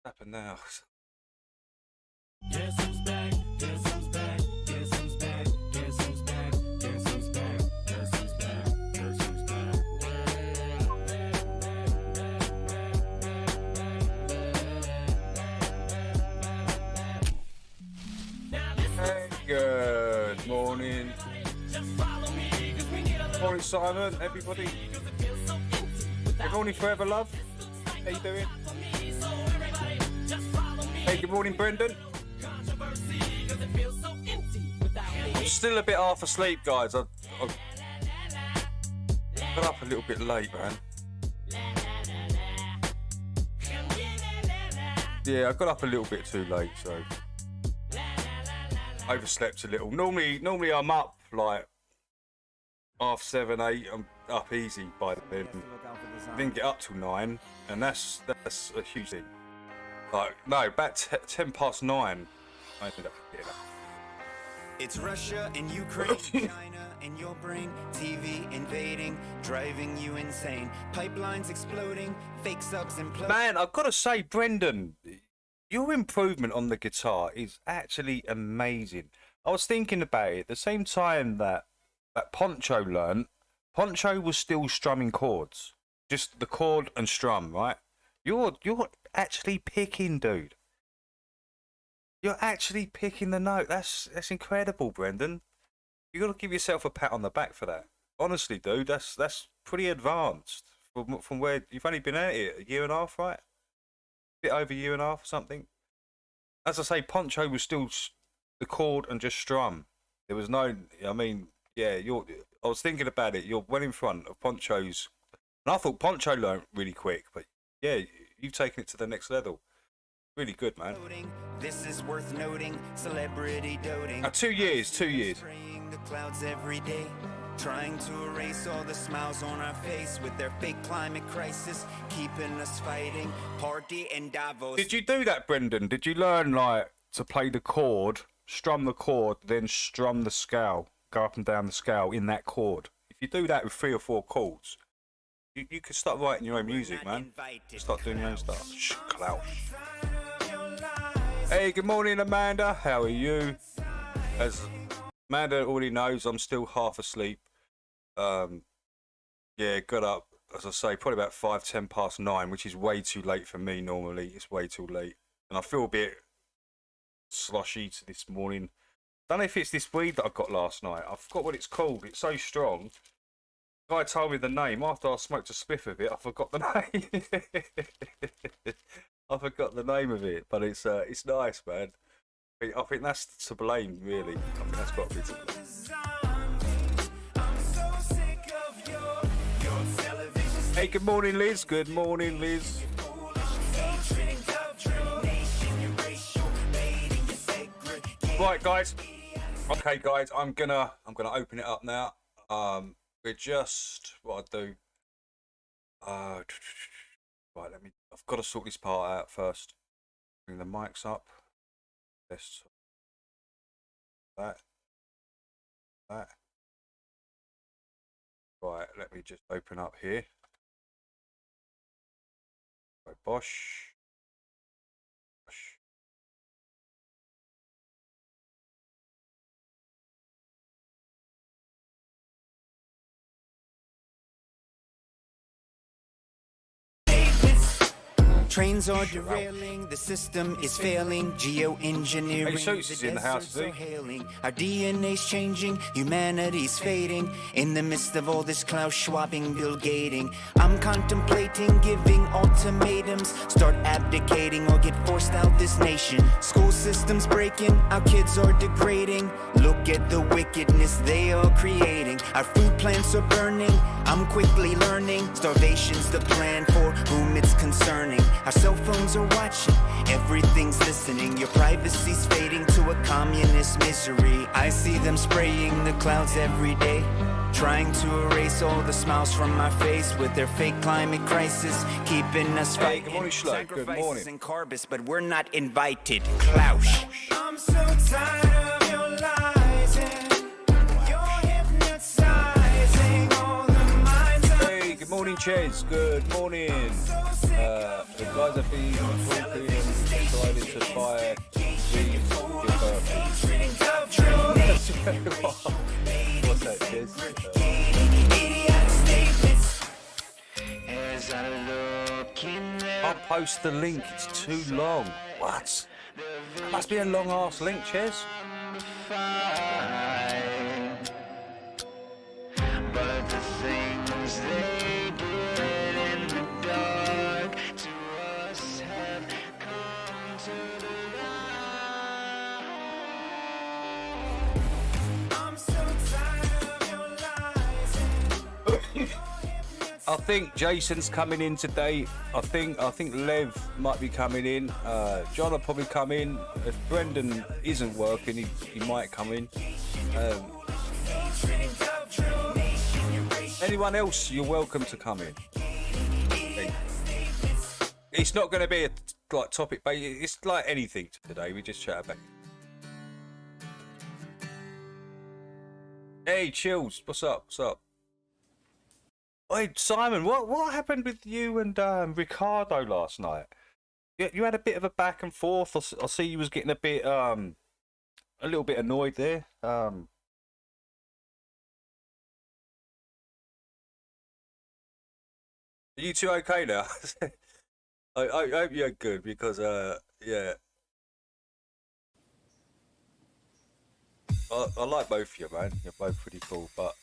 happened now? Guess who's back? Guess who's back? Guess who's back? Guess who's back? Guess who's back? Guess who's back? Guess who's back? Hey, good morning. Morning, Simon. Everybody. Good morning, Forever Love. How you doing? Hey, good morning, Brendan. I'm still a bit half asleep, guys. I got up a little bit late, man. Yeah, I got up a little bit too late, so overslept a little. Normally I'm up like 7:30, 8. I'm up easy by then. Didn't get up till 9, and that's a huge thing. Like no, about 9:10 I ended up getting up. It's Russia and Ukraine, China in your brain, TV invading, driving you insane, pipelines exploding, fake subs imploding. Man, I've got to say, Brendan, your improvement on the guitar is actually amazing. I was thinking about it at the same time that Poncho learned. Poncho was still strumming chords, just the chord and strum, right? You're actually picking, dude. You're actually picking the note. That's incredible, Brendan. You got to give yourself a pat on the back for that. Honestly, dude, that's pretty advanced from where you've only been at it a year and a half, right? A bit over a year and a half or something. As I say, Poncho was still the chord and just strum. There was no, I mean, yeah. I was thinking about it. You're well in front of Poncho's, and I thought Poncho learned really quick, but yeah, you've taken it to the next level. Really good, man. This is worth noting, celebrity doting. 2 years. Spraying the clouds every day, trying to erase all the smiles on our face with their fake climate crisis, keeping us fighting, party and Davos. Did you do that, Brendan? Did you learn like to play the chord, strum the chord, then strum the scale, go up and down the scale in that chord? If you do that with 3 or 4 chords, you could start writing your own music, man. Start doing your own stuff. Klaus. Hey, good morning, Amanda. How are you? As Amanda already knows, I'm still half asleep. Yeah, got up, as I say, probably about 9:10, which is way too late for me normally. It's way too late. And I feel a bit sloshy this morning. Don't know if it's this weed that I got last night. I forgot what it's called. It's so strong. The guy told me the name. After I smoked a spliff of it, I forgot the name. I forgot the name of it, but it's nice, man. I think that's to blame, really. I think that's got to be to blame. Hey, good morning, Liz. Good morning, Liz. Right, guys. Okay, guys. I'm gonna open it up now. We're just what I do. Right, I've got to sort this part out first. Bring the mics up. This. That. Right, let me just open up here. Right, Bosch. Trains are derailing, the system is failing, geoengineering, Hey, Soosie's in the house, are hailing. Our DNA's changing, humanity's fading. In the midst of all this Klaus Schwabing, Bill Gating, I'm contemplating giving ultimatums, start abdicating or get forced out this nation. School systems breaking, our kids are degrading. Look at the wickedness they are creating. Our food plants are burning, I'm quickly learning. Starvation's the plan for whom it's concerning. Our cell phones are watching, everything's listening. Your privacy's fading to a communist misery. I see them spraying the clouds every day, trying to erase all the smiles from my face with their fake climate crisis, keeping us fighting. Good morning, Schlo. Good morning. And Carbis, but we're not invited. Klaus. I'm so tired of your lies and you're hypnotizing all the minds. Hey, good morning, Ches, good morning. The guys have been talking and decided to buy these What's that, Ches? I'll post the link, it's too long. What? That must be a long ass link, Ches. But the things they did in the dark to us have come to the light. I'm so tired of your lies. I think Jason's coming in today. I think Lev might be coming in. John will probably come in. If Brendan isn't working, he might come in. Anyone else, you're welcome to come in. It's not going to be a like topic, but it's like anything today. We just chat about. Hey, Chills, what's up? What's up? Hey, Simon, what happened with you and Ricardo last night? You had a bit of a back and forth. I see you was getting a little bit annoyed there. Are you two okay now? I hope you're good because yeah. I like both of you, man. You're both pretty cool, but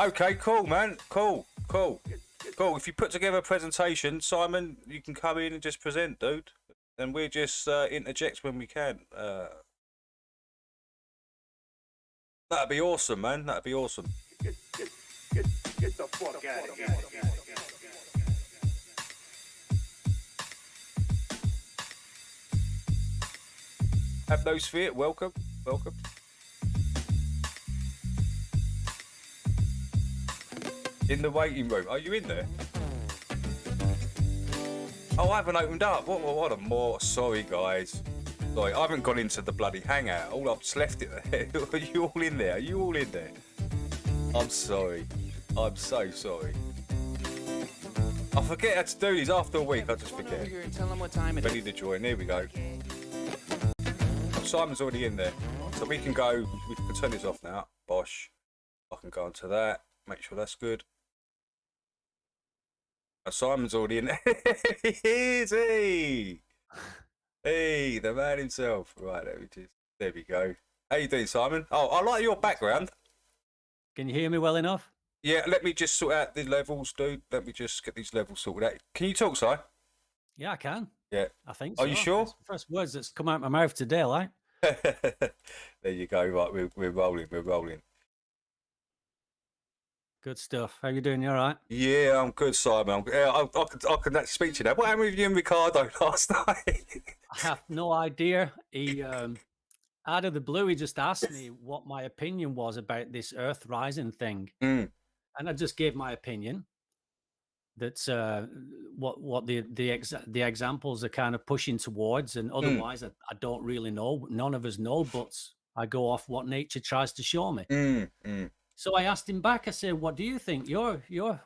okay, cool, man. Cool. If you put together a presentation, Simon, you can come in and just present, dude. And we'll just interject when we can. That'd be awesome, man. That'd be awesome. Get the fuck out of here. Have no fear. Welcome. In the waiting room. Are you in there? Oh, I haven't opened up. What a more. Sorry, guys. Sorry, I haven't gone into the bloody hangout. I've just left it there. Are you all in there? I'm sorry. I'm so sorry. I forget how to do these after a week. I just forget. Tell them what time it Ready to join. Here we go. Simon's already in there. So we can go. We can turn this off now. Bosh. I can go onto that. Make sure that's good. Simon's already in there. Is he? Hey, the man himself. Right, there we go. How you doing, Simon? Oh, I like your background. Can you hear me well enough? Yeah, let me just sort out the levels, dude. Let me just get these levels sorted out. Can you talk, Si? Yeah, I can. Yeah. I think Are so. you sure? It's the first words that's come out of my mouth today, like. There you go. Right, we're rolling. Good stuff. How you doing? You all right? Yeah, I'm good, Simon. I can actually speak to you now. What happened with you and Ricardo last night? I have no idea. He, out of the blue, he just asked me what my opinion was about this Earth rising thing, and I just gave my opinion. That's what the examples are kind of pushing towards, and otherwise, I don't really know. None of us know, but I go off what nature tries to show me. So I asked him back. I said, "What do you think?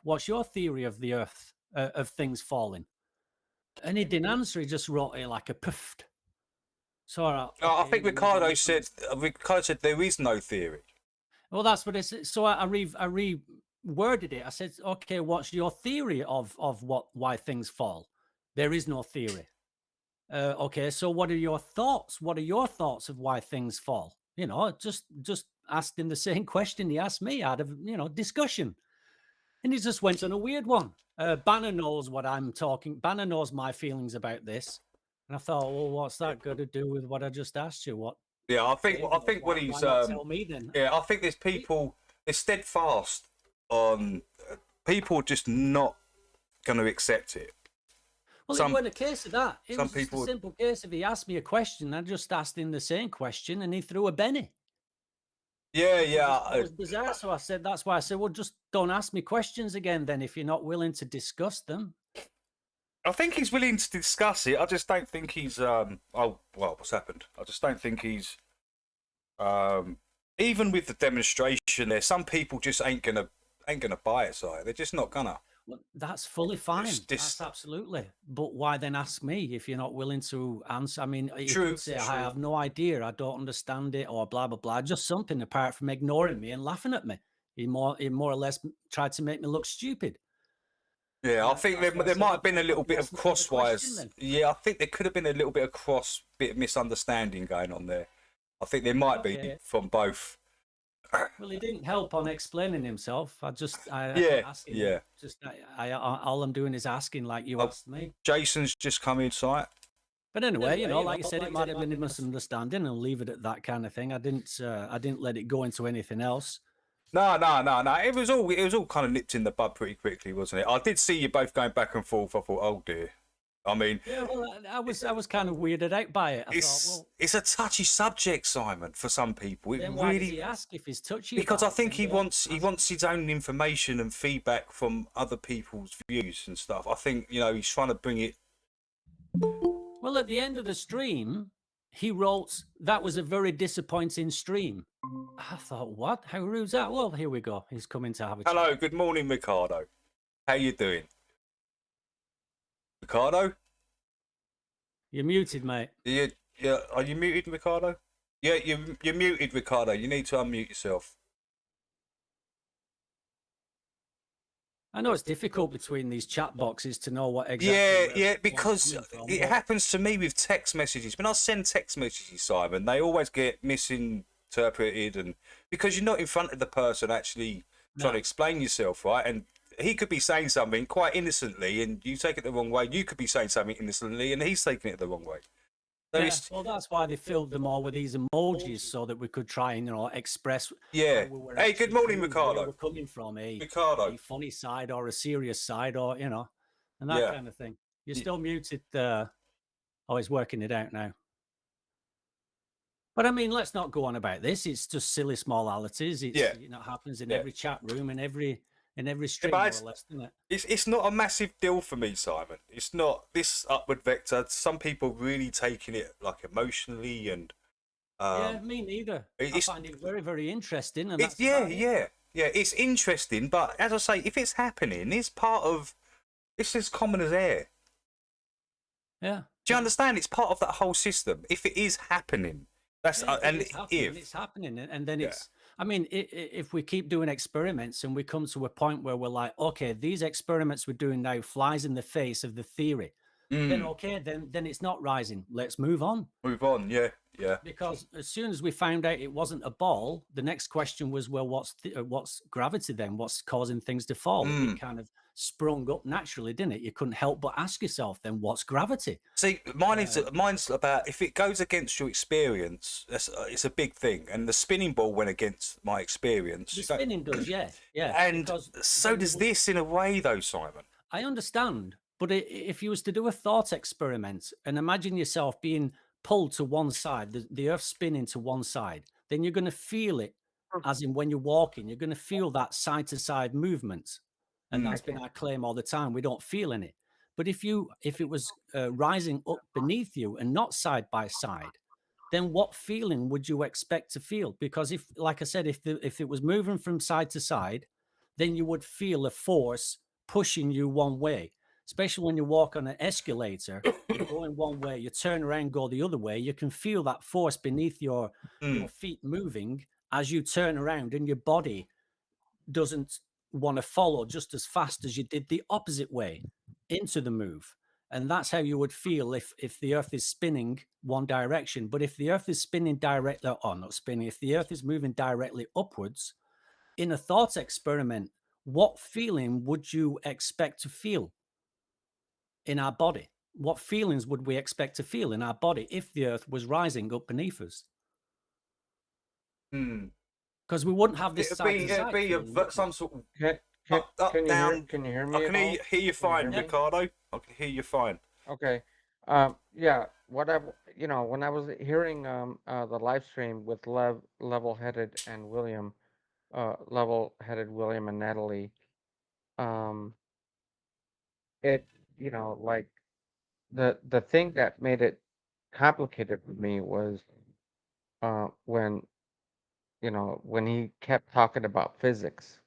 What's your theory of the Earth of things falling?" And he didn't answer. He just wrote it like a puffed. So I think Ricardo said there is no theory. Well, that's what it said. So I reworded it. I said, "Okay, what's your theory of why things fall?" There is no theory. Okay, so what are your thoughts? What are your thoughts of why things fall? You know, just asked him the same question he asked me out of discussion, and he just went on a weird one. Banner knows what I'm talking. Banner knows my feelings about this, and I thought, well, what's that got to do with what I just asked you? What? Yeah, I think what he's why not tell me then? Yeah, I think there's people. They're steadfast on people just not going to accept it. Well, it wasn't a case of that. It was people, just a simple case of he asked me a question. I just asked him the same question, and he threw a Benny. Yeah. It was bizarre. So I said, that's why I said, well, just don't ask me questions again then if you're not willing to discuss them. I think he's willing to discuss it. I just don't think he's what's happened? I just don't think he's even with the demonstration there, some people just ain't gonna ain't gonna buy it, Si. They're just not gonna. Well, that's fully fine. This That's absolutely. But why then ask me if you're not willing to answer? I mean, you true, could say, I true. have no idea, I don't understand it, or blah, blah, blah. Just something apart from ignoring me and laughing at me. He more or less tried to make me look stupid. Yeah, I think That's why I there said, might have okay, been a why little don't you bit of ask me another question crosswise. then? Yeah, I think there could have been a little bit of bit of misunderstanding going on there. I think there might be Okay. from both. Well, he didn't help on explaining himself. I kept Yeah, asking him. yeah. Just all I'm doing is asking like you Oh, asked me. Jason's just come in sight. But anyway, like you said, it might have been a misunderstanding, and leave it at that kind of thing. I didn't let it go into anything else. No. It was all kind of nipped in the bud pretty quickly, wasn't it? I did see you both going back and forth. I thought, oh dear. I mean, Yeah, well, I was kind of weirded out by it. I thought, well, it's a touchy subject, Simon, for some people. It then why does really he ask if he's touchy? because I about it? think Then he don't wants ask. his own information and feedback from other people's views and stuff. I think he's trying to bring it. Well, at the end of the stream, he wrote, "That was a very disappointing stream." I thought, what? How rude's that? Well, here we go. He's coming to have a Hello, chat. good morning, Ricardo. How you doing, Ricardo? You're muted, mate. Yeah, are you muted, Ricardo? Yeah, you're muted, Ricardo. You need to unmute yourself. I know it's difficult between these chat boxes to know what exactly. Yeah, where yeah, one's because coming from, it but- happens to me with text messages. When I send text messages, Simon, they always get misinterpreted, and because you're not in front of the person actually trying to No. explain yourself, right? And he could be saying something quite innocently, and you take it the wrong way. You could be saying something innocently, and he's taking it the wrong way. So Yeah, it's well, that's why they filled them all with these emojis so that we could try and express yeah. how we were Hey, good actually morning, feeling, where Ricardo. we're coming from, a Ricardo. funny side or a serious side, or and that Yeah. kind of thing. You're Ye- still muted. Oh, he's working it out now. But I mean, let's not go on about this. It's just silly smallalities. It's Yeah. happens in Yeah. every chat room and every stream, but more it's- or less, isn't it? It's not a massive deal for me, Simon. It's not this upward vector. Some people really taking it like emotionally and Yeah, me neither. I it's- find it very, very interesting, and it's that's about it. yeah. It's interesting, but as I say, if it's happening, it's as common as air. Yeah. Do you understand? It's part of that whole system. If it is happening, that's Yeah, and it's happening, if it's happening, and then Yeah. it's. I mean, if we keep doing experiments and we come to a point where we're like, okay, these experiments we're doing now flies in the face of the theory, then okay, then it's not rising. Let's move on. move on, yeah. Because as soon as we found out it wasn't a ball, the next question was, well, what's gravity then? What's causing things to fall? It kind of sprung up naturally, didn't it? You couldn't help but ask yourself, then what's gravity? See, mine's about if it goes against your experience, it's a big thing. And the spinning ball went against my experience. The spinning does, yeah. And because so then does you- this in a way, though, Simon. I understand, but if you was to do a thought experiment and imagine yourself being pulled to one side, the Earth spinning to one side, then you're going to feel it, as in when you're walking, you're going to feel that side to side movement, and that's been our claim all the time. We don't feel any. But if it was rising up beneath you and not side by side, then what feeling would you expect to feel? Because if, like I said, if it was moving from side to side, then you would feel a force pushing you one way. Especially when you walk on an escalator, you're going one way, you turn around, go the other way. You can feel that force beneath your feet moving as you turn around, and your body doesn't want to follow just as fast as you did the opposite way into the move. And that's how you would feel if the Earth is spinning one direction. But if the Earth is spinning directly, or not spinning, if the Earth is moving directly upwards, in a thought experiment, what feeling would you expect to feel in our body? What feelings would we expect to feel in our body if the Earth was rising up beneath us? Because we wouldn't have this It'd be some sort of Can, up, can you down. hear? Can you hear me? I can at all? hear you fine, Can you hear me? Ricardo. I can hear you fine. Okay. Yeah. What I, when I was hearing the live stream with level-headed and William, level-headed William and Natalie, um, it, like the thing that made it complicated for me was when when he kept talking about physics.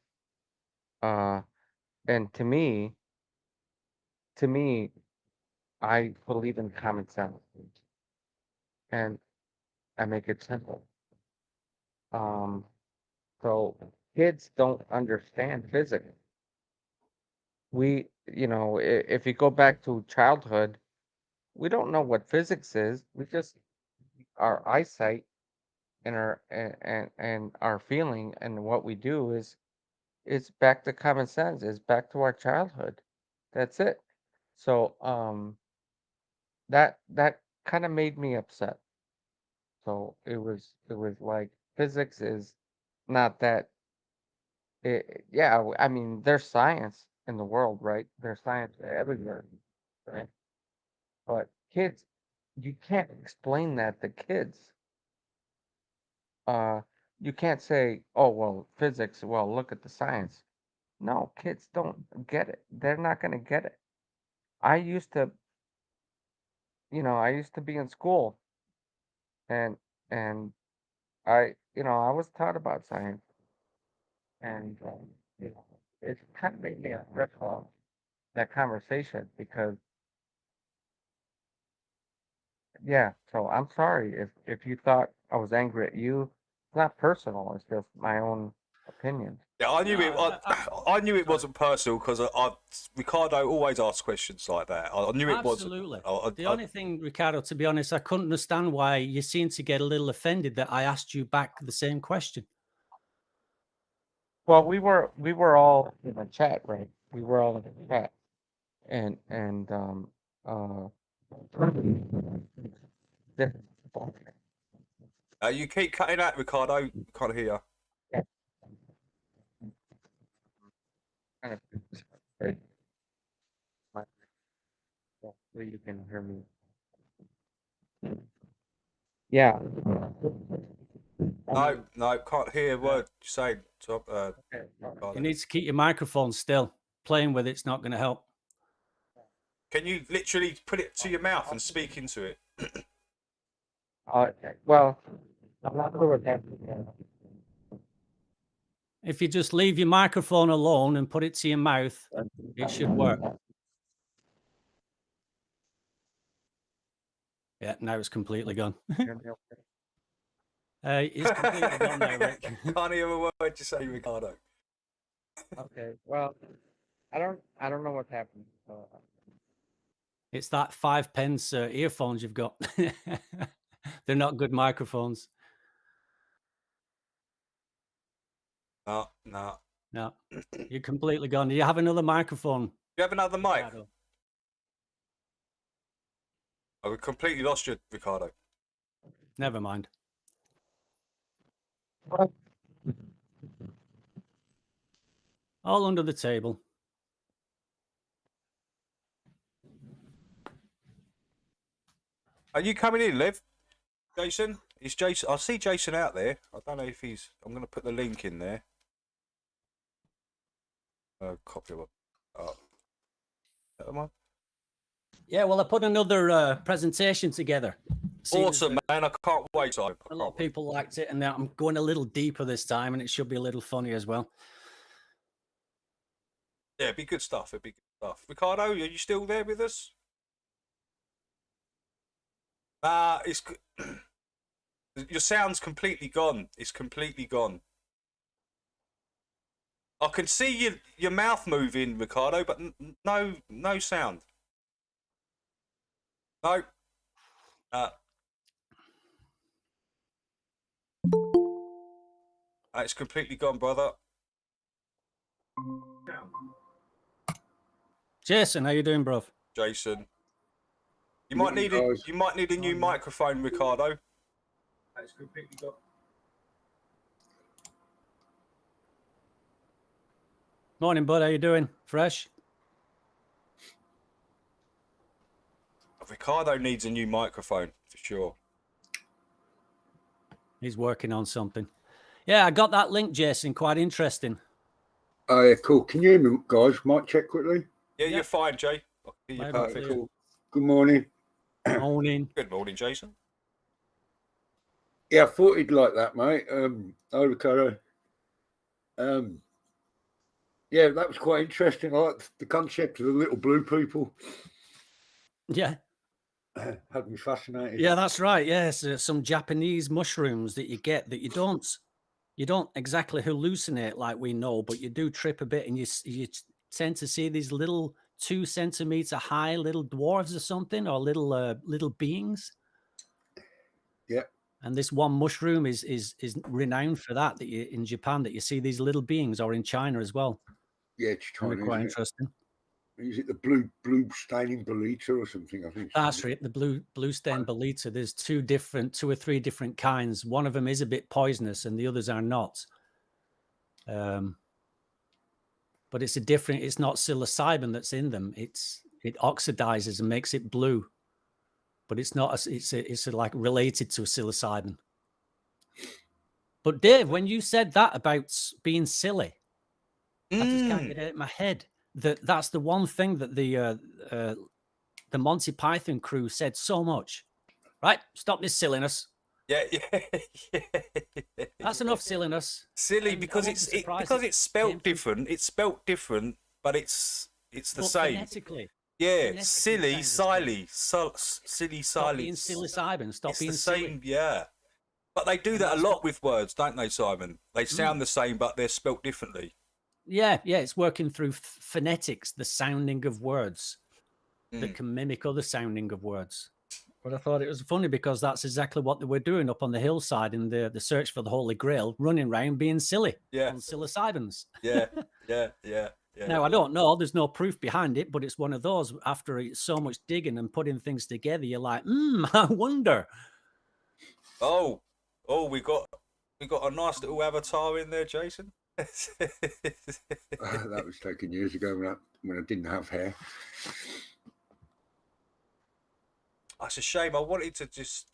And to me, I believe in common sense, and I make it simple. Um, so kids don't understand physics. If you go back to childhood, we don't know what physics is. We just our eyesight and and our feeling and what we do is back to common sense. Is back to our childhood. That's it. So that kind of made me upset. So it was like physics is not that. Yeah, I mean, there's science in the world, right? There's science everywhere, right? But kids, you can't explain that to kids. Uh, you can't say, "Oh, well, physics. Well, look at the science." No, kids don't get it. They're not gonna get it. I used to, I used to be in school, and and I was taught about science, and you know, it kind of made me upset that conversation because yeah. So I'm sorry if you thought I was angry at you. It's not personal. It's just my own opinion. Yeah, I knew No, it. I knew it sorry. wasn't personal because Ricardo always asks questions like that. I knew it wasn't. Absolutely. The only thing, Ricardo, to be honest, I couldn't understand why you seemed to get a little offended that I asked you back the same question. Well, we were all in a chat, right? We were all in a chat, and uh, this- You keep cutting out, Ricardo. Can't hear you. kind of right, my- yeah, so you can hear me. Yeah. No, no, can't hear a word you say. Okay. You Ricardo. need to keep your microphone still. Playing with it's not going to help. Can you literally put it to your mouth and speak into it? Well, I'm not sure what that is. If you just leave your microphone alone and put it to your mouth, it should work. Yeah, now it's completely gone. It's completely gone now, Rick. Can't hear a word you say, Ricardo. Okay. Well, I don't know what's happening. So, It's that 5 pence earphones you've got. They're not good microphones. No, no. No, you're completely gone. Do you have another microphone? You have another mic? Ricardo? Oh, we completely lost you, Ricardo. Never mind. All under the table. Are you coming in, Liv? Jason? Is Jason? I see Jason out there. I don't know if he's. I'm going to put the link in there. Copy of. Am I? Yeah, well, I put another presentation together. Seeing as Awesome, man. I can't wait. I a lot can't of wait. people liked it, and I'm going a little deeper this time, and it should be a little funny as well. Yeah, it'd be good stuff. It'd be good stuff. Ricardo, are you still there with us? It's your sound's completely gone. It's completely gone. I can see your mouth moving, Ricardo, but no sound. No. It's completely gone, brother. Jason, how you doing, bruv? Jason, you might need a new microphone, Ricardo. It's completely got. Morning, bud. How you doing? Fresh? Ricardo needs a new microphone for sure. He's working on something. Yeah, I got that link, Jason. Quite interesting. Oh, yeah, cool. Can you hear me, guys? Might check quickly. Yeah, Yeah. you're fine, Jay. I can hear you Loud and perfect. clear. Cool. Good morning. Morning. Good morning, Jason. Yeah, I thought he'd like that, mate. Hi, Ricardo. Yeah, that was quite interesting. I like the concept of the little blue people. Yeah. Had me fascinated. Yeah, that's right. Yes, some Japanese mushrooms that you get that you don't exactly hallucinate like we know, but you do trip a bit, and you tend to see these little 2 centimeter high little dwarves or something, or little beings. Yeah, And this one mushroom is renowned for that. That you in Japan that you see these little beings, or in China as well, yeah, it's and they're Chinese, quite isn't it? interesting. Is it the blue staining bolita or something? I think. That's right. The blue stain bolita. There's two or three different kinds. One of them is a bit poisonous, and the others are not. But it's it's not psilocybin that's in them. It oxidizes and makes it blue, but it's not. It's like related to psilocybin. But Dave, when you said that about being silly, I just can't get it out of my head. That's the one thing that the Monty Python crew said so much. Right, stop this silliness. Yeah, yeah. That's enough silliness. Silly And I because won't be it's surprised because it it's came spelt from- different. It's spelt different, but it's the but same. phonetically. Yeah, phonetically silly, sounds the same. silly, Stop being silly. psilocybin. Stop It's being the same, silly. yeah. But they do And that a that's lot what- with words, don't they, Simon? They sound the same, but they're spelt differently. Yeah, it's working through phonetics, the sounding of words Mm. that can mimic other sounding of words. But I thought it was funny because that's exactly what they were doing up on the hillside in the search for the Holy Grail, running around being silly Yeah. on psilocybins. Yeah, yeah. Now, I don't know. There's no proof behind it, but it's one of those. After so much digging and putting things together, you're like, I wonder. Oh, we got a nice little avatar in there, Jason. That was taken years ago when I didn't have hair. That's a shame. I wanted to just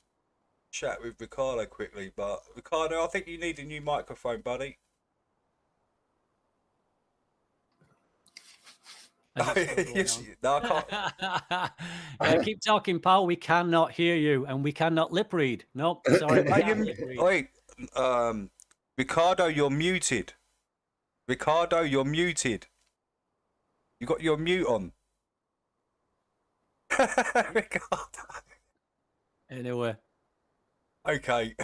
chat with Ricardo quickly, but Ricardo, I think you need a new microphone, buddy. Yes, no, I can't. Keep talking, pal. We cannot hear you, and we cannot lip read. Nope, sorry. We can't lip read. Wait, Ricardo, you're muted. Ricardo, you're muted. You got your mute on. Ricardo. Anyway, Okay.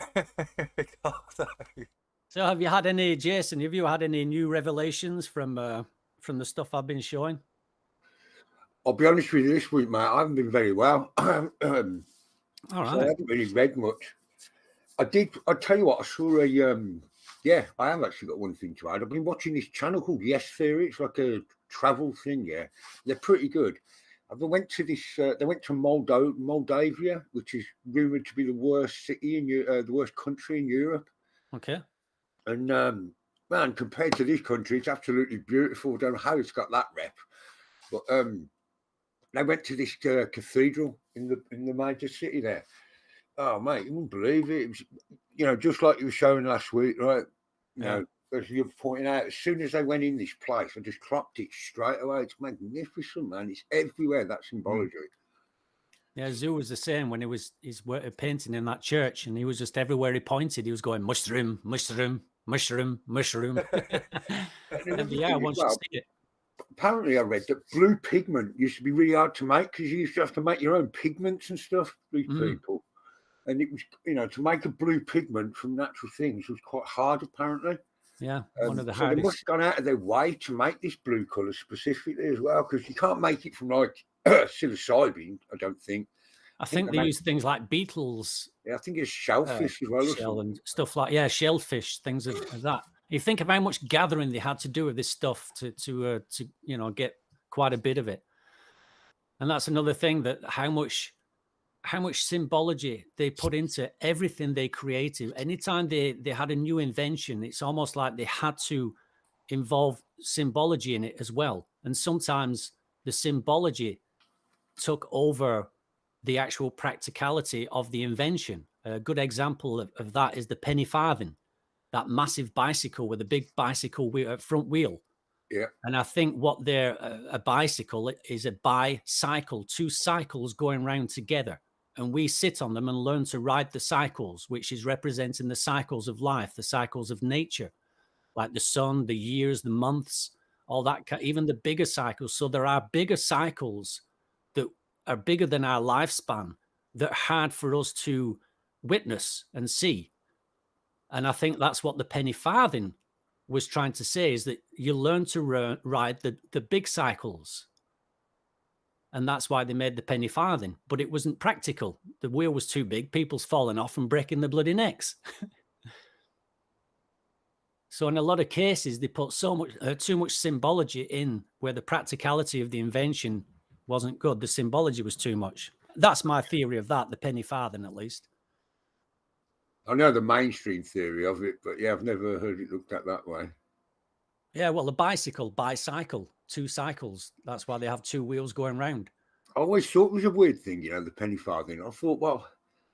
Ricardo. so have you had any, Jason? Have you had any new revelations from the stuff I've been showing? I'll be honest with you, this week, mate, I haven't been very well. All So I right. haven't really read much. I'll tell you what, I saw I have actually got one thing to add. I've been watching this channel called Yes Theory. It's like a travel thing, yeah. They're pretty good. They went to Moldavia, which is rumored to be the worst city the worst country in Europe. Okay. And man, compared to this country, it's absolutely beautiful. I don't know how it's got that rep, but they went to this cathedral in the major city there. Oh mate, you wouldn't believe it. It was, just like you were showing last week, right? As you're pointing out, as soon as they went in this place, I just clocked it straight away. It's magnificent, man. It's everywhere, that symbology. Yeah, Zoo was the same when he's painting in that church, and he was just everywhere he pointed, he was going mushroom, mushroom, mushroom, mushroom. Yeah, I want you to see it. Apparently, I read that blue pigment used to be really hard to make because you used to have to make your own pigments and stuff. These people, and it was, to make a blue pigment from natural things was quite hard, apparently. Yeah, one of the so hardest. they must have gone out of their way to make this blue colour specifically as well, because you can't make it from like psilocybin, I don't think. I think they use things like beetles. Yeah, I think it's shellfish as well. Shell and stuff like shellfish, things of that. You think of how much gathering they had to do with this stuff to get quite a bit of it. And that's another thing, that how much symbology they put into everything they created. Anytime they had a new invention, it's almost like they had to involve symbology in it as well. And sometimes the symbology took over the actual practicality of the invention. A good example of that is the penny farthing, that massive bicycle with a big bicycle front wheel. Yeah. And I think what a bicycle is a bicycle, two cycles going round together. And we sit on them and learn to ride the cycles, which is representing the cycles of life, the cycles of nature, like the sun, the years, the months, all that, even the bigger cycles. So there are bigger cycles that are bigger than our lifespan that are hard for us to witness and see. And I think that's what the penny farthing was trying to say, is that you learn to ride the big cycles. And that's why they made the penny farthing. But it wasn't practical. The wheel was too big. People's falling off and breaking their bloody necks. So in a lot of cases, they put too much symbology in where the practicality of the invention wasn't good. The symbology was too much. That's my theory of that, the penny farthing at least. I know the mainstream theory of it, but yeah, I've never heard it looked at that way. Yeah, well, the bicycle, 2 cycles. That's why they have 2 wheels going round. I always thought it was a weird thing, the penny farthing. I thought, well,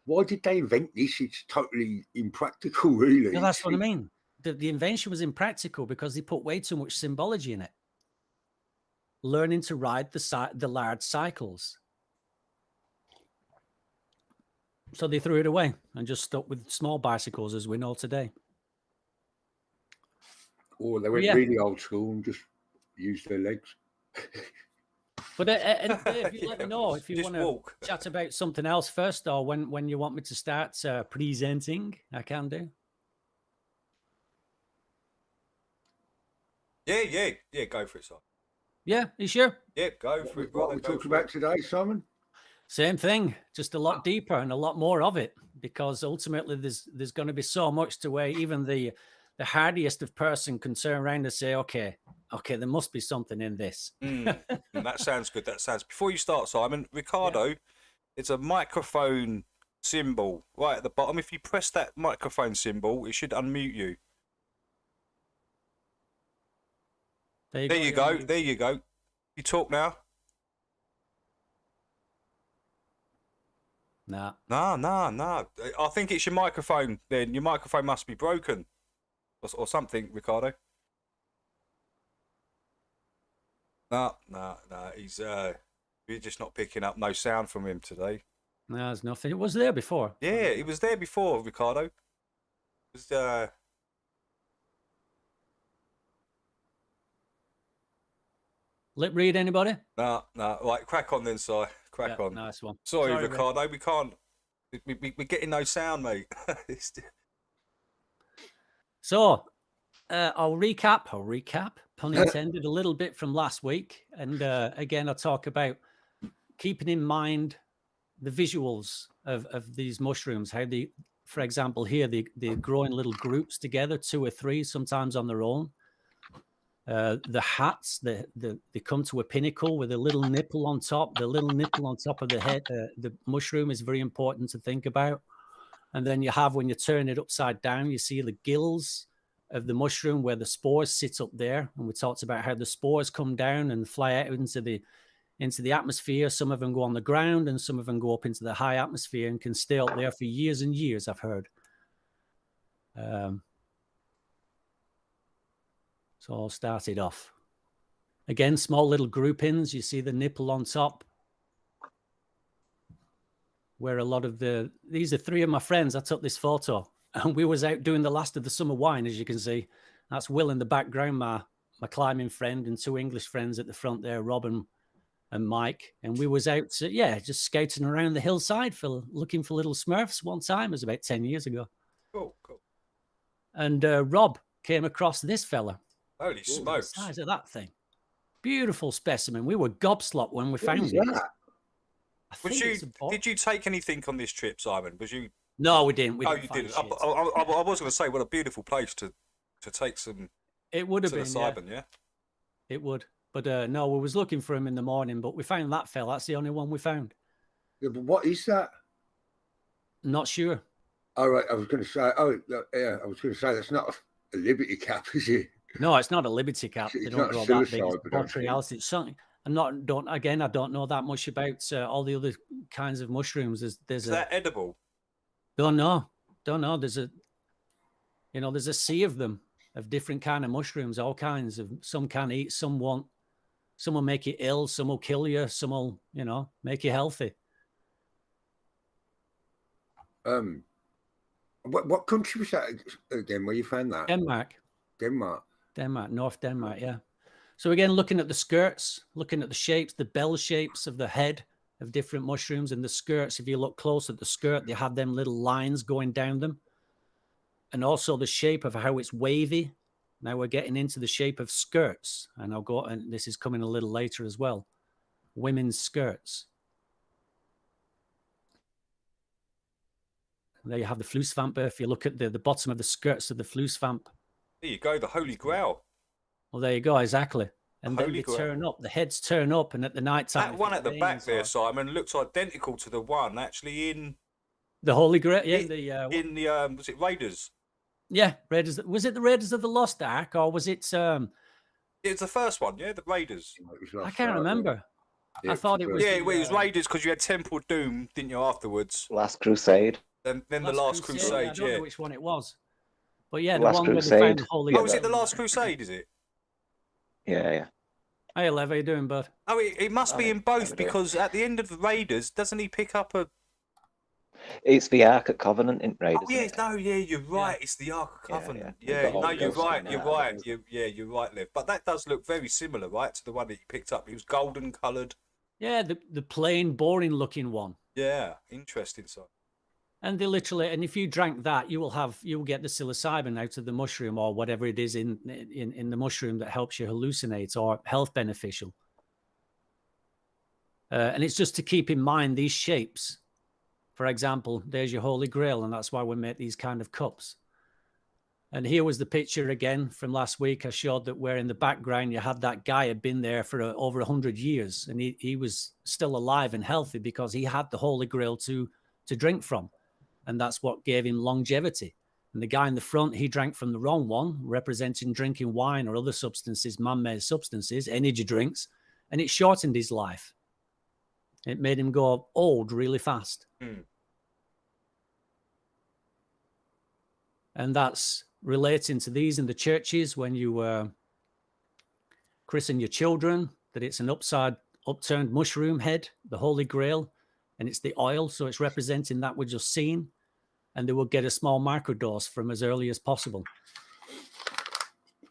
why did they invent this? It's totally impractical, really. No, that's what I mean. The invention was impractical because they put way too much symbology in it. Learning to ride the large cycles. So they threw it away and just stuck with small bicycles as we know today. Or they went really old school and just used their legs. But Dave, you let me know if you just want to walk. chat about something else first, or when you want me to start presenting, I can do. Yeah, go for it, Simon. Yeah, you sure? Yeah, go for it. What we talked about today, Simon? Same thing, just a lot deeper and a lot more of it, because ultimately there's going to be so much to where even the hardiest of person can turn around and say, okay, there must be something in this. That sounds good. Before you start, Simon, Ricardo, it's a microphone symbol right at the bottom. If you press that microphone symbol, it should unmute you. There you go. You talk now. Nah. No. I think it's your microphone then. Your microphone must be broken. Or something, Ricardo. No. We're just not picking up no sound from him today. No, there's nothing. It was there before. Yeah, it was there before, Ricardo. It was Lip read, anybody? No. Right, crack on then, Si. Crack on. Nice one. Sorry, Rick. Ricardo, we can't. We're getting no sound, mate. So, I'll recap, pun intended, a little bit from last week. And again, I'll talk about keeping in mind the visuals of these mushrooms, how they, for example, here, they grow in little groups together, 2 or 3, sometimes on their own. The hats, they come to a pinnacle with a little nipple on top. The little nipple on top of the head, the mushroom is very important to think about. And then you have, when you turn it upside down, you see the gills of the mushroom where the spores sit up there. And we talked about how the spores come down and fly out into the atmosphere. Some of them go on the ground and some of them go up into the high atmosphere and can stay up there for years and years, I've heard. So I'll start it off. Again, small little groupings. You see the nipple on top, where a lot of these are 3 of my friends. I took this photo, and we was out doing the last of the summer wine, as you can see. That's Will in the background, my climbing friend, and 2 English friends at the front there, Rob and Mike. And we was out, just scouting around the hillside looking for little Smurfs one time. It was about 10 years ago. Cool. And Rob came across this fella. Holy smokes. The size of that thing. Beautiful specimen. We were gobslopped when we found it. Did you take anything on this trip, Simon? Was you? No, we didn't. You didn't. I was going to say, what a beautiful place to take some. It would have been Simon, yeah. It would, but no, we was looking for him in the morning, but we found that fella. That's the only one we found. Yeah, but what is that? Not sure. All right, I was going to say. Oh, yeah, I was going to say that's not a liberty cap, is it? No, it's not a liberty cap. They don't grow that big. Borealis. It's something. I don't know that much about all the other kinds of mushrooms. Is that edible? Don't know. There's a sea of them, of different kind of mushrooms, all kinds of. Some can eat, some won't. Some will make you ill, some will kill you, some will, make you healthy. What country was that again? Where you found that? Denmark, North Denmark, yeah. So again, looking at the skirts, looking at the shapes, the bell shapes of the head of different mushrooms, and the skirts, if you look close at the skirt, they have them little lines going down them. And also the shape of how it's wavy. Now we're getting into the shape of skirts, and I'll go, and this is coming a little later as well. Women's skirts. There you have the flusvamp. If you look at the bottom of the skirts of the flusvamp. There you go, the Holy Grail. Well, there you go, exactly. And then Holy they Grail. turn up, the heads turn up, and at the night time. That one at the back there, Simon, looks identical to the one actually in the Holy Grail. Yeah, in the was it Raiders? Yeah, Raiders. Was it the Raiders of the Lost Ark, or was it? It was the first one, yeah, the Raiders. I can't remember. Yeah, I thought it was. Yeah, it was Raiders because you had Temple Doom, didn't you? Afterwards, Last Crusade. then the Last Crusade. I don't know which one it was, but yeah, the Last one Crusade. where they found the Holy. Oh, is it the Last Crusade? Is it? Yeah. Hey, Lev, how you doing, bud? Oh, it must be in both because at the end of the Raiders, doesn't he pick up a? It's the Ark of Covenant in Raiders. Oh, yeah, no, yeah, you're right. It's the Ark of Covenant. Yeah, no, you're right. You're right. You're right, Liv. But that does look very similar, right, to the one that you picked up. It was golden coloured. Yeah, the plain, boring-looking one. Yeah, interesting. So. And they literally, and if you drank that, you will get the psilocybin out of the mushroom or whatever it is in the mushroom that helps you hallucinate or health beneficial. And it's just to keep in mind these shapes. For example, there's your Holy Grail, and that's why we make these kind of cups. And here was the picture again from last week. I showed that where in the background you had that guy had been there for over 100 years, and he was still alive and healthy because he had the Holy Grail to drink from. And that's what gave him longevity. And the guy in the front, he drank from the wrong one, representing drinking wine or other substances, man-made substances, energy drinks, and it shortened his life. It made him go old really fast. And that's relating to these in the churches when you christen your children, that it's an upturned mushroom head, the Holy Grail, and it's the oil, so it's representing that we've just seen. And they will get a small microdose from as early as possible.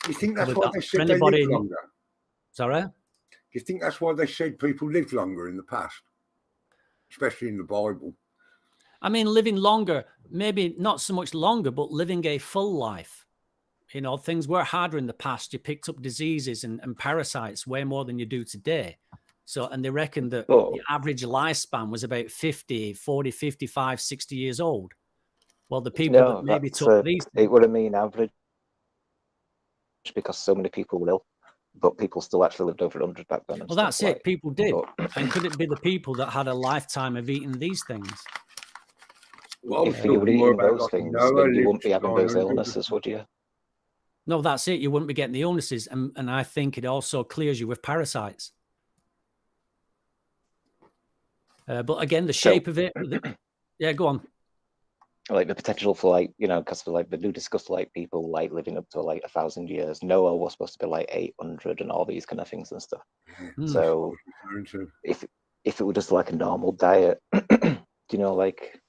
Do you think that's why they said they live longer? Sorry? Do you think that's why they said people lived longer in the past, especially in the Bible? I mean, living longer, maybe not so much longer, but living a full life. You know, things were harder in the past. You picked up diseases and parasites way more than you do today. So, and they reckon that the average lifespan was about 40, 55, 60 years old. Well, the people that maybe took these... It would have mean average because so many people will, but people still actually lived over 100 back then. Well, that's it. People did. And could it be the people that had a lifetime of eating these things? Well, if you were eating those things, then you wouldn't be having those illnesses, would you? No, that's it. You wouldn't be getting the illnesses. And I think it also clears you with parasites. But again, the shape of it... yeah, go on. Like the potential for like, you know, because like they do discuss like people like living up to like 1,000 years. Noah was supposed to be like 800 and all these kind of things and stuff. So if it were just like a normal diet, you know, like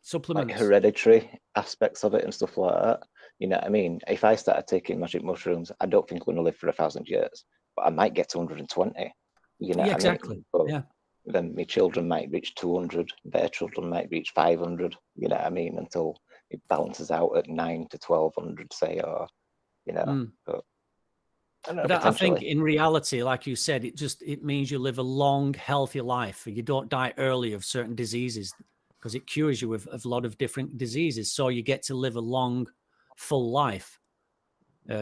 supplements, like hereditary aspects of it and stuff like that, you know what I mean? If I started taking magic mushrooms, I don't think I'm going to live for 1,000 years, but I might get to 120. You know, exactly. But then my children might reach 200, their children might reach 500, you know what I mean, until it balances out at 9 to 1,200, say, or, you know. But I think in reality, like you said, it means you live a long, healthy life. You don't die early of certain diseases because it cures you of a lot of different diseases. So you get to live a long, full life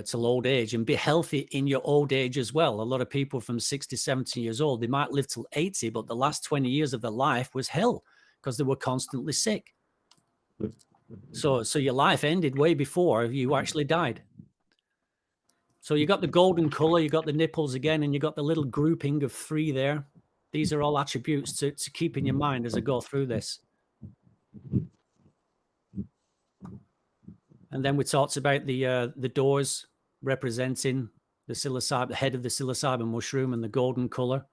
till old age and be healthy in your old age as well. A lot of people from 60, 70 years old, they might live till 80, but the last 20 years of their life was hell because they were constantly sick. So your life ended way before you actually died. So you got the golden color, you got the nipples again, and you got the little grouping of 3 there. These are all attributes to keep in your mind as I go through this. And then we talked about the doors representing the psilocybin, the head of the psilocybin mushroom, and the golden color.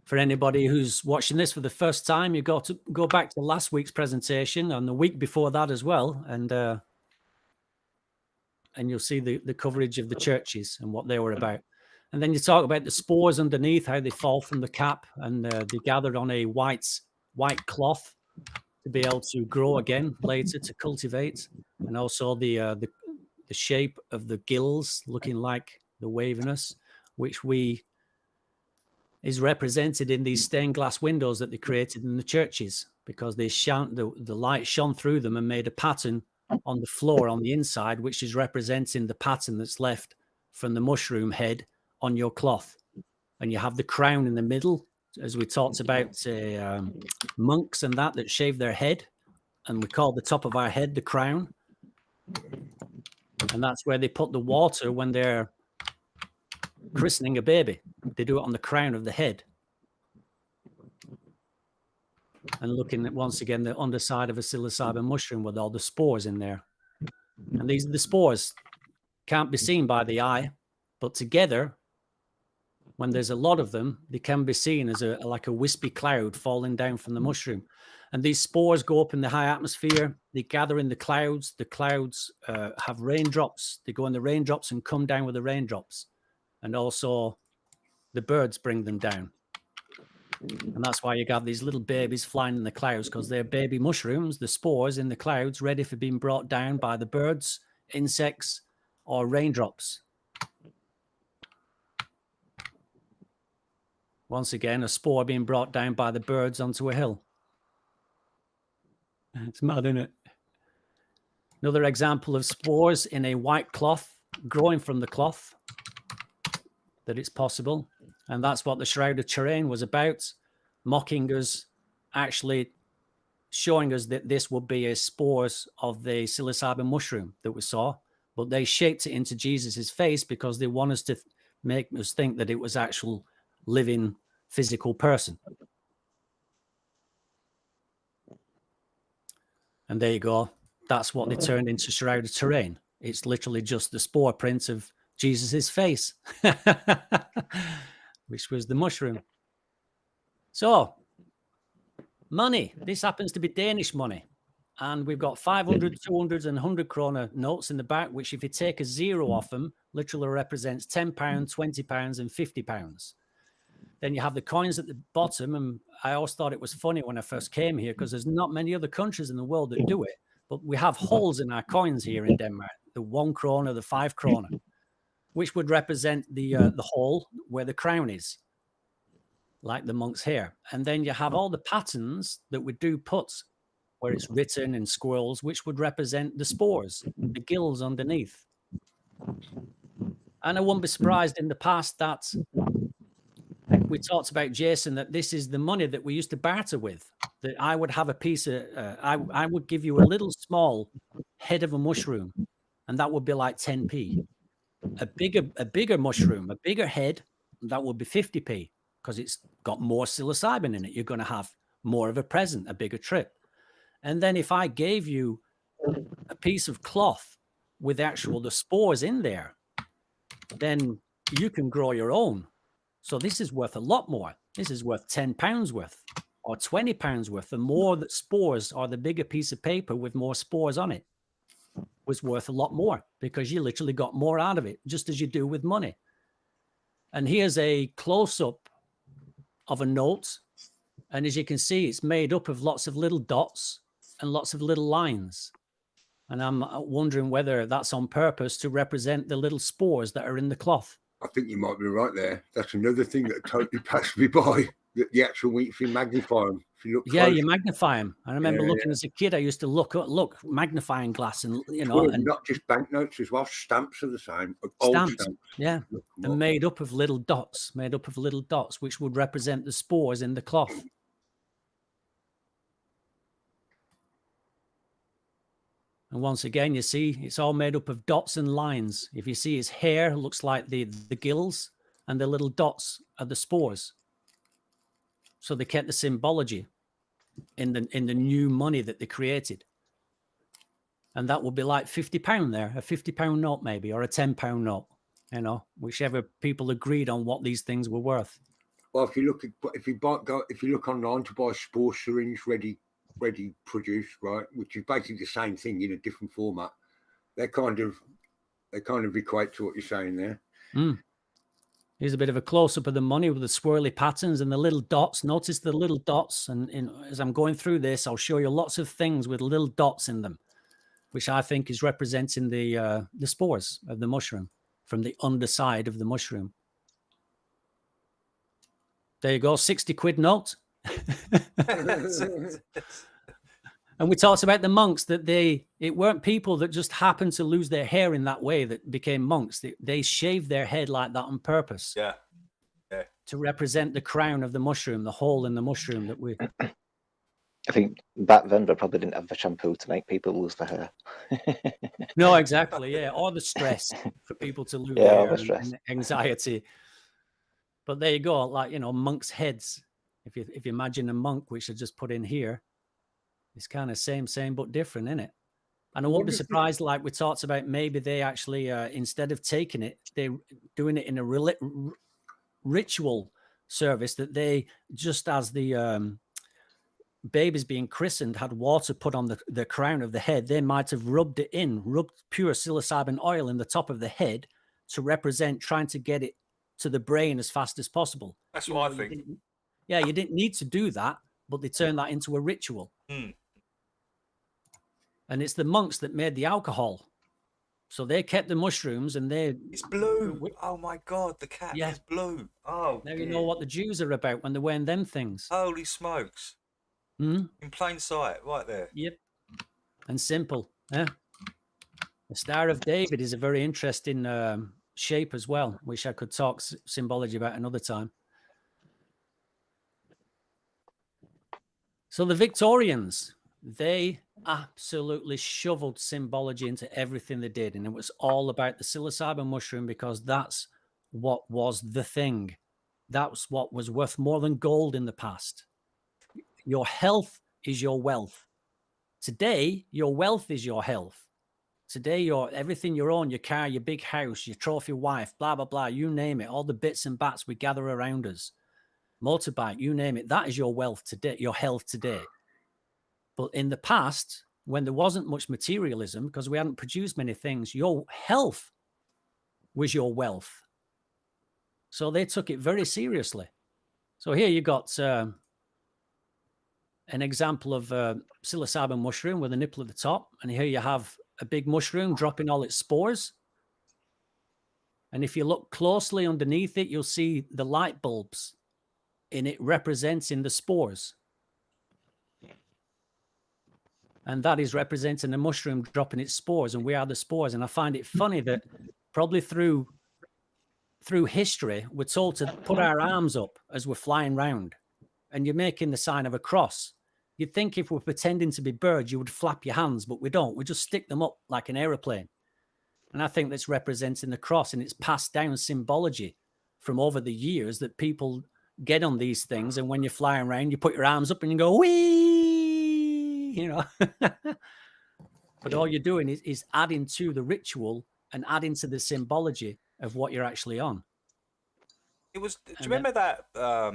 For anybody who's watching this for the first time, you've got to go back to last week's presentation and the week before that as well, and and you'll see the coverage of the churches and what they were about. And then you talk about the spores underneath, how they fall from the cap, and they gathered on a white cloth to be able to grow again later, to cultivate, and also the shape of the gills looking like the waviness, which is represented in these stained glass windows that they created in the churches, because they the light shone through them and made a pattern on the floor on the inside, which is representing the pattern that's left from the mushroom head on your cloth. And you have the crown in the middle, as we talked about monks and that shave their head, and we call the top of our head the crown. And that's where they put the water when they're christening a baby. They do it on the crown of the head. And looking at, once again, the underside of a psilocybin mushroom with all the spores in there. And the spores can't be seen by the eye, but together, when there's a lot of them, they can be seen as like a wispy cloud falling down from the mushroom. And these spores go up in the high atmosphere. They gather in the clouds. The clouds have raindrops. They go in the raindrops and come down with the raindrops. And also the birds bring them down. And that's why you got these little babies flying in the clouds, because they're baby mushrooms, the spores in the clouds, ready for being brought down by the birds, insects, or raindrops. Once again, a spore being brought down by the birds onto a hill. It's mad, isn't it? Another example of spores in a white cloth, growing from the cloth, that it's possible. And that's what the Shroud of Turin was about, mocking us, actually showing us that this would be a spores of the psilocybin mushroom that we saw, but they shaped it into Jesus's face because they want us to make us think that it was actual living physical person. And there you go. That's what they turned into Shroud of Turin. It's literally just the spore print of Jesus's face, which was the mushroom. So, money. This happens to be Danish money. And we've got 500, 200, and 100 kroner notes in the back, which if you take a zero off them, literally represents £10, £20, and £50. Then you have the coins at the bottom. And I always thought it was funny when I first came here, because there's not many other countries in the world that do it. But we have holes in our coins here in Denmark, the 1 kroner, the 5 kroner, which would represent the hole where the crown is, like the monk's hair. And then you have all the patterns that we do put where it's written in squirrels, which would represent the spores, the gills underneath. And I wouldn't be surprised in the past that we talked about, Jason, that this is the money that we used to barter with, that I would have a piece of, I would give you a little small head of a mushroom, and that would be like 10p. A bigger mushroom, a bigger head, that would be 50p, because it's got more psilocybin in it. You're going to have more of a present, a bigger trip. And then if I gave you a piece of cloth with the spores in there, then you can grow your own. So this is worth a lot more. This is worth £10 worth or £20 worth. The more that spores, or the bigger piece of paper with more spores on it, was worth a lot more, because you literally got more out of it, just as you do with money. And here's a close-up of a note. And as you can see, it's made up of lots of little dots and lots of little lines. And I'm wondering whether that's on purpose to represent the little spores that are in the cloth. I think you might be right there. That's another thing that totally passed me by. The actual wheat, if you magnify them, if you look Yeah, close, you magnify them. I remember looking as a kid. I used to look magnifying glass, and and not just banknotes as well. Stamps are the same. Stamps. Yeah, they're made up of little dots, which would represent the spores in the cloth. And once again, you see, it's all made up of dots and lines. If you see his hair, it looks like the gills, and the little dots are the spores. So they kept the symbology in the new money that they created. And that would be like £50 there, a £50 note maybe, or a £10 note, whichever people agreed on what these things were worth. Well, if you look online to buy spore syringe ready produced, right, which is basically the same thing in a different format, they're kind of they kind of equate to what you're saying there. Here's a bit of a close-up of the money with the swirly patterns and the little dots. Notice the little dots, and as I'm going through this, I'll show you lots of things with little dots in them, which I think is representing the spores of the mushroom from the underside of the mushroom. There you go, 60 quid note. And we talked about the monks, that it weren't people that just happened to lose their hair in that way that became monks. They shaved their head like that on purpose. Yeah. To represent the crown of the mushroom, the hole in the mushroom that we... I think back then they probably didn't have the shampoo to make people lose their hair. No, exactly, yeah. Or the stress for people to lose Yeah, their all hair the stress. and anxiety. But there you go, like, you know, monks' heads. If you imagine a monk, which I just put in here, it's kind of same, but different, isn't it? And I won't be surprised, like we talked about, maybe they actually, instead of taking it, they're doing it in a ritual service, that they, just as the babies being christened had water put on the crown of the head, they might have rubbed pure psilocybin oil in the top of the head to represent trying to get it to the brain as fast as possible. That's what I think. You didn't need to do that, but they turned that into a ritual. And it's the monks that made the alcohol. So they kept the mushrooms and It's blue. Oh my God, the cat is blue. Oh, now you know what the Jews are about when they're wearing them things. Holy smokes. In plain sight, right there. Yep. And simple. Yeah. The Star of David is a very interesting shape as well, which I could talk symbology about another time. So the Victorians, they absolutely shoveled symbology into everything they did. And it was all about the psilocybin mushroom, because that's what was the thing. That's what was worth more than gold in the past. Your health is your wealth. Today, your wealth is your health. Today, everything you own, your car, your big house, your trophy wife, blah, blah, blah, you name it, all the bits and bats we gather around us, motorbike, you name it, that is your wealth today, your health today. But in the past, when there wasn't much materialism, because we hadn't produced many things, your health was your wealth. So they took it very seriously. So here you got an example of psilocybin mushroom with a nipple at the top. And here you have a big mushroom dropping all its spores. And if you look closely underneath it, you'll see the light bulbs in it representing the spores. And that is representing the mushroom dropping its spores, and we are the spores. And I find it funny that probably through history, we're told to put our arms up as we're flying round, and you're making the sign of a cross. You'd think if we're pretending to be birds, you would flap your hands, but we don't. We just stick them up like an aeroplane. And I think that's representing the cross, and it's passed down symbology from over the years that people get on these things. And when you're flying around, you put your arms up and you go, wee, you know. But all you're doing is adding to the ritual and adding to the symbology of what you're actually on. It was. Do you remember that? I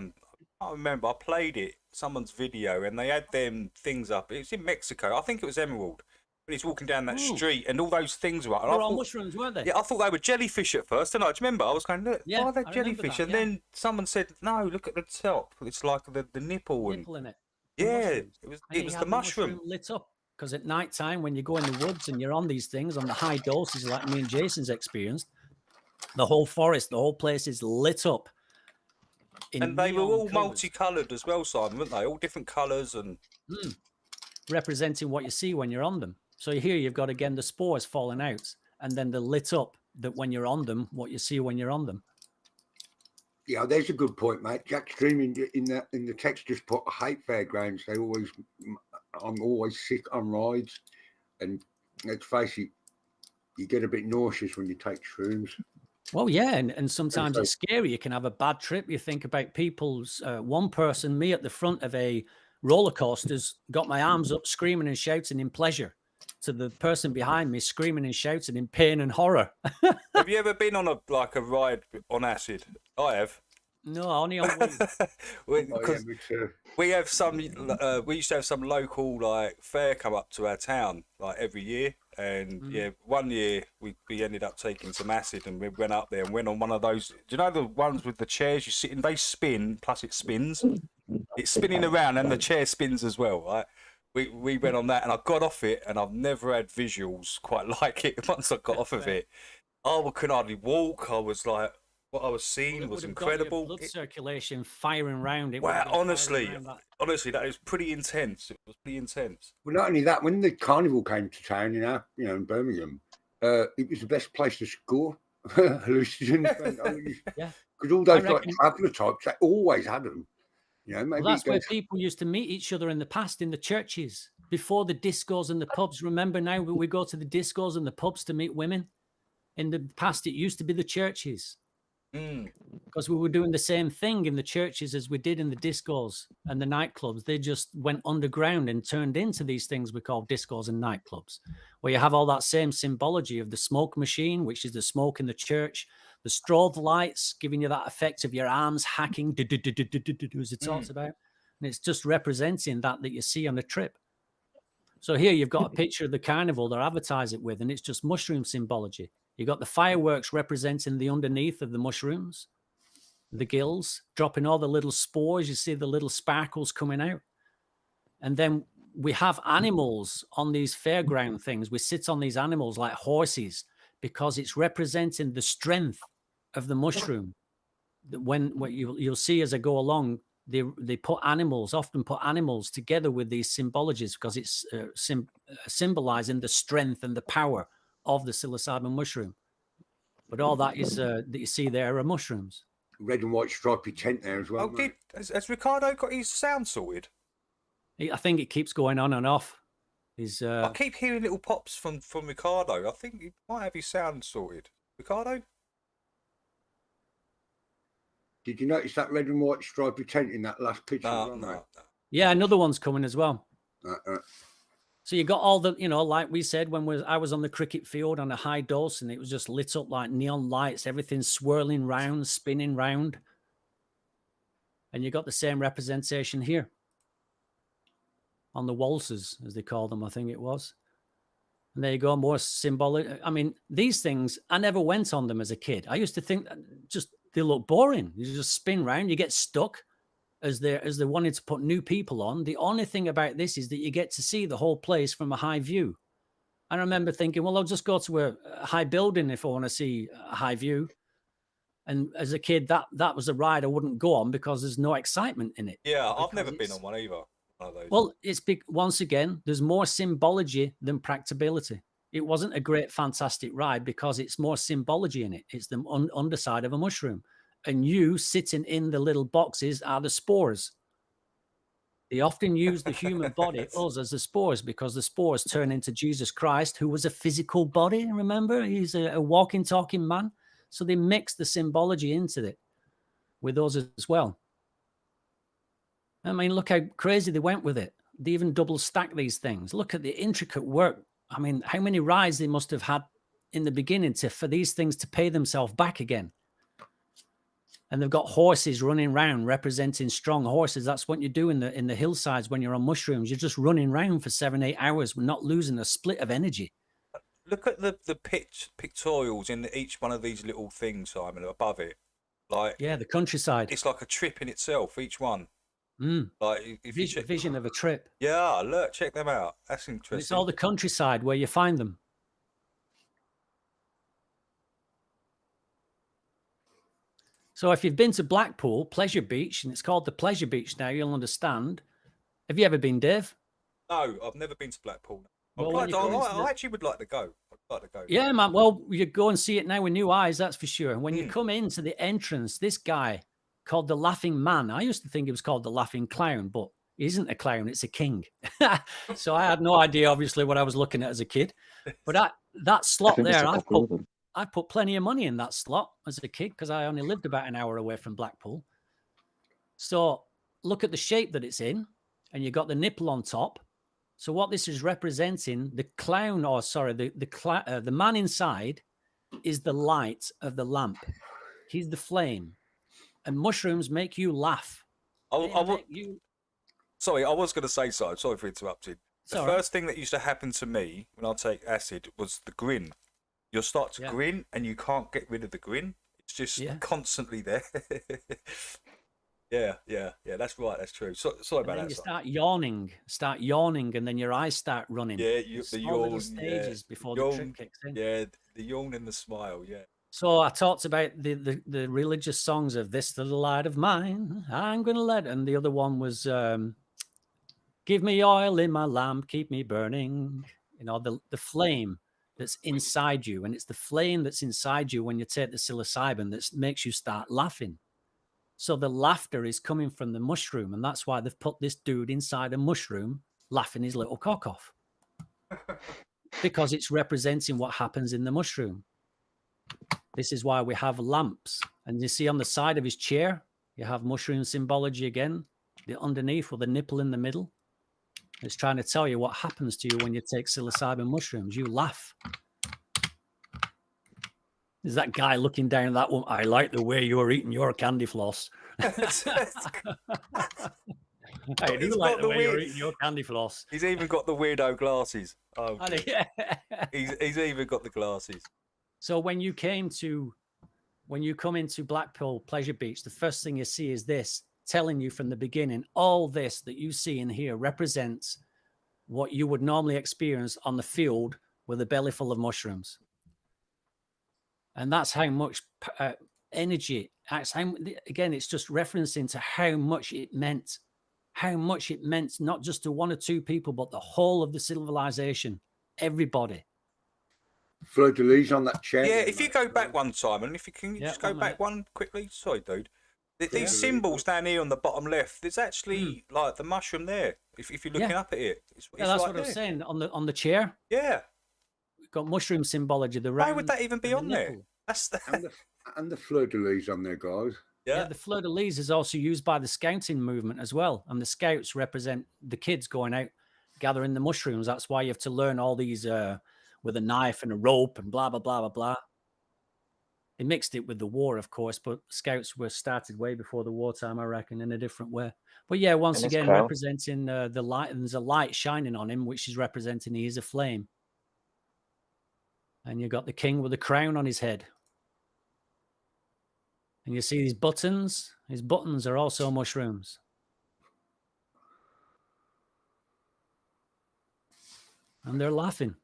remember. I played it. Someone's video, and they had them things up. It was in Mexico. I think it was Emerald. But he's walking down that street, and all those things were up. They were all mushrooms, weren't they? Yeah, I thought they were jellyfish at first. And I remember I was going, look, Yeah, why are they I remember jellyfish? that, And yeah. then someone said, no, look at the top. It's like the nipple. Nipple in it. The Yeah, mushrooms. it was. And It you was have the mushroom. lit up, because at night time, when you go in the woods and you're on these things on the high doses, like me and Jason's experienced, the whole forest, the whole place is lit up. And they were neon all colours, multicoloured as well, Simon, weren't they? All different colours and. representing what you see when you're on them. So here you've got again the spores falling out, and then the lit up that when you're on them, what you see when you're on them. Yeah, there's a good point, mate. Jack Stream in the text just put I hate fairgrounds. I'm always sick on rides, and let's face it, you get a bit nauseous when you take shrooms. Well, yeah, and sometimes it's scary. You can have a bad trip. You think about people's one person, me at the front of a roller coaster's got my arms up, screaming and shouting in pleasure, to the person behind me screaming and shouting in pain and horror. Have you ever been on a ride on acid? I have. No, only on weed. Oh, yeah, Because me too. we have some, we used to have some local like fair come up to our town like every year, and yeah, one year we ended up taking some acid and we went up there and went on one of those. Do you know the ones with the chairs you sit in? They spin, plus it spins. It's spinning around and the chair spins as well, right? We went on that and I got off it and I've never had visuals quite like it. Once I got off of it, I couldn't hardly walk. I was like, what I was seeing was incredible. Blood circulation firing round it. Wow, honestly, that is pretty intense. It was pretty intense. Well, not only that, when the carnival came to town, in Birmingham, it was the best place to score hallucinogens. Yeah, because all those like traveller types, they always had them. Maybe that's where people used to meet each other in the past, in the churches, before the discos and the pubs. Remember now we go to the discos and the pubs to meet women. In the past, it used to be the churches. Because we were doing the same thing in the churches as we did in the discos and the nightclubs. They just went underground and turned into these things we call discos and nightclubs, where you have all that same symbology of the smoke machine, which is the smoke in the church, the strobe lights giving you that effect of your arms hacking, as it talks about. And it's just representing that you see on the trip. So here you've got a picture of the carnival they're advertising it with, and it's just mushroom symbology. You got the fireworks representing the underneath of the mushrooms, the gills, dropping all the little spores. You see the little sparkles coming out. And then we have animals on these fairground things. We sit on these animals like horses because it's representing the strength of the mushroom. When you'll see as I go along, they often put animals together with these symbologies because it's symbolizing the strength and the power of the psilocybin mushroom. But all that is that you see there are mushrooms. Red and white stripy tent there as well. Oh, has Ricardo got his sound sorted? I think it keeps going on and off. I keep hearing little pops from Ricardo. I think he might have his sound sorted. Ricardo? Did you notice that red and white stripy tent in that last picture? No. Yeah, another one's coming as well. So you got all the, like we said, I was on the cricket field on a high dose and it was just lit up like neon lights, everything swirling round, spinning round. And you got the same representation here on the waltzes, as they call them, I think it was. And there you go, more symbolic. I mean, these things, I never went on them as a kid. I used to think they look boring. You just spin round, you get stuck. As they wanted to put new people on. The only thing about this is that you get to see the whole place from a high view. I remember thinking, well, I'll just go to a high building if I want to see a high view. And as a kid, that was a ride I wouldn't go on because there's no excitement in it. Yeah, I've never been on one either. One of those. Well, it's once again, there's more symbology than practicability. It wasn't a great, fantastic ride because it's more symbology in it. It's the underside of a mushroom. And you sitting in the little boxes are the spores. They often use the human body, us, as the spores, because the spores turn into Jesus Christ, who was a physical body, remember? He's a walking, talking man. So they mix the symbology into it with us as well. I mean, look how crazy they went with it. They even double stack these things. Look at the intricate work. I mean, how many rides they must have had in the beginning for these things to pay themselves back again. And they've got horses running around representing strong horses. That's what you do in the hillsides when you're on mushrooms. You're just running around for 7-8 hours. We're not losing a split of energy. Look at the pictorials in each one of these little things, Simon, above it. Like, yeah, the countryside. It's like a trip in itself, each one. Like if vision of a trip. Yeah, look, check them out. That's interesting. And it's all the countryside where you find them. So if you've been to Blackpool, Pleasure Beach, and it's called the Pleasure Beach now, you'll understand. Have you ever been, Dave? No, I've never been to Blackpool. Well, I actually would like to go. I'd like to go. Yeah, man. Well, you go and see it now with new eyes, that's for sure. And when you come into the entrance, this guy called the Laughing Man, I used to think he was called the Laughing Clown, but he isn't a clown, it's a king. So I had no idea, obviously, what I was looking at as a kid. But that slot there, I put plenty of money in that slot as a kid because I only lived about an hour away from Blackpool. So look at the shape that it's in, and you got the nipple on top. So what this is representing, the clown, or sorry, the man inside is the light of the lamp. He's the flame. And mushrooms make you laugh. They make you. Sorry, I was going to say so. Sorry for interrupting. It's The all right. first thing that used to happen to me when I take acid was the grin. You'll start to Yeah. grin and you can't get rid of the grin. It's just Yeah. constantly there. Yeah. That's right. That's true. Sorry And about then that. you Simon. start yawning, and then your eyes start running. Yeah, It's the small little yawn. Yeah, stages before yawn. the trick kicks in. Yeah, the yawn and the smile. Yeah. So I talked about the religious songs of "This Little Light of Mine, I'm Gonna Let," and the other one was "Give me oil in my lamp, keep me burning." You know, the flame that's inside you, and it's the flame that's inside you when you take the psilocybin that makes you start laughing. So the laughter is coming from the mushroom, and that's why they've put this dude inside a mushroom laughing his little cock off, because it's representing what happens in the mushroom. This is why we have lamps. And you see on the side of his chair, you have mushroom symbology again, the underneath with the nipple in the middle. It's trying to tell you what happens to you when you take psilocybin mushrooms. You laugh. Is that guy looking down at that one? I like the way you're eating your candy floss. I do He's like got the the way you're weird- eating your candy floss. He's even got the weirdo glasses. Oh, And good. He's even got the glasses. So when you come into Blackpool Pleasure Beach, the first thing you see is this, telling you from the beginning, all this that you see in here represents what you would normally experience on the field with a belly full of mushrooms. And that's how much energy, again, it's just referencing to how much it meant, not just to one or two people, but the whole of the civilization, everybody. Fleur de lis on that chair. Yeah, there, if you mate. go back one time, and if you can Yeah, just go 1 back minute. one quickly. Sorry, dude. Yeah. These symbols down here on the bottom left, there's actually like the mushroom there. If you're looking up at it, it's Yeah, that's right what I was there. saying on the chair. Yeah. We've got mushroom symbology. The Why round would that even be and the on there? nipple. That's the, And the fleur de lis on there, guys. Yeah, the fleur de lis is also used by the scouting movement as well. And the scouts represent the kids going out gathering the mushrooms. That's why you have to learn all these with a knife and a rope and blah, blah, blah, blah, blah. They mixed it with the war, of course, but scouts were started way before the wartime, I reckon, in a different way. But yeah, once And his again, crown. representing the light, and there's a light shining on him, which is representing he is a flame. And you've got the king with a crown on his head. And you see these buttons. His buttons are also mushrooms. And they're laughing.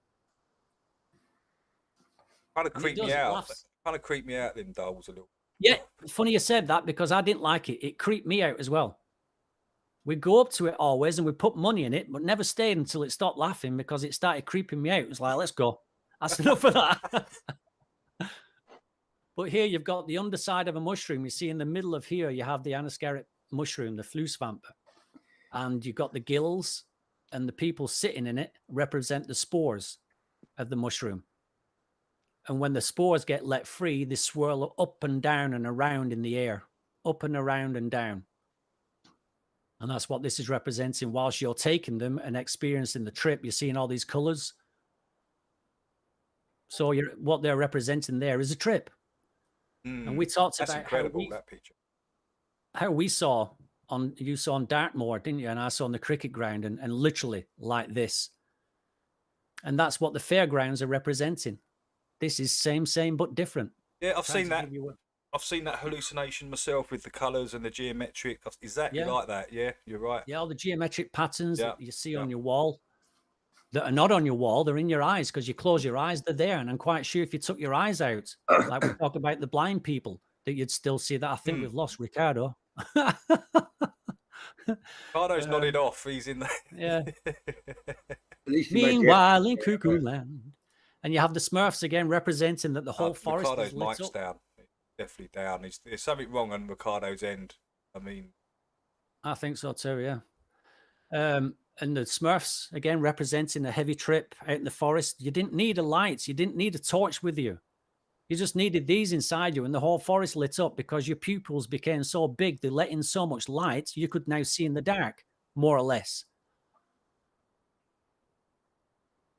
kind of And it creep me does, it out. laughs. Kind of creep me out, them dolls a little. Yeah, funny you said that, because I didn't like it. It creeped me out as well. We'd go up to it always and we'd put money in it, but never stayed until it stopped laughing, because it started creeping me out. It was like, let's go. That's enough of that. But here you've got the underside of a mushroom. You see in the middle of here, you have the aniscaret mushroom, the flusvamp. And you've got the gills, and the people sitting in it represent the spores of the mushroom. And when the spores get let free, they swirl up and down and around in the air, up and around and down. And that's what this is representing. Whilst you're taking them and experiencing the trip, you're seeing all these colors. So what they're representing there is a trip. And we talked That's about incredible, that picture. how we saw you saw on Dartmoor, didn't you? And I saw on the cricket ground, and literally like this. And that's what the fairgrounds are representing. This is same, but different. Yeah, I've Trying seen to that. give you I've seen that hallucination myself with the colours and the geometric. Exactly Yeah. like that. Yeah, you're right. Yeah, all the geometric patterns Yeah, that you see yeah. on your wall that are not on your wall, they're in your eyes, because you close your eyes, they're there. And I'm quite sure if you took your eyes out, like we talked about the blind people, that you'd still see that. I think we've lost Ricardo. Ricardo's nodded off. He's in there. Yeah. At least he made it. Meanwhile, in Cuckoo Land. And you have the Smurfs again representing that the whole forest Ricardo's is lit mic's up. down. Definitely down. There's something wrong on Ricardo's end. I mean, I think so too, yeah. And the Smurfs, again, representing a heavy trip out in the forest. You didn't need a light. You didn't need a torch with you. You just needed these inside you, and the whole forest lit up because your pupils became so big, they let in so much light, you could now see in the dark, more or less.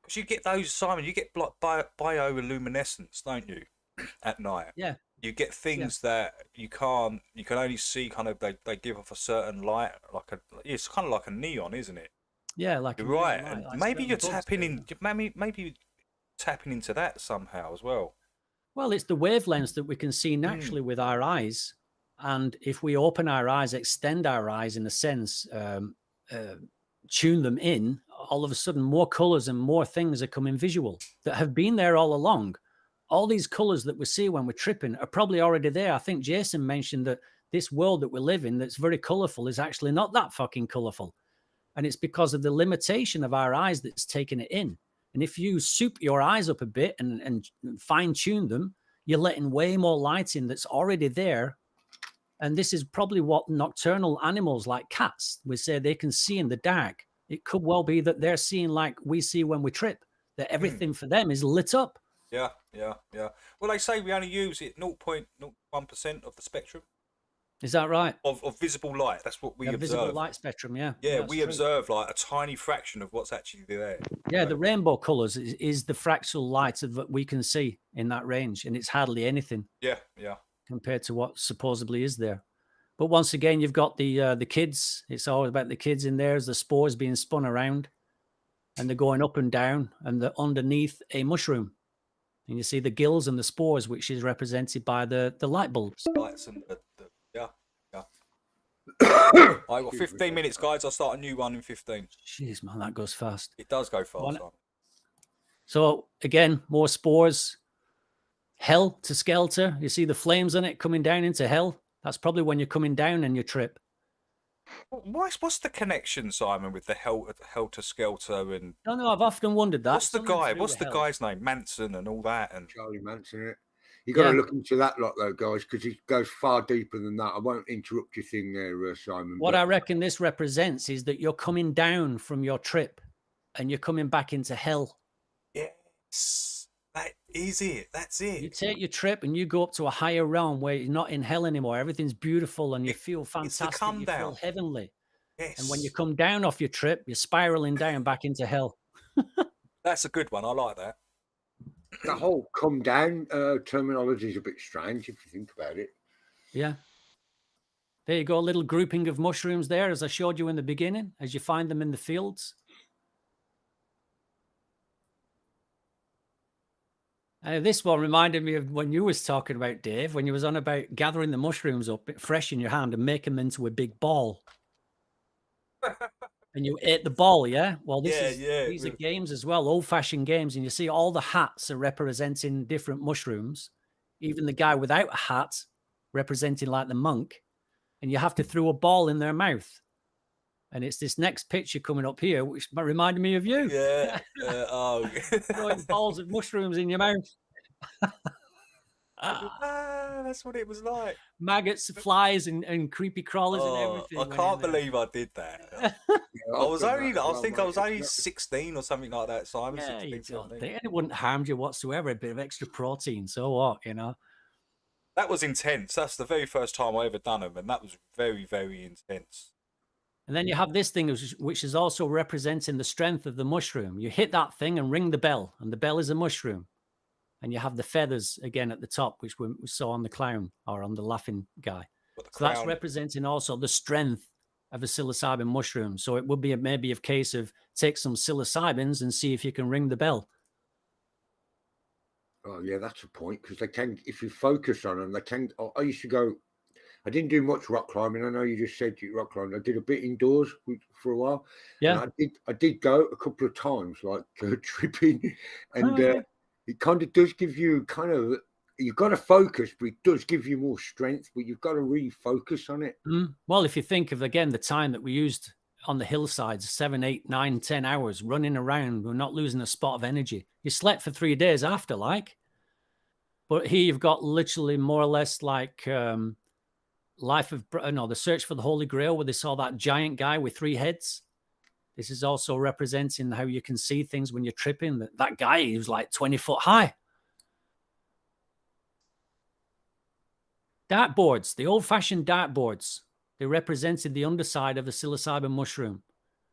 because you get those, Simon, you get bioluminescence, don't you, at night? Yeah. You get things that you can only see kind of, they give off a certain light, like it's kind of like a neon, isn't it? Yeah, like You're a neon right. light, And like maybe certain you're bugs tapping do, in, maybe tapping into that somehow as well. Well, it's the wavelengths that we can see naturally with our eyes. And if we open our eyes, extend our eyes in a sense, tune them in, all of a sudden more colors and more things are coming visual that have been there all along. All these colors that we see when we're tripping are probably already there. I think Jason mentioned that this world that we live in that's very colorful is actually not that fucking colorful. And it's because of the limitation of our eyes that's taking it in. And if you soup your eyes up a bit and fine tune them, you're letting way more light in that's already there. And this is probably what nocturnal animals like cats, we say they can see in the dark. It could well be that they're seeing like we see when we trip, that everything for them is lit up. Yeah. Well, they say we only use it 0.01% of the spectrum Is that right? of visible light. That's what we The observe. visible light spectrum, yeah. Yeah, that's we true. observe like a tiny fraction of what's actually there. Yeah, the rainbow colors is the fractal light that we can see in that range, and it's hardly anything. Yeah. Compared to what supposedly is there. But once again, you've got the kids. It's always about the kids in there as the spores being spun around, and they're going up and down, and they're underneath a mushroom. And you see the gills and the spores, which is represented by the light bulbs. Lights and yeah. I got 15 minutes, guys. I'll start a new one in 15. Jeez, man, that goes fast. It does go fast. So again, more spores. Hell to skelter. You see the flames on it coming down into hell. That's probably when you're coming down and you trip. What's the connection, Simon, with the helter skelter and? No, I've often wondered that. What's the guy? What's the guy's name? Manson and all that, and Charlie Manson. You got to look into that lot, though, guys, because it goes far deeper than that. I won't interrupt your thing there, Simon. What I reckon this represents is that you're coming down from your trip, and you're coming back into hell. Yes, that is it. That's it. You take your trip and you go up to a higher realm where you're not in hell anymore. Everything's beautiful and you feel fantastic. It's the come you down. feel heavenly. Yes. And when you come down off your trip, you're spiraling down back into hell. That's a good one. I like that. The whole come down terminology is a bit strange if you think about it. Yeah. There you go. A little grouping of mushrooms there, as I showed you in the beginning, as you find them in the fields. This one reminded me of when you was talking about, Dave, when you was on about gathering the mushrooms up fresh in your hand and make them into a big ball. And you ate the ball, yeah? Well, these are games as well, old-fashioned games. And you see all the hats are representing different mushrooms. Even the guy without a hat representing like the monk. And you have to throw a ball in their mouth. And it's this next picture coming up here, which reminded me of you. Yeah. Throwing balls of mushrooms in your mouth. That's what it was like. Maggots, flies, and creepy crawlers and everything. I can't believe I did that. I think I was only 16 or something like that, Simon. Yeah, 16, you don't 17. think it wouldn't harm you whatsoever. A bit of extra protein, so what, you know? That was intense. That's the very first time I ever done them, and that was very, very intense. And then you have this thing, which is also representing the strength of the mushroom. You hit that thing and ring the bell, and the bell is a mushroom. And you have the feathers again at the top, which we saw on the clown or on the laughing guy. So that's representing also the strength of a psilocybin mushroom. So it would be maybe a case of take some psilocybins and see if you can ring the bell. Oh, yeah, that's a point, because they can, if you focus on them, they can. I used to go, I didn't do much rock climbing. I know you just said you rock climbing. I did a bit indoors for a while. Yeah. And I did go a couple of times, like tripping. And it kind of does give you you've got to focus, but it does give you more strength, but you've got to really focus on it. Well, if you think of, again, the time that we used on the hillsides, 7, 8, 9, 10 hours running around, we're not losing a spot of energy. You slept for 3 days after, like. But here you've got literally more or less like the Search for the Holy Grail, where they saw that giant guy with 3 heads. This is also representing how you can see things when you're tripping. That guy, he was like 20 foot high. Dartboards, the old-fashioned dartboards, they represented the underside of the psilocybin mushroom.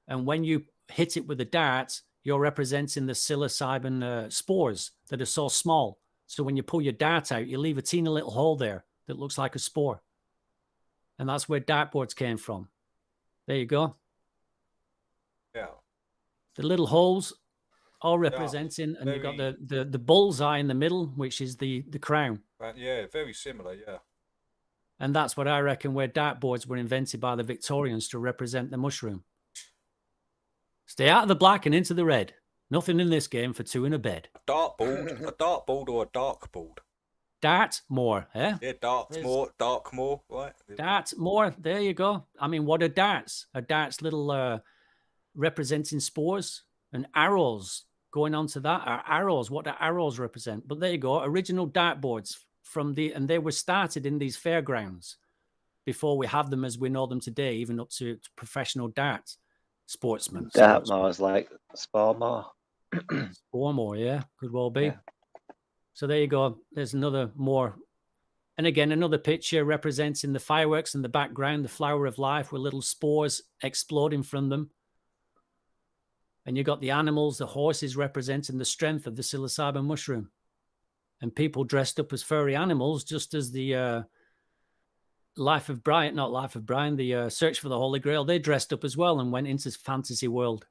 And when you hit it with a dart, you're representing the psilocybin spores that are so small. So when you pull your dart out, you leave a teeny little hole there that looks like a spore. And that's where dartboards came from. There you go. Yeah. The little holes all representing, and you've got the bullseye in the middle, which is the crown. Yeah, very similar, yeah. And that's what I reckon where dartboards were invented by the Victorians to represent the mushroom. Stay out of the black and into the red. Nothing in this game for two in a bed. A dartboard or a darkboard? Dartmoor, eh? Yeah, Darkmoor, right? Dartmoor, there you go. I mean, what are darts? Are darts little representing spores and arrows going on to that? Are arrows, what do arrows represent? But there you go, original dartboards and they were started in these fairgrounds before we have them as we know them today, even up to professional dart sportsmen. Dartmoor is like Sporemore. Sporemore, yeah, could well be. Yeah. So there you go. There's another more. And again, another picture representing the fireworks in the background, the flower of life with little spores exploding from them. And you got the animals, the horses representing the strength of the psilocybin mushroom. And people dressed up as furry animals, just as the Search for the Holy Grail, they dressed up as well and went into fantasy world.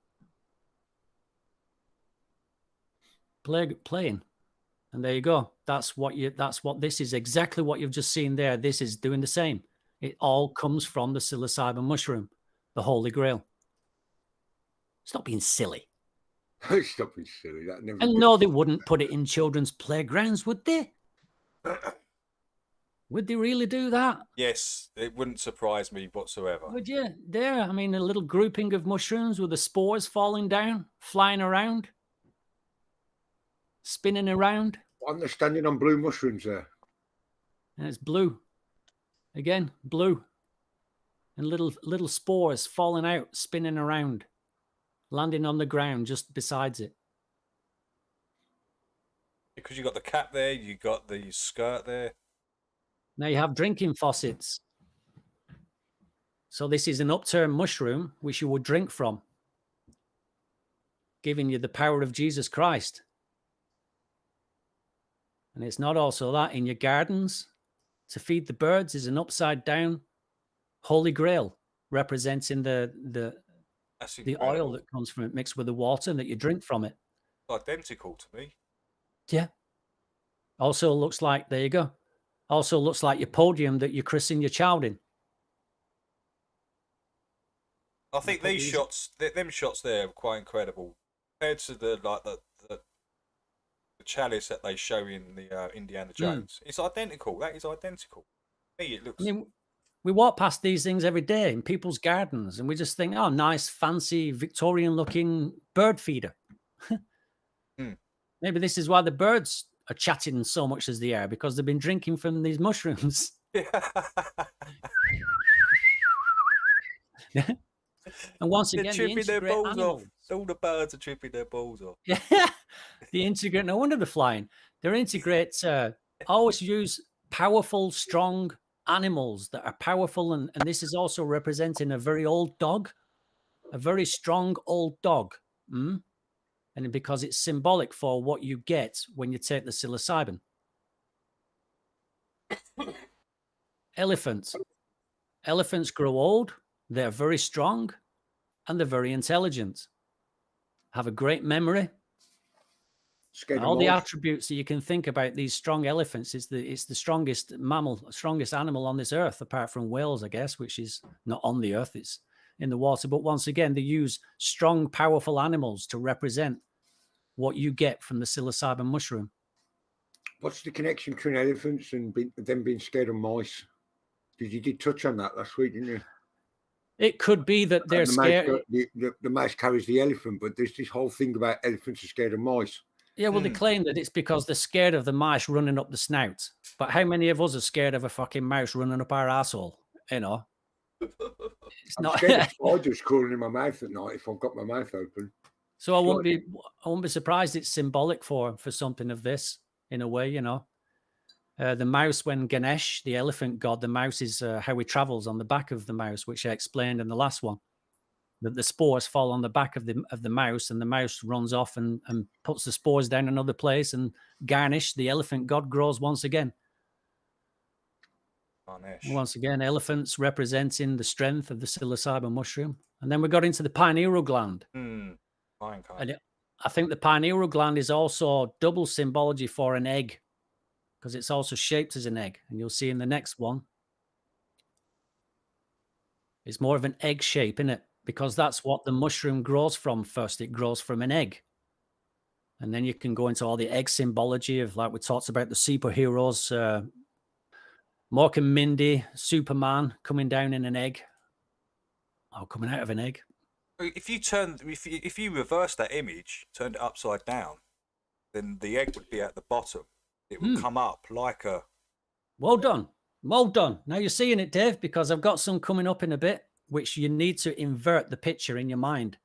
Playing. And there you go. That's what this is, exactly what you've just seen there. This is doing the same. It all comes from the psilocybin mushroom, the Holy Grail. Stop being silly. Stop being silly. That never. And no, they wouldn't put it in children's playgrounds, would they? Would they really do that? Yes, it wouldn't surprise me whatsoever. Would you? There, I mean, a little grouping of mushrooms with the spores falling down, flying around, spinning around. I'm standing on blue mushrooms there. And it's blue. Again, blue. And little spores falling out, spinning around, landing on the ground just besides it. Because you got the cap there, you got the skirt there. Now you have drinking faucets. So this is an upturned mushroom which you would drink from, giving you the power of Jesus Christ. And it's not also that in your gardens to feed the birds is an upside down Holy Grail representing the oil that comes from it mixed with the water that you drink from it. Identical to me. Yeah. Also looks like, there you go. Also looks like your podium that you christen your child in. I think these shots, them shots there are quite incredible compared to the chalice that they show in the Indiana Jones. It's identical. That is identical. To me, it looks. I mean, we walk past these things every day in people's gardens, and we just think, "Oh, nice, fancy, Victorian-looking bird feeder." Maybe this is why the birds are chatting so much as they are, because they've been drinking from these mushrooms. And once again, they're tripping their balls animals. off. All the birds are tripping their balls off. Yeah, the integrate. No wonder they're flying. They're integrate. Always use powerful, strong animals that are powerful, and this is also representing a very old dog, a very strong old dog. And because it's symbolic for what you get when you take the psilocybin. Elephants. Elephants grow old. They're very strong, and they're very intelligent. Have a great memory. All the attributes that you can think about these strong elephants. It's the strongest mammal, strongest animal on this earth, apart from whales, I guess, which is not on the earth, it's in the water. But once again, they use strong, powerful animals to represent what you get from the psilocybin mushroom. What's the connection between elephants and them being scared of mice? Because you did touch on that last week, didn't you? It could be that they're scared. The mouse carries the elephant, but there's this whole thing about elephants are scared of mice. Yeah, well, they claim that it's because they're scared of the mice running up the snout. But how many of us are scared of a fucking mouse running up our asshole? You know, it's I'm not. scared of spiders crawling in my mouth at night if I've got my mouth open. So I won't be surprised it's symbolic for something of this in a way. You know, the mouse, when Ganesh, the elephant god, the mouse is how he travels on the back of the mouse, which I explained in the last one. that the spores fall on the back of the mouse, and the mouse runs off and puts the spores down another place, and garnish, the elephant god, grows once again. Once again, elephants representing the strength of the psilocybin mushroom. And then we got into the pineal gland. And I think the pineal gland is also double symbology for an egg, because it's also shaped as an egg. And you'll see in the next one, it's more of an egg shape, isn't it? Because that's what the mushroom grows from first. It grows from an egg. And then you can go into all the egg symbology of, like we talked about, the superheroes, Mork and Mindy, Superman coming down in an egg. Oh, coming out of an egg. If you reverse that image, turned it upside down, then the egg would be at the bottom. It would come up like a... Well done. Well done. Now you're seeing it, Dave, because I've got some coming up in a bit, which you need to invert the picture in your mind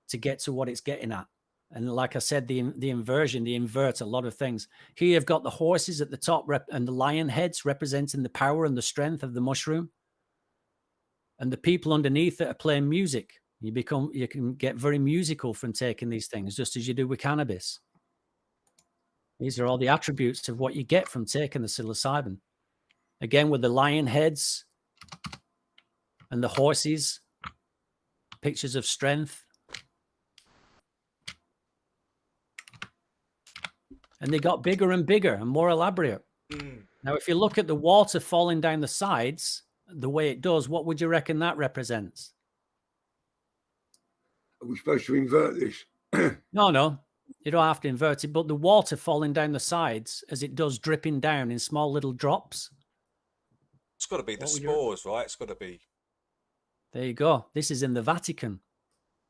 to get to what it's getting at. And like I said, the inversion, the invert a lot of things. Here you've got the horses at the top and the lion heads representing the power and the strength of the mushroom. And the people underneath that are playing music. You can get very musical from taking these things, just as you do with cannabis. These are all the attributes of what you get from taking the psilocybin. Again, with the lion heads and the horses, pictures of strength. And they got bigger and bigger and more elaborate. Now, if you look at the water falling down the sides, the way it does, what would you reckon that represents? Are we supposed to invert this? No. You don't have to invert it, but the water falling down the sides as it does, dripping down in small little drops. It's got to be the spores, right? It's got to be... There you go. This is in the Vatican.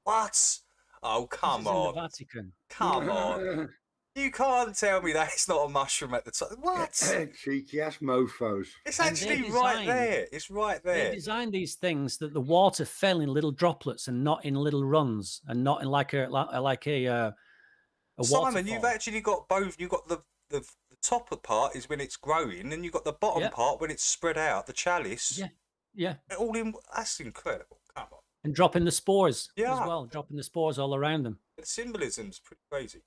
What? Oh, come on. In the Vatican. Come on. You can't tell me that it's not a mushroom at the top. What? Cheeky ass mofos. It's actually right there. It's right there. They designed these things that the water fell in little droplets and not in little runs and not in like a Simon, waterfall. you've actually got both. You've got the top part is when it's growing, and you've got the bottom part when it's spread out, the chalice. Yeah. All in. That's incredible. Come on. And dropping the spores as well. Dropping the spores all around them. The symbolism's pretty crazy.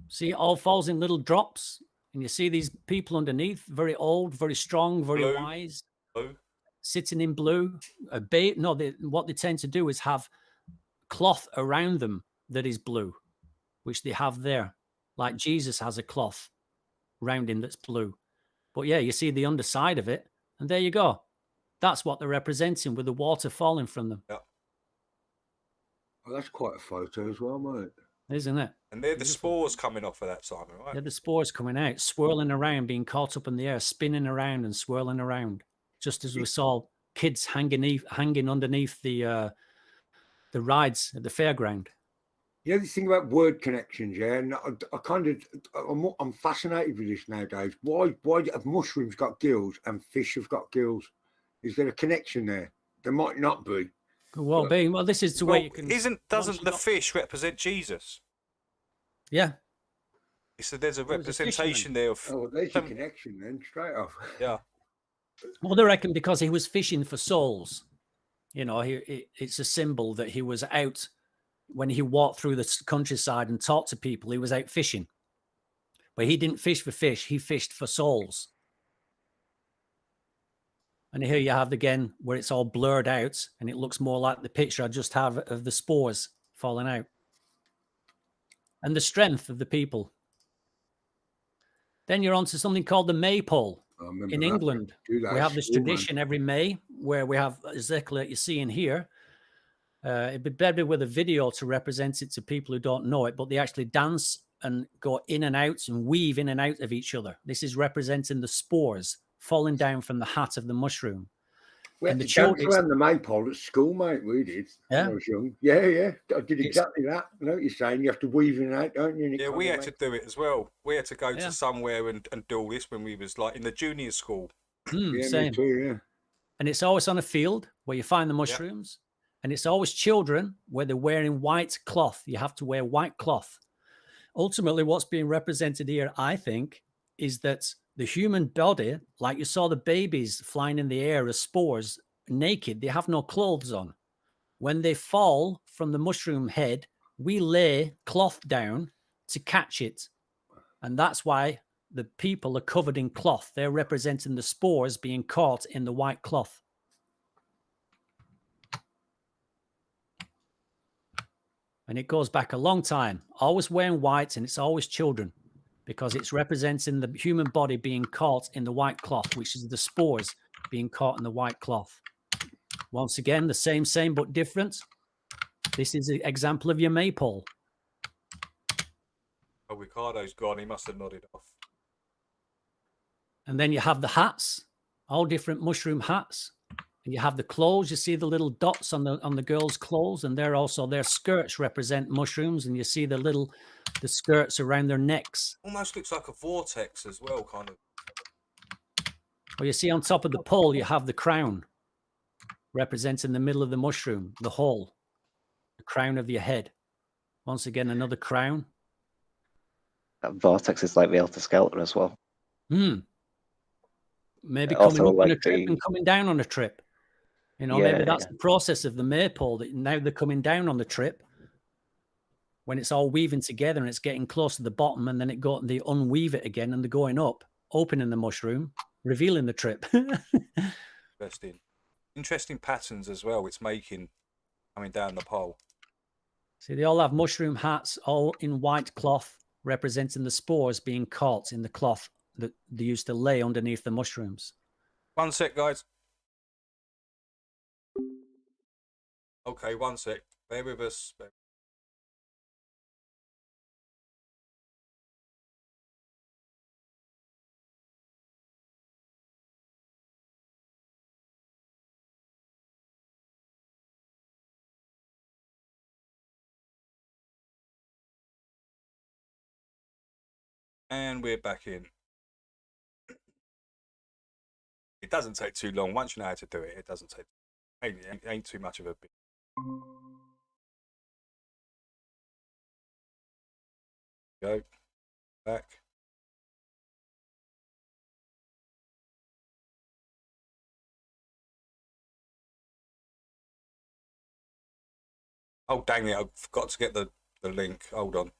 See, it all falls in little drops. And you see these people underneath, very old, very strong, very wise, sitting in blue. What they tend to do is have cloth around them that is blue, which they have there. Like Jesus has a cloth around him that's blue. But yeah, you see the underside of it, and there you go. That's what they're representing with the water falling from them. Yeah. Well, that's quite a photo as well, mate. Isn't it? And they're the spores coming off of that, Simon, right? They're the spores coming out, swirling around, being caught up in the air, spinning around and swirling around. Just as we saw kids hanging underneath the rides at the fairground. The other thing about word connections, and I'm fascinated with this nowadays. Why have mushrooms got gills and fish have got gills? Is there a connection there? There might not be. Well, this is the way you can. Doesn't the fish represent Jesus? Yeah. So there's a representation there of. Oh, there's a connection then, straight off. Yeah. Well, they reckon because he was fishing for souls. You know, it's a symbol that he was out when he walked through the countryside and talked to people. He was out fishing, but he didn't fish for fish. He fished for souls. And here you have again where it's all blurred out and it looks more like the picture I just have of the spores falling out. And the strength of the people. Then you're on to something called the maypole in England. We have this tradition every May where we have exactly what you're seeing here. It'd be better with a video to represent it to people who don't know it, but they actually dance and go in and out and weave in and out of each other. This is representing the spores falling down from the hat of the mushroom. We had to dance around the maypole at school, mate. We did. Yeah. When I was young. Yeah. I did exactly that. I know what you're saying. You have to weave in and out, don't you? Yeah, we had to do it as well. We had to go to somewhere and do all this when we was like in the junior school. Yeah, same. me too, yeah. And it's always on a field where you find the mushrooms. And it's always children where they're wearing white cloth. You have to wear white cloth. Ultimately, what's being represented here, I think, is that the human body, like you saw the babies flying in the air as spores, naked, they have no clothes on. when they fall from the mushroom head, we lay cloth down to catch it. And that's why the people are covered in cloth. They're representing the spores being caught in the white cloth. And it goes back a long time, always wearing white, and it's always children, because it's representing the human body being caught in the white cloth, which is the spores being caught in the white cloth. Once again, the same, but different. This is an example of your maypole. Oh, Ricardo's gone. He must have nodded off. And then you have the hats, all different mushroom hats. You have the clothes. You see the little dots on the girls' clothes, and they're also their skirts represent mushrooms. And you see the skirts around their necks. Almost looks like a vortex as well, kind of. Well, you see on top of the pole, you have the crown, representing the middle of the mushroom, the hole, the crown of your head. Once again, another crown. That vortex is like the Helter Skelter as well. Maybe Also, coming up on like a trip and coming down on a trip. You know, maybe that's the process of the maypole, that now they're coming down on the trip when it's all weaving together and it's getting close to the bottom, and then they unweave it again and they're going up, opening the mushroom, revealing the trip. Interesting patterns as well it's making coming down the pole. See, they all have mushroom hats, all in white cloth, representing the spores being caught in the cloth that they used to lay underneath the mushrooms. 1 sec, guys. Okay, 1 sec. Bear with us. And we're back in. It doesn't take too long. Once you know how to do it, it doesn't take. Ain't too much of a bit. Go back. Oh dang it! I forgot to get the link. Hold on.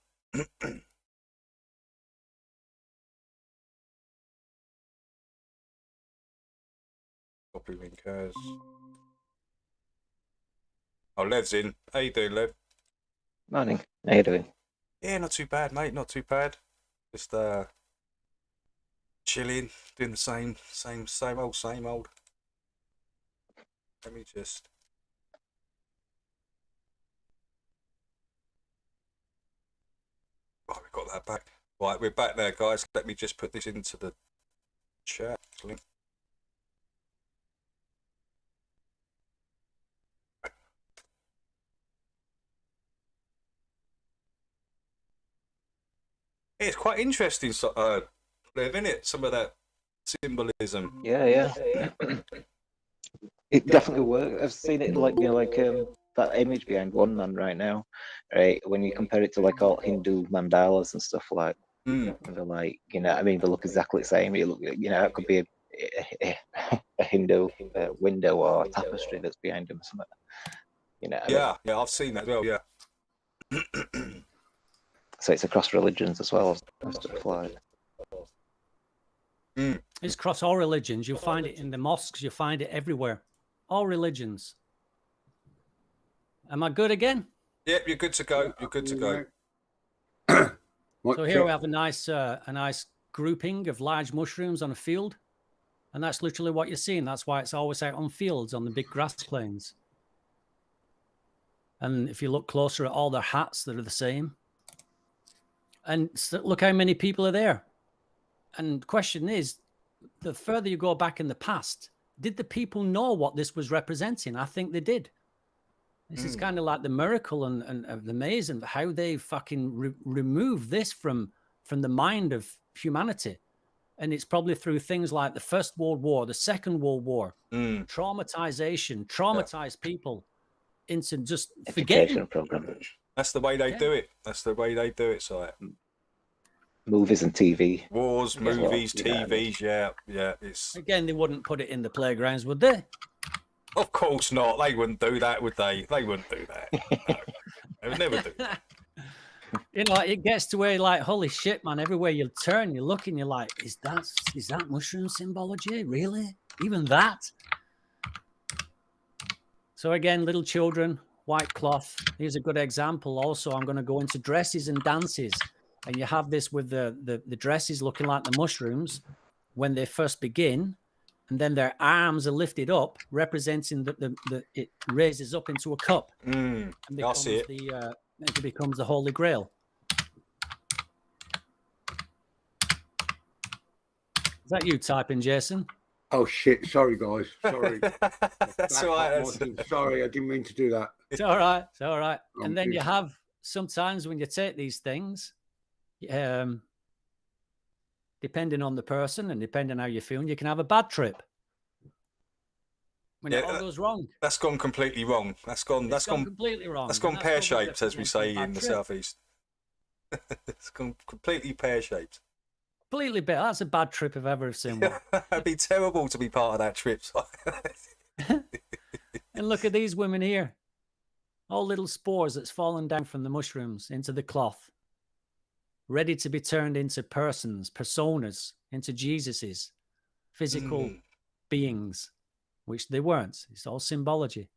Copy link as. Oh, Lev's in. How you doing, Lev? Morning. How you doing? Yeah, not too bad, mate. Not too bad. Just chilling, doing the same old. Let me just. Right, we've got that back. Right, we're back there, guys. Let me just put this into the chat link. It's quite interesting, Liv, isn't it? Some of that symbolism. Yeah. It definitely works. I've seen it like that image behind one man right now, right? When you compare it to like all Hindu mandalas and stuff like, and they're like, I mean, they look exactly the same. You look, it could be a Hindu window or a tapestry that's behind him or something. Yeah, I've seen that as well. Yeah. So it's across religions as well and stuff like. It's across all religions. You'll find it in the mosques. You'll find it everywhere. All religions. Am I good again? Yep, you're good to go. You're good to go. So here we have a nice grouping of large mushrooms on a field, and that's literally what you're seeing. That's why it's always out on fields on the big grass plains. And if you look closer at all their hats, they're the same. And look how many people are there. And the question is, the further you go back in the past, did the people know what this was representing? I think they did. This is kind of like the miracle and the maze and how they fucking remove this from the mind of humanity. And it's probably through things like the First World War, the Second World War, traumatized people into just forgetting. Program. That's the way they do it. That's the way they do it, so movies and TV. Wars, movies, TVs, yeah. It's again, they wouldn't put it in the playgrounds, would they? Of course not. They wouldn't do that, would they? They wouldn't do that. No, they would never do that. You know, it gets to where like, holy shit, man! Everywhere you turn, you look and you're like, is that mushroom symbology? Really? Even that? So again, little children, white cloth. Here's a good example. Also, I'm going to go into dresses and dances, and you have this with the dresses looking like the mushrooms when they first begin, and then their arms are lifted up, representing the it raises up into a cup and I see it. it becomes the Holy Grail. Is that you typing, Jason? Oh shit! Sorry, guys. Sorry. That's all right. Sorry, I didn't mean to do that. It's all right. It's all right. Oh, And then you dear. have sometimes when you take these things, depending on the person and depending how you're feeling, you can have a bad trip. When it all goes wrong. That's gone completely wrong. That's gone completely wrong. That's gone And pear that's what shaped, as we say in the trip. southeast. It's gone completely pear shaped. Completely bad. That's a bad trip if ever I've seen one. It'd be terrible to be part of that trip. And look at these women here. All little spores that's fallen down from the mushrooms into the cloth, ready to be turned into persons, personas, into Jesuses, physical beings, which they weren't. It's all symbology.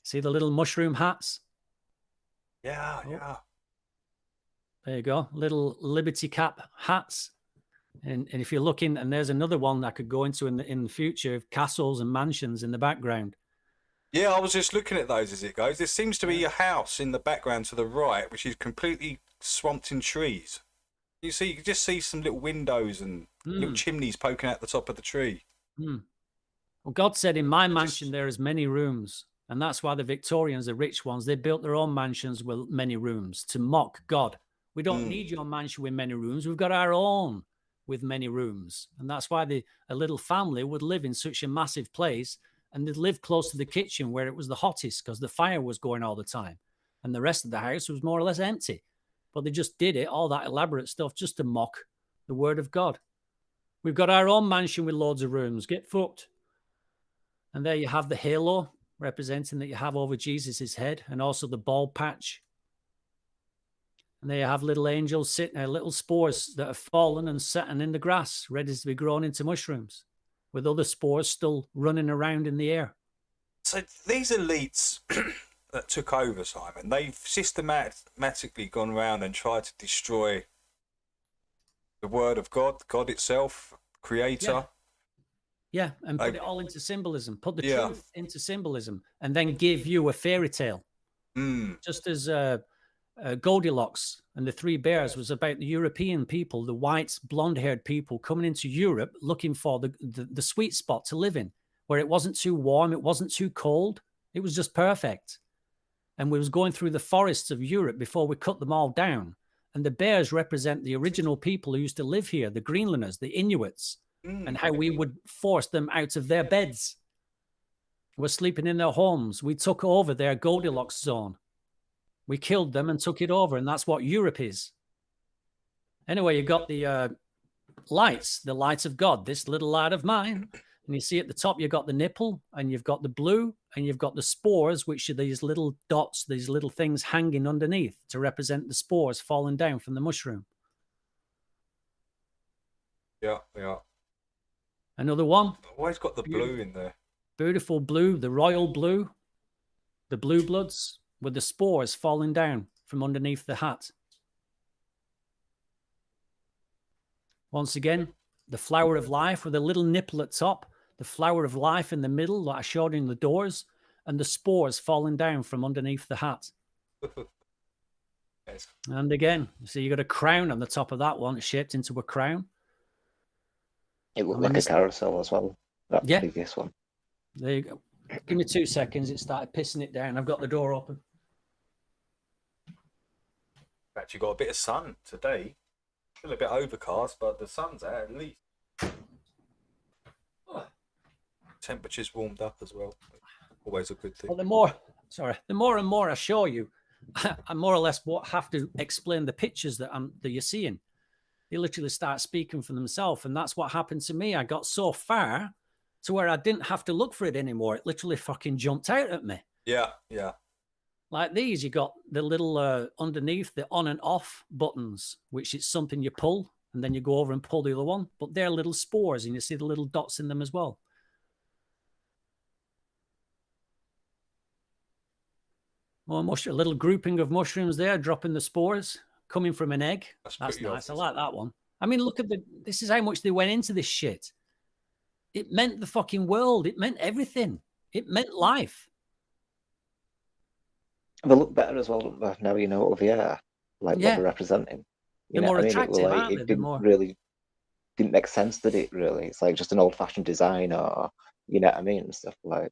See the little mushroom hats? Yeah, Oh. yeah. There you go. Little Liberty Cap hats. And if you're looking, and there's another one that I could go into in the future, of castles and mansions in the background. Yeah, I was just looking at those as it goes. There seems to be a house in the background to the right, which is completely swamped in trees. You can just see some little windows and little chimneys poking out the top of the tree. Well, God said, in my mansion there is many rooms. And that's why the Victorians, the rich ones, they built their own mansions with many rooms to mock God. We don't need your mansion with many rooms. We've got our own with many rooms. And that's why a little family would live in such a massive place, and they'd live close to the kitchen where it was the hottest because the fire was going all the time. And the rest of the house was more or less empty. But they just did it, all that elaborate stuff, just to mock the word of God. We've got our own mansion with loads of rooms. Get fucked. And there you have the halo representing that you have over Jesus's head, and also the bald patch. And there you have little angels sitting there, little spores that have fallen and sitting in the grass, ready to be grown into mushrooms, with other spores still running around in the air. So these elites that took over, Simon, they've systematically gone around and tried to destroy the word of God, God itself, Creator. Yeah, and put it all into symbolism. Put the truth into symbolism, and then give you a fairy tale. Just as Goldilocks and the Three Bears was about the European people, the white, blonde-haired people coming into Europe looking for the sweet spot to live in, where it wasn't too warm, it wasn't too cold, it was just perfect. And we was going through the forests of Europe before we cut them all down. And the bears represent the original people who used to live here, the Greenlanders, the Inuits, and how we would force them out of their beds. We're sleeping in their homes. We took over their Goldilocks zone. We killed them and took it over, and that's what Europe is. Anyway, you got the lights, the light of God, this little light of mine. And you see at the top, you've got the nipple, and you've got the blue, and you've got the spores, which are these little dots, these little things hanging underneath to represent the spores falling down from the mushroom. Yeah, yeah. Another one. Always got the blue in there. Beautiful blue, the royal blue, the blue bloods with the spores falling down from underneath the hat. Once again, the flower of life with a little nipple at top, the flower of life in the middle that I showed in the doors, and the spores falling down from underneath the hat. Yes. And again, so you got a crown on the top of that one, shaped into a crown. It looked like a carousel as well, that Yeah. previous one. There you go. Give me 2 seconds. It started pissing it down. I've got the door open. Actually got a bit of sun today. Still a bit overcast, but the sun's out at least. Temperature's warmed up as well. Always a good thing. Well, the more and more I show you, I more or less have to explain the pictures that you're seeing. They literally start speaking for themselves, and that's what happened to me. I got so far to where I didn't have to look for it anymore. It literally fucking jumped out at me. Yeah, yeah. Like these, you got the little underneath the on and off buttons, which is something you pull, and then you go over and pull the other one. But they're little spores, and you see the little dots in them as well. More mushroom, a little grouping of mushrooms there, dropping the spores, coming from an egg. That's nice. Obvious. I like that one. I mean, look at this is how much they went into this shit. It meant the fucking world. It meant everything. It meant life. They look better as well now you know what they are, like what they're representing. They're more attractive, aren't they? It didn't make sense, did it? Really, it's like just an old-fashioned design, or you know what I mean, and stuff like.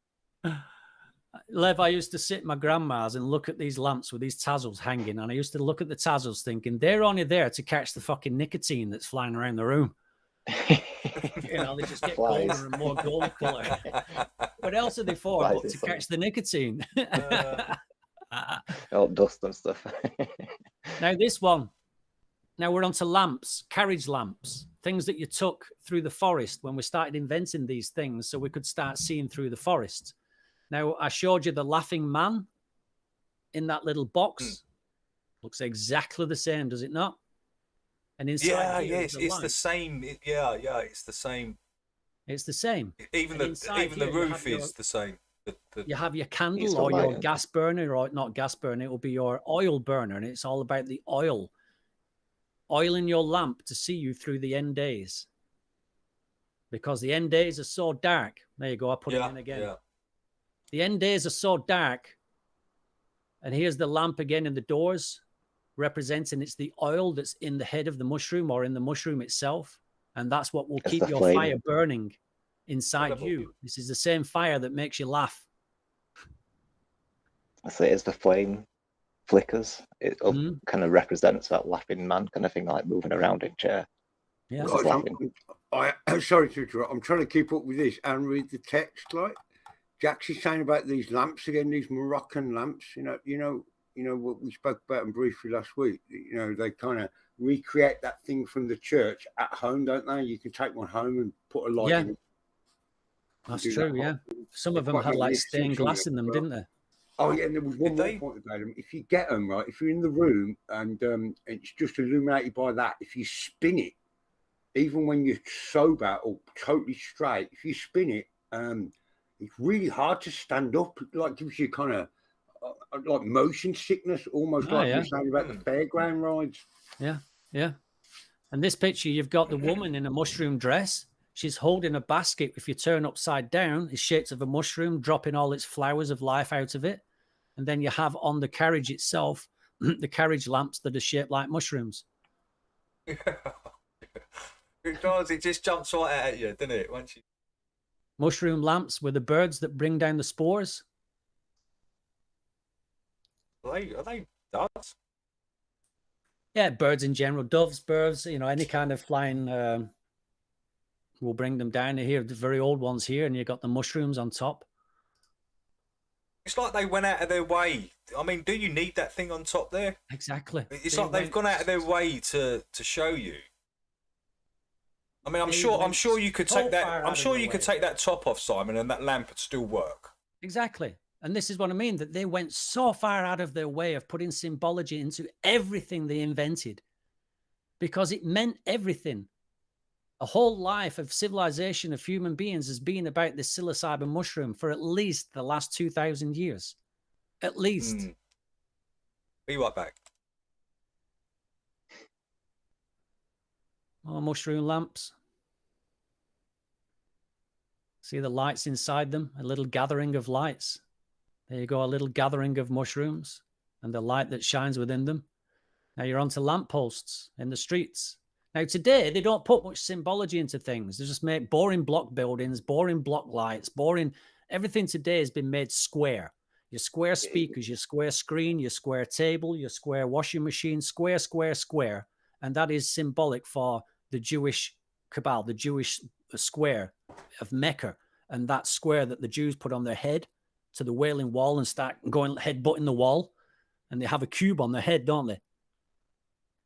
Lev, I used to sit in my grandma's and look at these lamps with these tassels hanging, and I used to look at the tassels thinking they're only there to catch the fucking nicotine that's flying around the room. You know, they just get colder and more gold color. What else are they for? But to catch the nicotine. All dust and stuff. Now this one. Now we're onto lamps, carriage lamps, things that you took through the forest when we started inventing these things so we could start seeing through the forest. Now, I showed you the laughing man in that little box. Looks exactly the same, does it not? And inside it's the same. It's the same. It's the same. Even the roof is the same. You have your candle or your gas burner, or not gas burner, it will be your oil burner, and it's all about the oil. Oil in your lamp to see you through the end days. Because the end days are so dark. There you go, I put it in again. Yeah. The end days are so dark. And here's the lamp again in the doors, representing it's the oil that's in the head of the mushroom or in the mushroom itself. And that's what will keep your fire burning inside you. This is the same fire that makes you laugh. I say it's the flame flickers. It kind of represents that laughing man kind of thing, like moving around in chair. Yeah. I'm sorry to interrupt. I'm trying to keep up with this and read the text. Like Jax is saying about these lamps again, these Moroccan lamps. You know what we spoke about them briefly last week. You know, they kind of recreate that thing from the church at home, don't they? You can take one home and put a light in it. That's true, yeah. Some of them had like stained glass in them, didn't they? Oh, yeah, and there was one more point about them. If you get them, right, if you're in the room and it's just illuminated by that, if you spin it, even when you're sober or totally straight, if you spin it, it's really hard to stand up. It like gives you kind of like motion sickness, almost like you're saying about the fairground rides. Yeah, yeah. And this picture, you've got the woman in a mushroom dress. She's holding a basket. If you turn upside down, it's shaped of a mushroom, dropping all its flowers of life out of it. And then you have on the carriage itself, the carriage lamps that are shaped like mushrooms. It does. It just jumps right at you, doesn't it? Once you... Mushroom lamps were the birds that bring down the spores. Are they doves? Yeah, birds in general. Doves, birds, any kind of flying... we'll bring them down here. The very old ones here, and you've got the mushrooms on top. It's like they went out of their way. I mean, do you need that thing on top there? Exactly. It's like they've gone out of their way to show you. I mean, I'm sure you could take that. I'm sure you could take that top off, Simon, and that lamp would still work. Exactly. And this is what I mean, that they went so far out of their way of putting symbology into everything they invented, because it meant everything. A whole life of civilization of human beings has been about this psilocybin mushroom for at least the last 2,000 years. At least. Be right back. More mushroom lamps. See the lights inside them? A little gathering of lights. There you go, a little gathering of mushrooms and the light that shines within them. Now you're onto lampposts in the streets. Now, today, they don't put much symbology into things. They just make boring block buildings, boring block lights, boring... Everything today has been made square. Your square speakers, your square screen, your square table, your square washing machine, square, square, square. And that is symbolic for the Jewish cabal, the Jewish square of Mecca. And that square that the Jews put on their head to the Wailing Wall and start going headbutting the wall. And they have a cube on their head, don't they?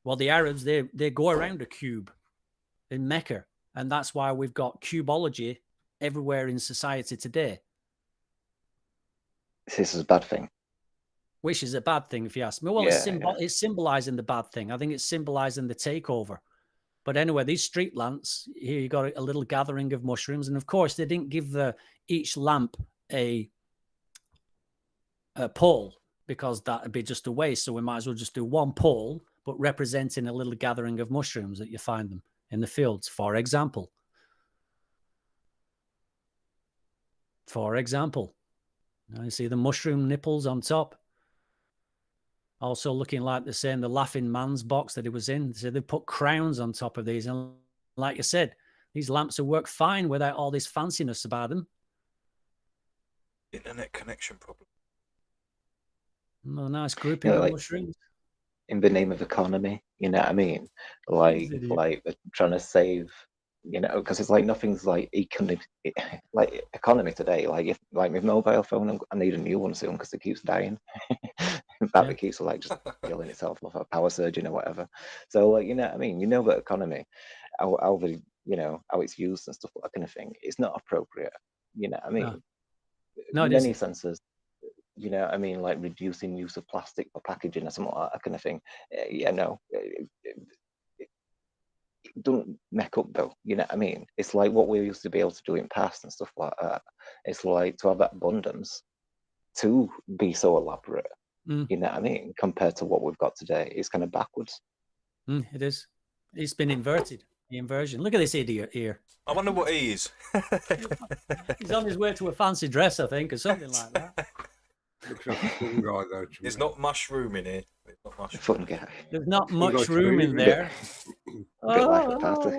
Well, the Arabs, they go around a cube in Mecca. And that's why we've got cubology everywhere in society today, This is a bad thing. which is a bad thing if you ask me. Well, it's symbolizing the bad thing. I think it's symbolizing the takeover. But anyway, these street lamps, here you got a little gathering of mushrooms. And of course, they didn't give each lamp a pole, because that would be just a waste. So we might as well just do one pole, but representing a little gathering of mushrooms that you find them in the fields, for example. For example, now you see the mushroom nipples on top. Also looking like the same, the Laughing Man's box that it was in. So they put crowns on top of these. And like you said, these lamps will work fine without all this fanciness about them. Internet connection problem. Oh, nice grouping of mushrooms. In the name of economy, you know what I mean? Like they're trying to save, you know, because it's like nothing's like economy today. Like if like my mobile phone, I need a new one soon because it keeps dying. In fact, it keeps like just killing itself off a power surging or whatever. So like, you know what I mean? You know that economy, how the, you know, how it's used and stuff, that kind of thing. It's not appropriate. You know what I mean? No, in many senses. You know, I mean, like reducing use of plastic for packaging or something like that kind of thing. Yeah, no, it don't make up though. You know what I mean? It's like what we used to be able to do in past and stuff like that. It's like to have that abundance to be so elaborate. You know what I mean? Compared to what we've got today, it's kind of backwards. It is. It's been inverted. The inversion. Look at this idiot here. I wonder what he is. He's on his way to a fancy dress, I think, or something like that. Looks like a fun guy, though. There's not mushroom in here. Fun guy. There's not much room in there. A bit like a party.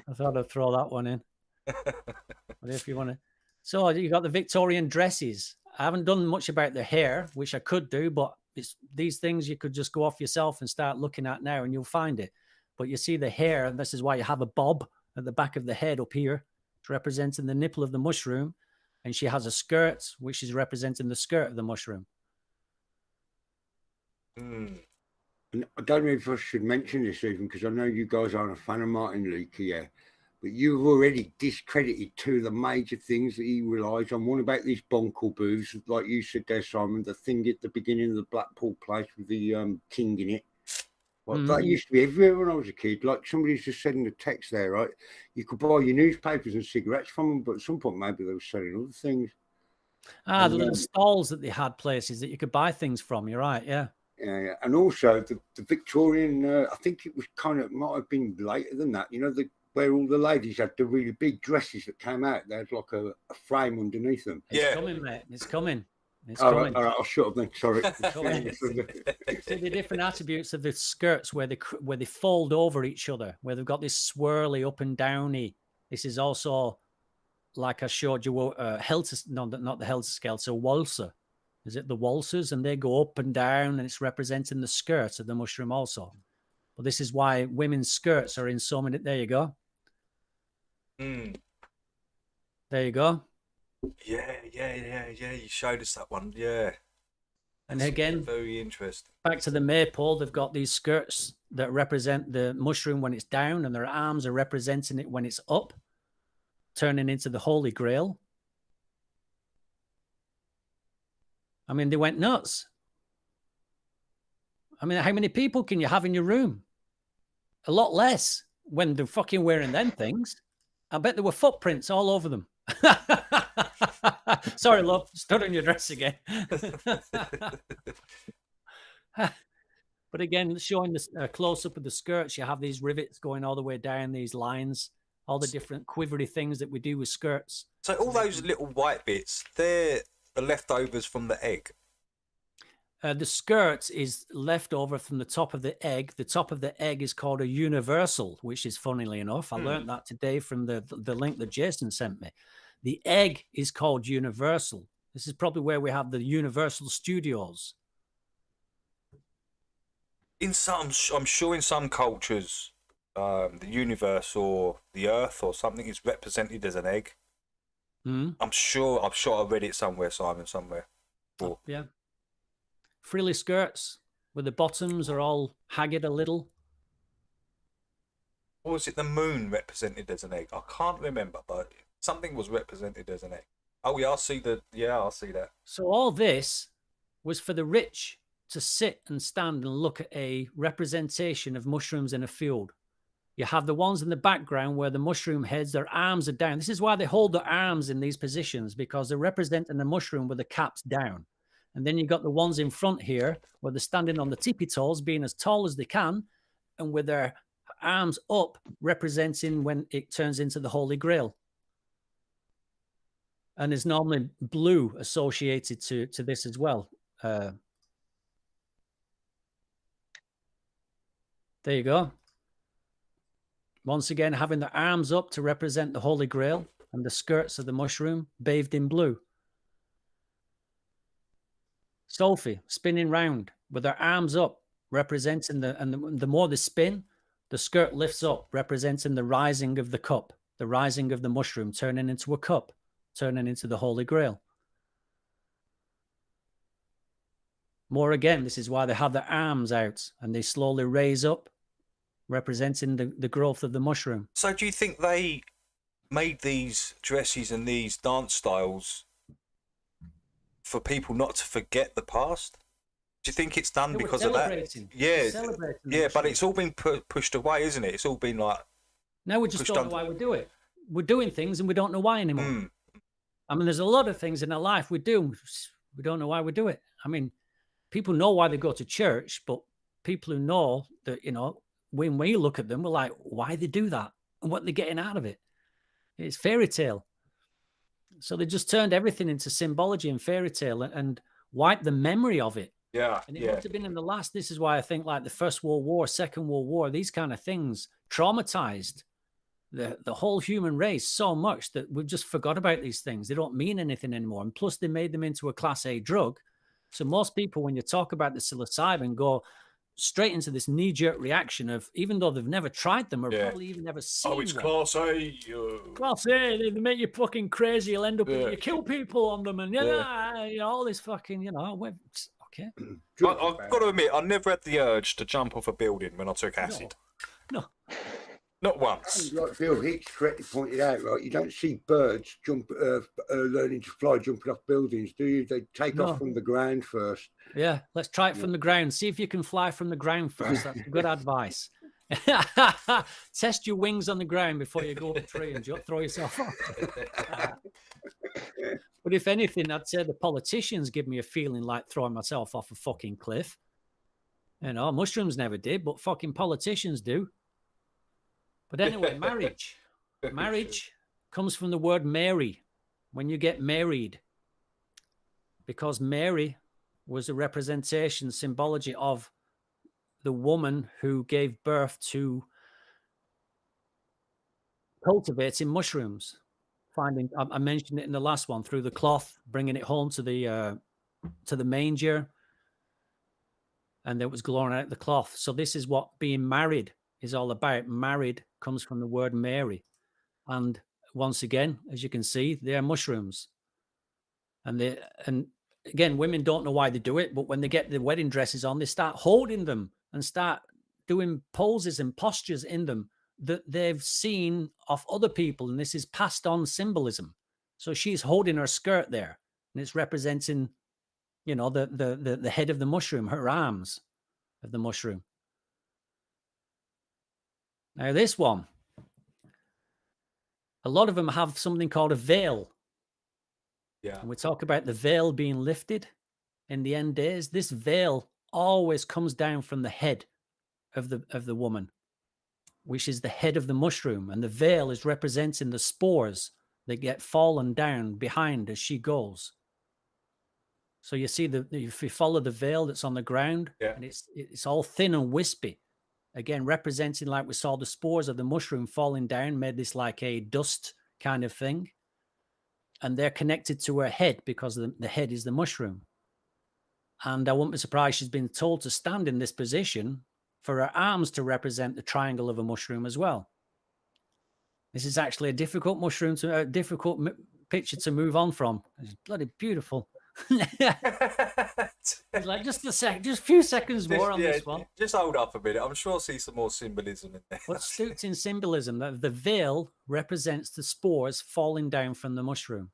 I thought I'd throw that one in. But if you want to. So you got the Victorian dresses. I haven't done much about the hair, which I could do, but it's these things you could just go off yourself and start looking at now and you'll find it. But you see the hair, and this is why you have a bob at the back of the head up here. It's representing the nipple of the mushroom. And she has a skirt, which is representing the skirt of the mushroom. And I don't know if I should mention this even, because I know you guys aren't a fan of Martin Luther, yeah, but you've already discredited two of the major things that he relies on. One about these bonkle booths, like you said there, Simon, the thing at the beginning of the Blackpool place with the king in it. Like, that used to be everywhere when I was a kid. Like somebody's just said in the text there, right? You could buy your newspapers and cigarettes from them, but at some point maybe they were selling other things. The little stalls that they had, places that you could buy things from. You're right, yeah. Yeah. And also the Victorian, I think it was might have been later than that. You know, where all the ladies had the really big dresses that came out. They had like a frame underneath them. It's coming, mate. It's coming. It's coming. All right, I'll shut up then. Sorry. See the different attributes of the skirts where they fold over each other, where they've got this swirly up and downy. This is also, like I showed you, helter, not the helter skelter, so waltzer. Is it the waltzers? And they go up and down, and it's representing the skirts of the mushroom also. But this is why women's skirts are in so many. There you go. There you go. Yeah. You showed us that one. Yeah. And again, very interesting. Back to the maypole, they've got these skirts that represent the mushroom when it's down, and their arms are representing it when it's up, turning into the Holy Grail. I mean, they went nuts. I mean, how many people can you have in your room? A lot less when they're fucking wearing them things. I bet there were footprints all over them. Sorry, love, stood on your dress again. But again, showing this close-up of the skirts, you have these rivets going all the way down, these lines, all the different quivery things that we do with skirts. So all those little white bits, they're the leftovers from the egg? The skirt is left over from the top of the egg. The top of the egg is called a universal, which is, funnily enough, I learned that today from the link that Jason sent me. The egg is called universal. This is probably where we have the Universal Studios. I'm sure in some cultures, the universe or the earth or something is represented as an egg. I'm sure I read it somewhere, Simon, somewhere. Yeah. Frilly skirts where the bottoms are all haggard a little. Or is it the moon represented as an egg? I can't remember, but Something was represented, isn't it? Oh, yeah, I see that. So all this was for the rich to sit and stand and look at a representation of mushrooms in a field. You have the ones in the background where the mushroom heads, their arms are down. This is why they hold their arms in these positions, because they're representing the mushroom with the caps down. And then you've got the ones in front here where they're standing on the tippy toes, being as tall as they can, and with their arms up, representing when it turns into the Holy Grail. And there's normally blue associated to this as well. There you go. Once again, having the arms up to represent the Holy Grail, and the skirts of the mushroom bathed in blue. Sophie spinning round with her arms up, representing the more they spin, the skirt lifts up, representing the rising of the cup, the rising of the mushroom, turning into a cup, turning into the Holy Grail. More again, this is why they have their arms out and they slowly raise up, representing the growth of the mushroom. So do you think they made these dresses and these dance styles for people not to forget the past? Do you think it's done because of that? Yeah, yeah, but it's all been pushed away, isn't it? It's all been like... Now we just don't know why we do it. We're doing things and we don't know why anymore. I mean, there's a lot of things in our life we do. We don't know why we do it. I mean, people know why they go to church, but people who know that, you know, when we look at them, we're like, why they do that and what they're getting out of it. It's fairy tale. So they just turned everything into symbology and fairy tale and wiped the memory of it. Yeah. And it must have been in the last, this is why I think like the First World War, Second World War, these kind of things traumatized the whole human race so much that we've just forgot about these things. They don't mean anything anymore. And plus they made them into a Class A drug. So most people, when you talk about the psilocybin, go straight into this knee-jerk reaction of, even though they've never tried them or probably even never seen Oh, it's one. Class A. Class A, they make you fucking crazy. You'll end up you kill people on them and you know, all this fucking, you know, okay. I've got to admit, I never had the urge to jump off a building when I took acid. No. Not once. Like Bill Hicks correctly pointed out, right? You don't see birds learning to fly, jumping off buildings, do you? They take off from the ground first. Yeah, let's try it from the ground. See if you can fly from the ground first. That's good advice. Test your wings on the ground before you go up a tree and throw yourself off. But if anything, I'd say the politicians give me a feeling like throwing myself off a fucking cliff. You know, mushrooms never did, but fucking politicians do. But anyway, marriage. Marriage comes from the word Mary, when you get married. Because Mary was a representation, symbology of the woman who gave birth to cultivating mushrooms. I mentioned it in the last one, through the cloth, bringing it home to the manger, and it was glowing out the cloth. So this is what being married is all about. Married comes from the word Mary. And once again, as you can see, they are mushrooms. And again, women don't know why they do it, but when they get the wedding dresses on, they start holding them and start doing poses and postures in them that they've seen of other people. And this is passed on symbolism. So she's holding her skirt there, and it's representing, you know, the head of the mushroom, her arms of the mushroom. Now this one, a lot of them have something called a veil. Yeah. And we talk about the veil being lifted in the end days. This veil always comes down from the head of the woman, which is the head of the mushroom. And the veil is representing the spores that get fallen down behind as she goes. So you see, if you follow the veil that's on the ground, and it's all thin and wispy, again, representing, like we saw the spores of the mushroom falling down, made this like a dust kind of thing. And they're connected to her head because the head is the mushroom. And I wouldn't be surprised she's been told to stand in this position for her arms to represent the triangle of a mushroom as well. This is actually a difficult mushroom, difficult picture to move on from. It's bloody beautiful. He's like, just a few seconds more on yeah, this one. just hold up a minute. I'm sure I'll see some more symbolism in there. What's steeped in symbolism, that the veil represents the spores falling down from the mushroom.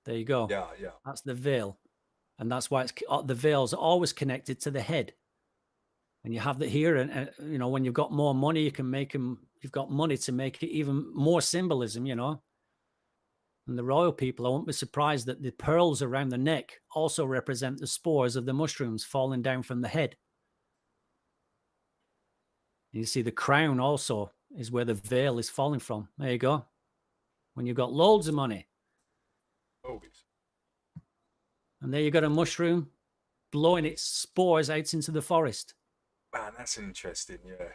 There you go. Yeah, yeah. That's the veil. And that's why the veil's always connected to the head. And you have that here. And you know, when you've got more money, you can make them, you've got money to make it even more symbolism, you know. And the royal people, I won't be surprised that the pearls around the neck also represent the spores of the mushrooms falling down from the head. And you see the crown also is where the veil is falling from. There you go. When you've got loads of money. Always. And there you got a mushroom blowing its spores out into the forest. Man, that's interesting. Yeah.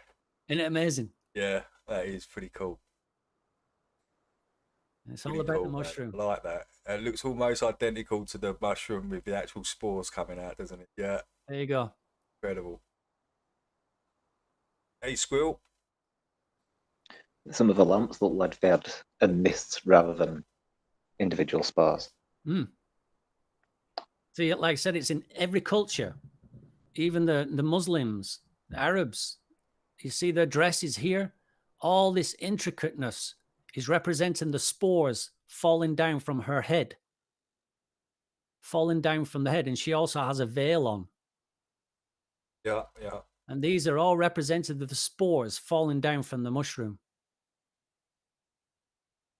Isn't it amazing? Yeah, that is pretty cool. It's all Pretty about cool, the man. mushroom. I like that. It looks almost identical to the mushroom with the actual spores coming out, doesn't it? Yeah. There you go. Incredible. Hey, Squirrel. Some of the lamps look like they had a mist rather than individual spores. See, like I said, it's in every culture. Even the Muslims, the Arabs. You see their dresses here? All this intricateness is representing the spores falling down from her head. Falling down from the head. And she also has a veil on. Yeah, yeah. And these are all representative of the spores falling down from the mushroom.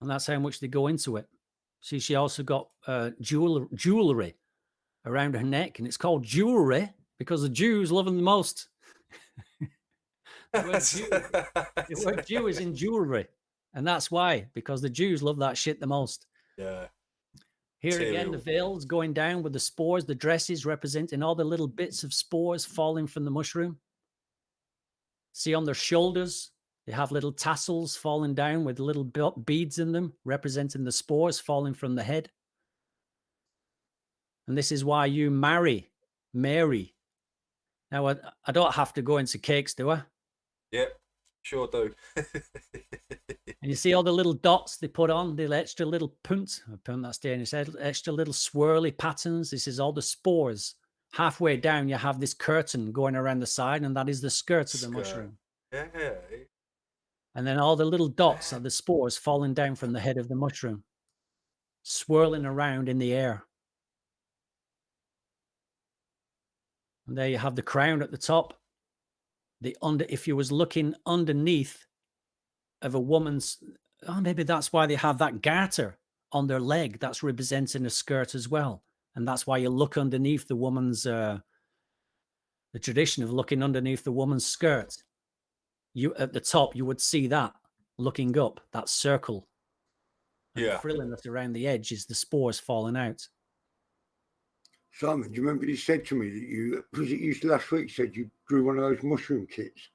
And that's how much they go into it. See, she also got jewelry around her neck. And it's called jewelry because the Jews love them the most. The word Jew is in jewelry. And that's why, because the Jews love that shit the most. Yeah. Here again, the veils going down with the spores, the dresses representing all the little bits of spores falling from the mushroom. See on their shoulders, they have little tassels falling down with little beads in them, representing the spores falling from the head. And this is why you marry Mary. Now, I don't have to go into cakes, do I? Yep, sure do. And you see all the little dots they put on, the extra little punt that's there in his head, extra little swirly patterns. This is all the spores. Halfway down, you have this curtain going around the side, and that is the skirt of the mushroom. Yeah. And then all the little dots are the spores falling down from the head of the mushroom, swirling around in the air. And there you have the crown at the top. If you was looking underneath of a woman's, maybe that's why they have that garter on their leg. That's representing a skirt as well. And that's why you look underneath the woman's, the tradition of looking underneath the woman's skirt. You at the top, you would see that looking up, that circle. And the frilling that's around the edge is the spores falling out. Simon, do you remember you said to me that was it you last week said you drew one of those mushroom kits?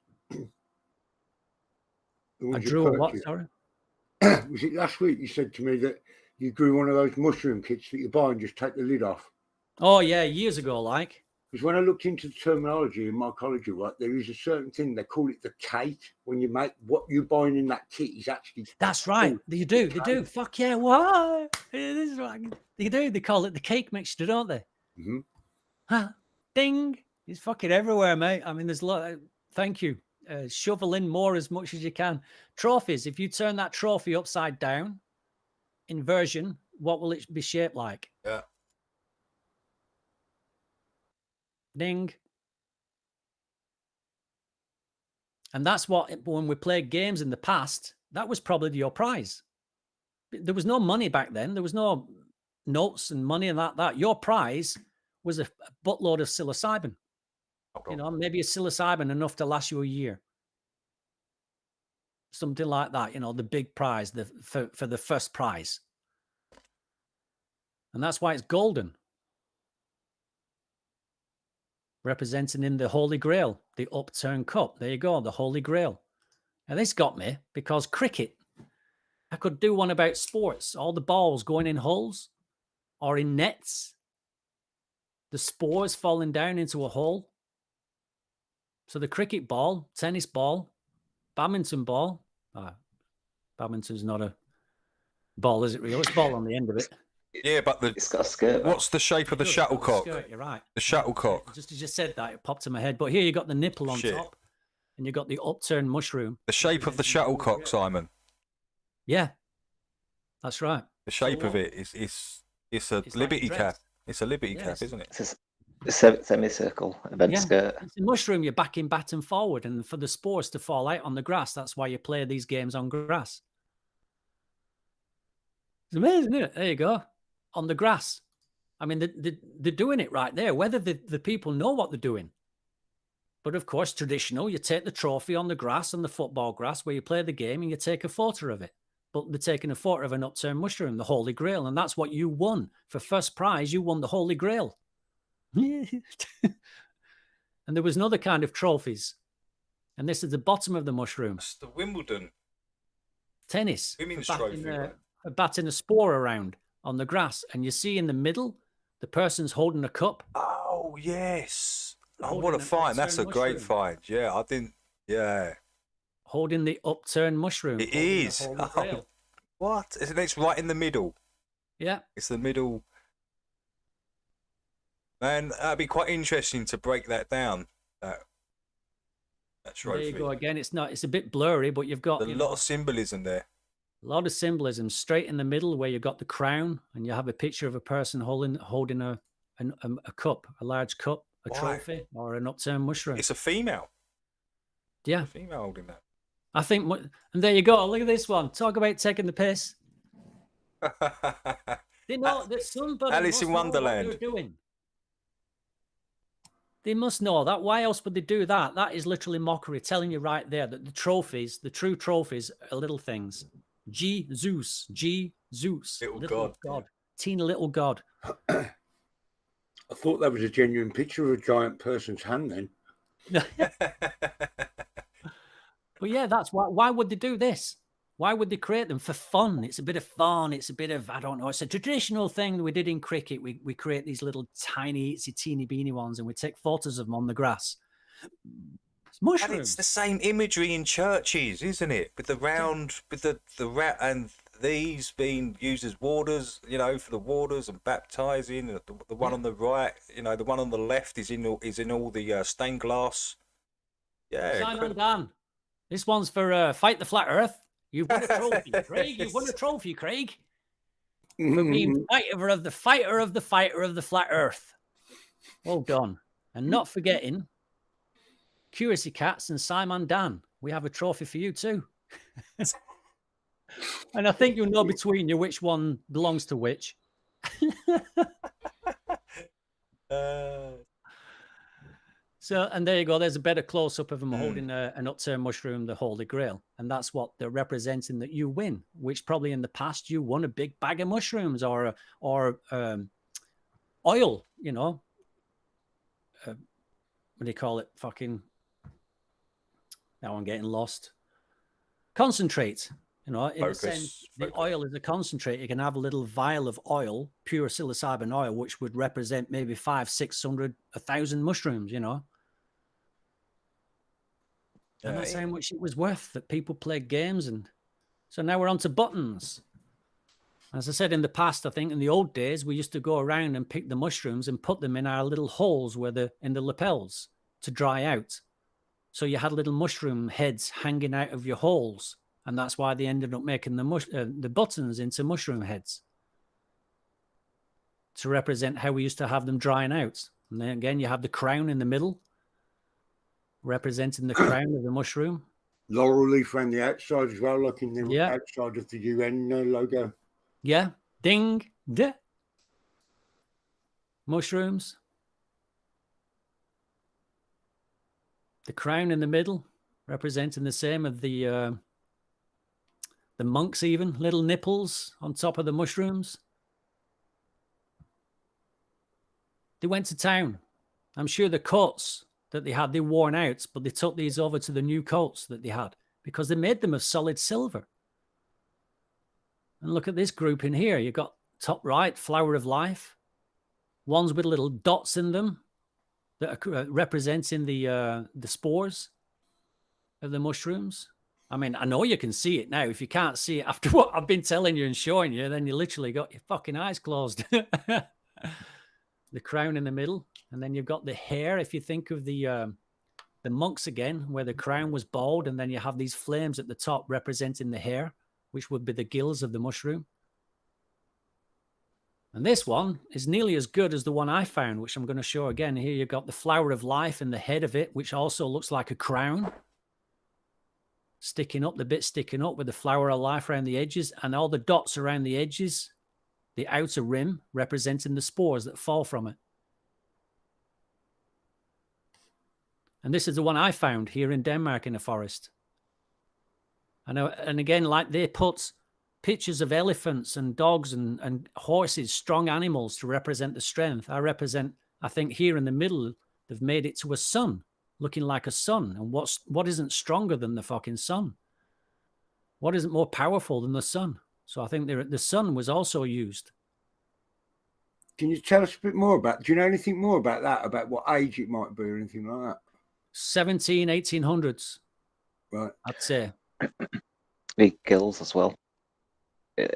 I drew a what, sorry? Was it last week you said to me that you drew one of those mushroom kits that you buy and just take the lid off? Oh, yeah, years ago, like. Because when I looked into the terminology in mycology, right, there is a certain thing, they call it the cake. When you make what you're buying in that kit is actually... That's right. They do. Fuck yeah, what? This is right. They do. They call it the cake mixture, don't they? Mm-hmm. Huh. Ding. It's fucking everywhere, mate. I mean, there's a lot. Thank you. Shovel in more as much as you can. Trophies. If you turn that trophy upside down, inversion, what will it be shaped like? Yeah. Ding. And that's what, when we played games in the past, that was probably your prize. There was no money back then. There was no notes and money and that. Your prize was a buttload of psilocybin. You know, maybe a psilocybin enough to last you a year. Something like that, you know, the big prize for the first prize. And that's why it's golden. Representing in the Holy Grail, the upturned cup. There you go, the Holy Grail. And this got me because cricket, I could do one about sports, all the balls going in holes or in nets, the spores falling down into a hole. So the cricket ball, tennis ball, badminton ball. Badminton's not a ball, is it real? It's a ball on the end of it. Yeah, but It's got a skirt. though. what's the shape of the It does, got shuttlecock? skirt, you're right. The Yeah, shuttlecock. just as you said that, it popped in my head. But here you got the nipple on Shit. top, and you got the upturned mushroom. The shape of the representing Holy shuttlecock, Grail. Simon. Yeah, that's right. The shape of what? it is it's a It's like a liberty dress. cap. It's a liberty Yes. cap, isn't it? It's a semicircle event Yeah, skirt. it's a mushroom. You're backing baton forward, and for the spores to fall out on the grass, that's why you play these games on grass. It's amazing, isn't it? There you go, on the grass. I mean, they're doing it right there. Whether the people know what they're doing, but of course, traditional. You take the trophy on the grass, on the football grass, where you play the game, and you take a photo of it. But they're taking a photo of an upturned mushroom, the Holy Grail, and that's what you won for first prize. You won the Holy Grail. And there was another kind of trophies, and this is the bottom of the mushroom. That's the Wimbledon Tennis. women's for trophy. Right? for batting a spore around on the grass, and you see in the middle, the person's holding a cup. Oh yes. Oh, Holding what a an find! That's a upturned great mushroom. find. Yeah, I didn't. Yeah, Holding the upturned mushroom. it holding the is. Holy Oh, Grail. what? It's right in the middle. Yeah. It's the middle. Man, that'd be quite interesting to break that down. That There trophy. you go again. It's a bit blurry, but you've got A lot of symbolism there. a lot of symbolism straight in the middle where you've got the crown, and you have a picture of a person holding a cup, a large cup, a Why? trophy, or an upturned mushroom. It's a female. Yeah, A female holding that. I think. And there you go. Look at this one. Talk about taking the piss. They know that somebody Alice must in know what Wonderland. you're doing. They must know that. Why else would they do that? That is literally mockery, telling you right there that the trophies, the true trophies, are little things. Zeus, Little god. teeny little god. I thought that was a genuine picture of a giant person's hand then. But yeah, that's why. Why would they do this? Why would they create them? For fun. It's a bit of fun. It's a bit of, I don't know, it's a traditional thing that we did in cricket. We create these little tiny, itsy teeny beeny ones, and we take photos of them on the grass. It's mushrooms. And it's the same imagery in churches, isn't it? With the round, with the rat, and these being used as warders, for the warders and baptizing. And the one on the right, the one on the left is in all the stained glass. Yeah, Simon Dan. This one's for Fight the Flat Earth. You've won a trophy, Craig. You've won a trophy, Craig. For being fighter of the flat Earth. Well done. And not forgetting Curacy Cats and Simon Dan. We have a trophy for you too. And I think you'll know between you which one belongs to which. So, and there you go. There's a better close-up of them holding an upturned mushroom, the Holy Grail. And that's what they're representing that you win, which probably in the past you won a big bag of mushrooms or oil, what do you call it? Fucking, now I'm getting lost. Concentrate. In a sense, the oil is a concentrate. You can have a little vial of oil, pure psilocybin oil, which would represent maybe 500, 600, 1,000 mushrooms, And that's how much it was worth that people played games. And so now we're on to buttons. As I said in the past, I think in the old days, we used to go around and pick the mushrooms and put them in our little holes in the lapels to dry out. So you had little mushroom heads hanging out of your holes. And that's why they ended up making the buttons into mushroom heads to represent how we used to have them drying out. And then again, you have the crown in the middle, representing the crown of the mushroom. Laurel leaf around the outside as well, like in the outside of the UN logo. Yeah. Ding. Duh. Mushrooms. The crown in the middle, representing the same of the monks, even little nipples on top of the mushrooms. They went to town. I'm sure the coats that they had, they worn out, but they took these over to the new coats that they had because they made them of solid silver. And look at this group in here. You've got top right, flower of life, ones with little dots in them that are representing the spores of the mushrooms. I mean, I know you can see it now. If you can't see it after what I've been telling you and showing you, then you literally got your fucking eyes closed. The crown in the middle, and then you've got the hair. If you think of the monks again, where the crown was bald, and then you have these flames at the top representing the hair, which would be the gills of the mushroom. And this one is nearly as good as the one I found, which I'm going to show again. Here you've got the flower of life in the head of it, which also looks like a crown. Sticking up, the bit sticking up with the flower of life around the edges, and all the dots around the edges, the outer rim representing the spores that fall from it. And this is the one I found here in Denmark in a forest. And again, like they put pictures of elephants and dogs and horses, strong animals to represent the strength. I think here in the middle, they've made it to a sun, looking like a sun. And what isn't stronger than the fucking sun? What isn't more powerful than the sun? So I think the sun was also used. Can you tell us a bit more about, do you know anything more about that, about what age it might be or anything like that? 1800s. Right. I'd say. The gills as well. Yeah,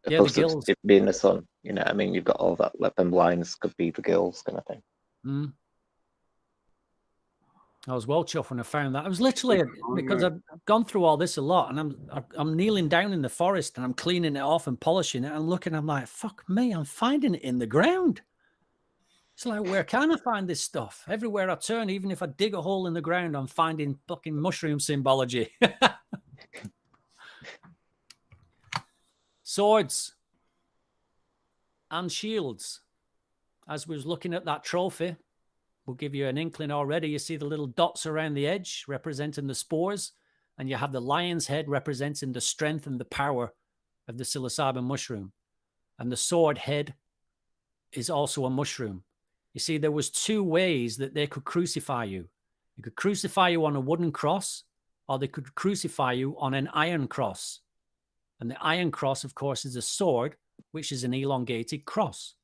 Opposed the to gills. it being the sun, you know, I mean, you've got all that, like them lines could be the gills kind of thing. Mm. I was well chuffed when I found that. I was literally, because I've gone through all this a lot, and I'm kneeling down in the forest and I'm cleaning it off and polishing it and looking, I'm like, fuck me, I'm finding it in the ground. It's like, where can I find this stuff? Everywhere I turn, even if I dig a hole in the ground, I'm finding fucking mushroom symbology. Swords and shields. As we was looking at that trophy, we'll give you an inkling already. You see the little dots around the edge representing the spores, and you have the lion's head representing the strength and the power of the psilocybin mushroom. And the sword head is also a mushroom. You see, there was two ways that they could crucify you. They could crucify you on a wooden cross, or they could crucify you on an iron cross. And the iron cross, of course, is a sword, which is an elongated cross.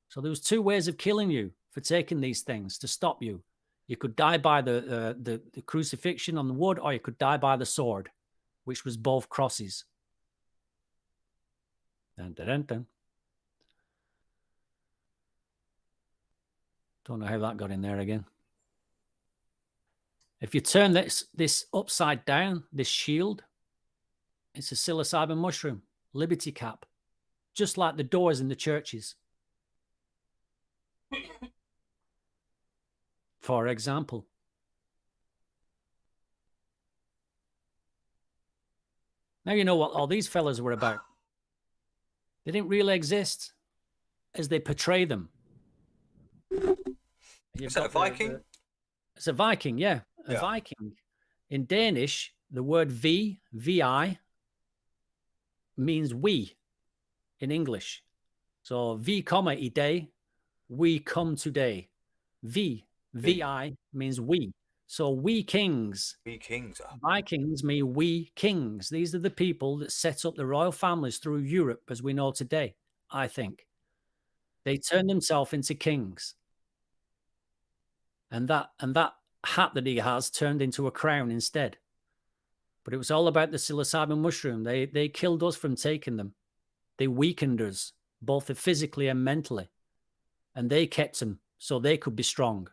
So there was two ways of killing you for taking these things to stop you. You could die by the crucifixion on the wood, or you could die by the sword, which was both crosses. Dun, dun, dun, dun. Don't know how that got in there again. If you turn this upside down, this shield, it's a psilocybin mushroom, liberty cap, just like the doors in the churches. For example. Now you know what all these fellas were about. They didn't really exist as they portray them. Is that a Viking? It's a Viking, yeah. A Viking. In Danish, the word vi, means we in English. So vi kommer I dag, we come today. Vi means we. So we kings. We kings. Vikings mean we kings. These are the people that set up the royal families through Europe as we know today, I think. They turned themselves into kings. And that hat that he has turned into a crown instead. But it was all about the psilocybin mushroom. They killed us from taking them. They weakened us, both physically and mentally. And they kept them so they could be strong.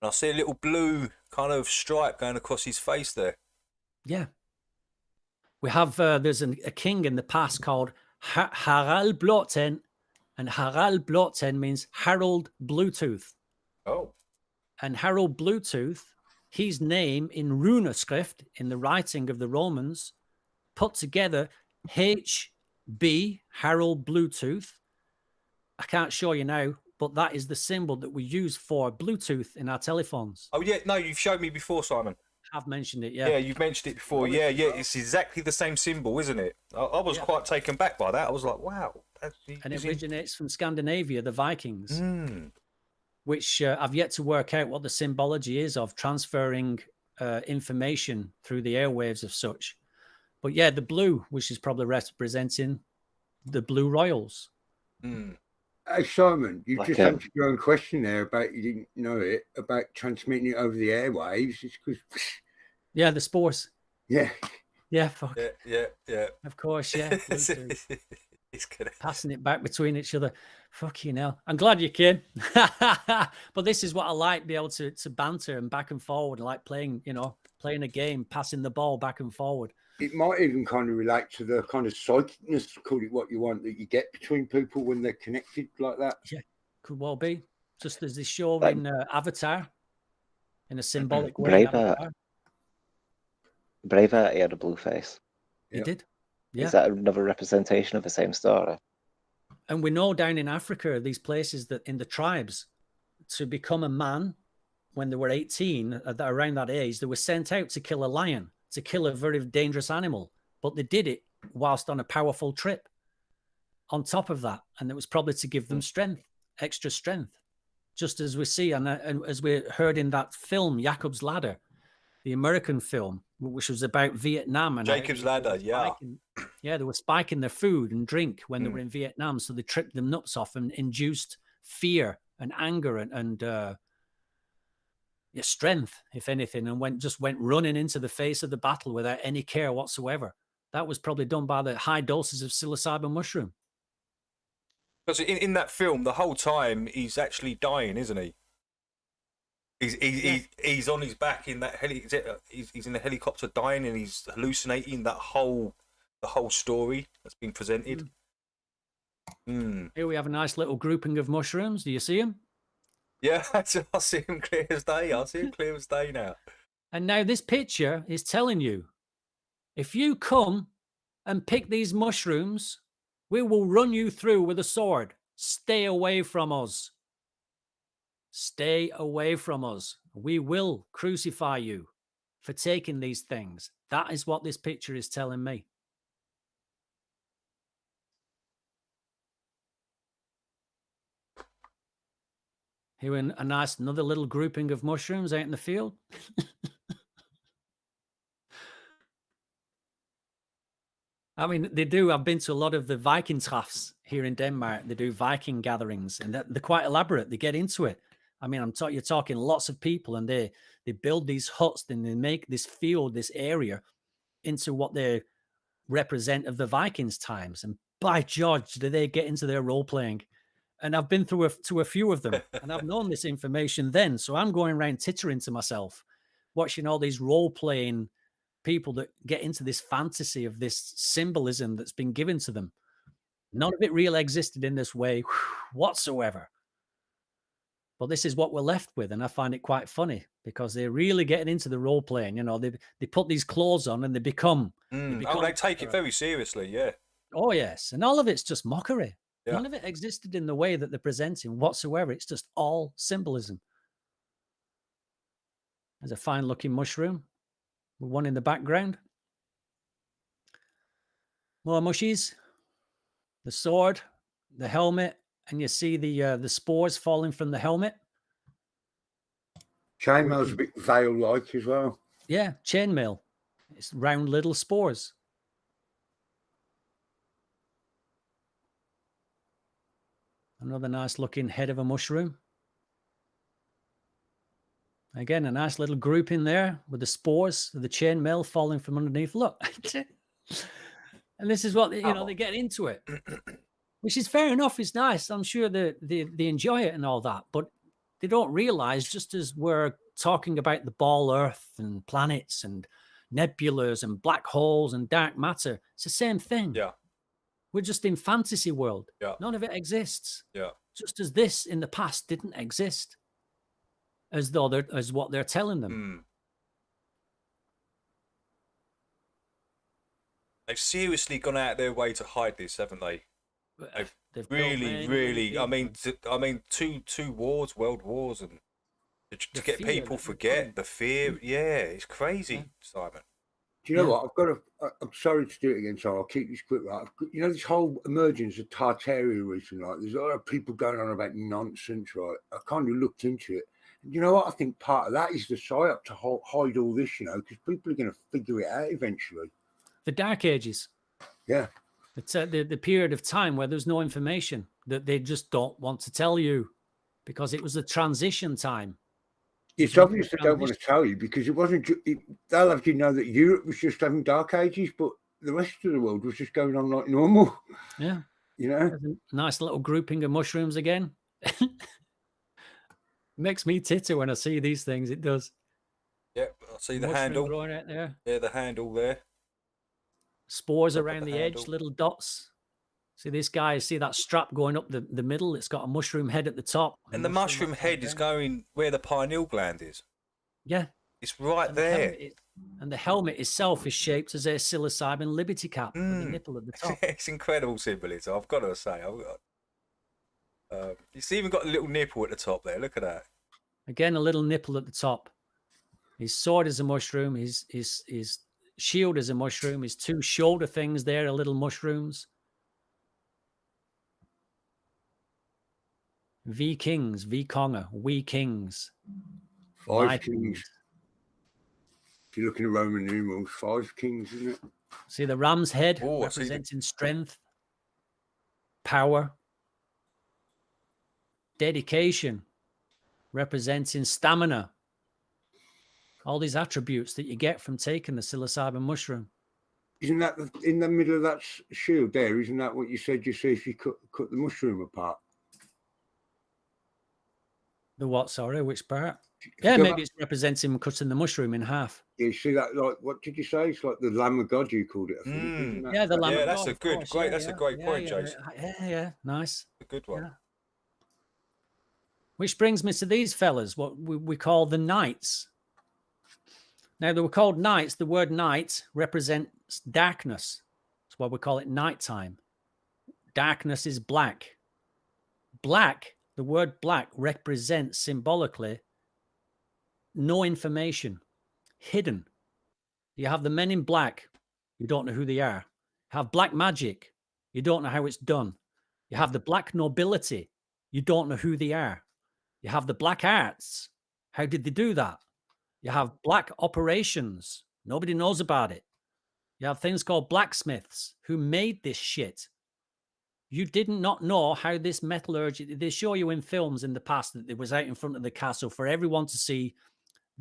I see a little blue kind of stripe going across his face there. Yeah. We have, there's a king in the past called Harald Blåtand. And Harald Blåtand means Harold Bluetooth. Oh. And Harold Bluetooth, his name in runeskrift, in the writing of the Romans, put together HB, Harold Bluetooth. I can't show you now, but that is the symbol that we use for Bluetooth in our telephones. Oh, yeah. No, you've showed me before, Simon. I've mentioned it, yeah. Yeah, you've mentioned it before. Yeah. It's exactly the same symbol, isn't it? I was quite taken back by that. I was like, wow. And it originates from Scandinavia, the Vikings, Mm. which I've yet to work out what the symbology is of transferring information through the airwaves of such. But yeah, the blue, which is probably representing the Blue Royals. Mm. Hey Simon, you Like, just answered your own question there about you didn't know it about transmitting it over the airwaves. It's because Yeah, the spores. yeah, Yeah, fuck. Yeah. Of course, yeah. Bluetooth. It's gonna. Passing it back between each other. Fuck you now. I'm glad you came. But this is what I like, be able to banter and back and forward, like playing a game, passing the ball back and forward. it might even kind of relate to the kind of psychicness, call it what you want, that you get between people when they're connected like that. Yeah, could well be. Just as they show Like- in Avatar, in a symbolic way. Braveheart, he had a blue face. He Yeah. did. Yeah. Is that another representation of the same story? And we know down in Africa, these places that in the tribes, to become a man when they were 18, around that age, they were sent out to kill a lion, to kill a very dangerous animal. But they did it whilst on a powerful trip on top of that. And it was probably to give them strength, extra strength. Just as we see, and as we heard in that film, Jacob's Ladder, the American film, which was about Vietnam. And Jacob's Ladder, yeah. Yeah, they were spiking their food and drink when they were in Vietnam. So they tripped them nuts off and induced fear and anger and strength, if anything, and went running into the face of the battle without any care whatsoever. That was probably done by the high doses of psilocybin mushroom. Because in that film, the whole time he's actually dying, isn't he? He's on his back in that he's in the helicopter dying, and he's hallucinating the whole story that's been presented. Here we have a nice little grouping of mushrooms. Do you see them? Yeah, I see him clear as day. I see him clear as day now. And now this picture is telling you, if you come and pick these mushrooms, we will run you through with a sword. Stay away from us. Stay away from us. We will crucify you for taking these things. That is what this picture is telling me. Here in another little grouping of mushrooms out in the field. I mean, they do. I've been to a lot of the Viking troughs here in Denmark. They do Viking gatherings, and they're quite elaborate. They get into it. I mean, you're talking lots of people, and they build these huts, and they make this field, this area, into what they represent of the Vikings' times. And by George, do they get into their role playing? And I've been through to a few of them, and I've known this information then. So I'm going around tittering to myself, watching all these role playing people that get into this fantasy of this symbolism that's been given to them. None of it really existed in this way whatsoever. But this is what we're left with, and I find it quite funny because they're really getting into the role playing. They put these clothes on and they become. They take it very seriously, yeah. Oh yes, and all of it's just mockery. Yeah. None of it existed in the way that they're presenting whatsoever. It's just all symbolism. There's a fine-looking mushroom with one in the background. More mushies. The sword, the helmet, and you see the spores falling from the helmet. Chainmail's a bit veil-like as well. Yeah, chainmail. It's round little spores. Another nice looking head of a mushroom. Again, a nice little group in there with the spores, the chainmail falling from underneath. Look. And this is what they get into it, which is fair enough. It's nice. I'm sure they enjoy it and all that, but they don't realize, just as we're talking about the ball Earth and planets and nebulas and black holes and dark matter, it's the same thing. Yeah. We're just in fantasy world. Yeah. None of it exists. Yeah. Just as this in the past didn't exist, as what they're telling them. They've seriously gone out of their way to hide this, haven't they? They've really. I mean, two wars, world wars, and to get people forget the fear. Yeah, it's crazy, Simon. Do you know what? I'm sorry to do it again, so I'll keep this quick. Right? This whole emergence of Tartaria recently, like, there's a lot of people going on about nonsense, right? I kind of looked into it. And you know what? I think part of that is the psyop to hide all this, because people are going to figure it out eventually. The Dark Ages. Yeah. It's the period of time where there's no information that they just don't want to tell you because it was a transition time. It's During obvious they don't want to tell you because it wasn't. They'll have you know that Europe was just having dark ages, but the rest of the world was just going on like normal. Yeah. You know, There's a nice little grouping of mushrooms again. Makes me titter when I see these things. It does. Yep, I see the Mushroom handle. growing out there. Yeah, the handle there. Spores Top of around the the edge, handle. little dots. See this guy, see that strap going up the middle? It's got a mushroom head at the top. And the mushroom head is going where the pineal gland is. Yeah. It's right And there. The helmet itself is shaped as a psilocybin liberty cap with the nipple at the top. It's incredible symbolism, I've got to say. It's even got a little nipple at the top there. Look at that. Again, a little nipple at the top. His sword is a mushroom. His shield is a mushroom. His two shoulder things there are little mushrooms. V Kings, V Conger, We Kings. 5 kings. If you look in the Roman numerals, 5 kings, isn't it? See the ram's head representing strength, power, dedication, representing stamina. All these attributes that you get from taking the psilocybin mushroom. Isn't that in the middle of that shield there? Isn't that what you said you see if you cut the mushroom apart? The what? Sorry, which part? Yeah, maybe it's representing cutting the mushroom in half. Yeah, you see that? Like, what did you say? It's like the Lamb of God. You called it. I think, Yeah, the Lamb of God. That's a good, great. That's a great point, Jason. Yeah, nice. A good one. Yeah. Which brings me to these fellas, what we call the knights. Now, they were called knights. The word night represents darkness. That's why we call it nighttime. Darkness is black. Black, the word black represents symbolically no information, hidden. You have the men in black, you don't know who they are. You have black magic, you don't know how it's done. You have the black nobility, you don't know who they are. You have the black arts, how did they do that? You have black operations, nobody knows about it. You have things called blacksmiths who made this shit. You did not know how this metallurgy, they show you in films in the past that it was out in front of the castle for everyone to see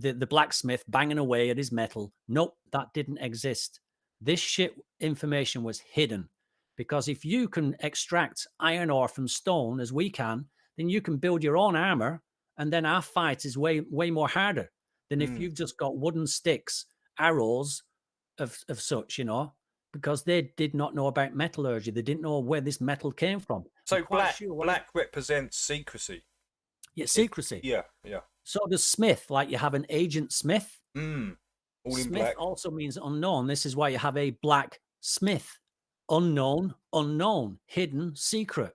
the blacksmith banging away at his metal. Nope, that didn't exist. This shit information was hidden because if you can extract iron ore from stone as we can, then you can build your own armor. And then our fight is way more harder than if you've just got wooden sticks, arrows of such, you know, because they did not know about metallurgy. They didn't know where this metal came from. So black represents secrecy. Yeah, secrecy. Yeah. So does Smith, like you have an agent Smith. All in Smith black. also means unknown. This is why you have a black Smith. Unknown, hidden, secret.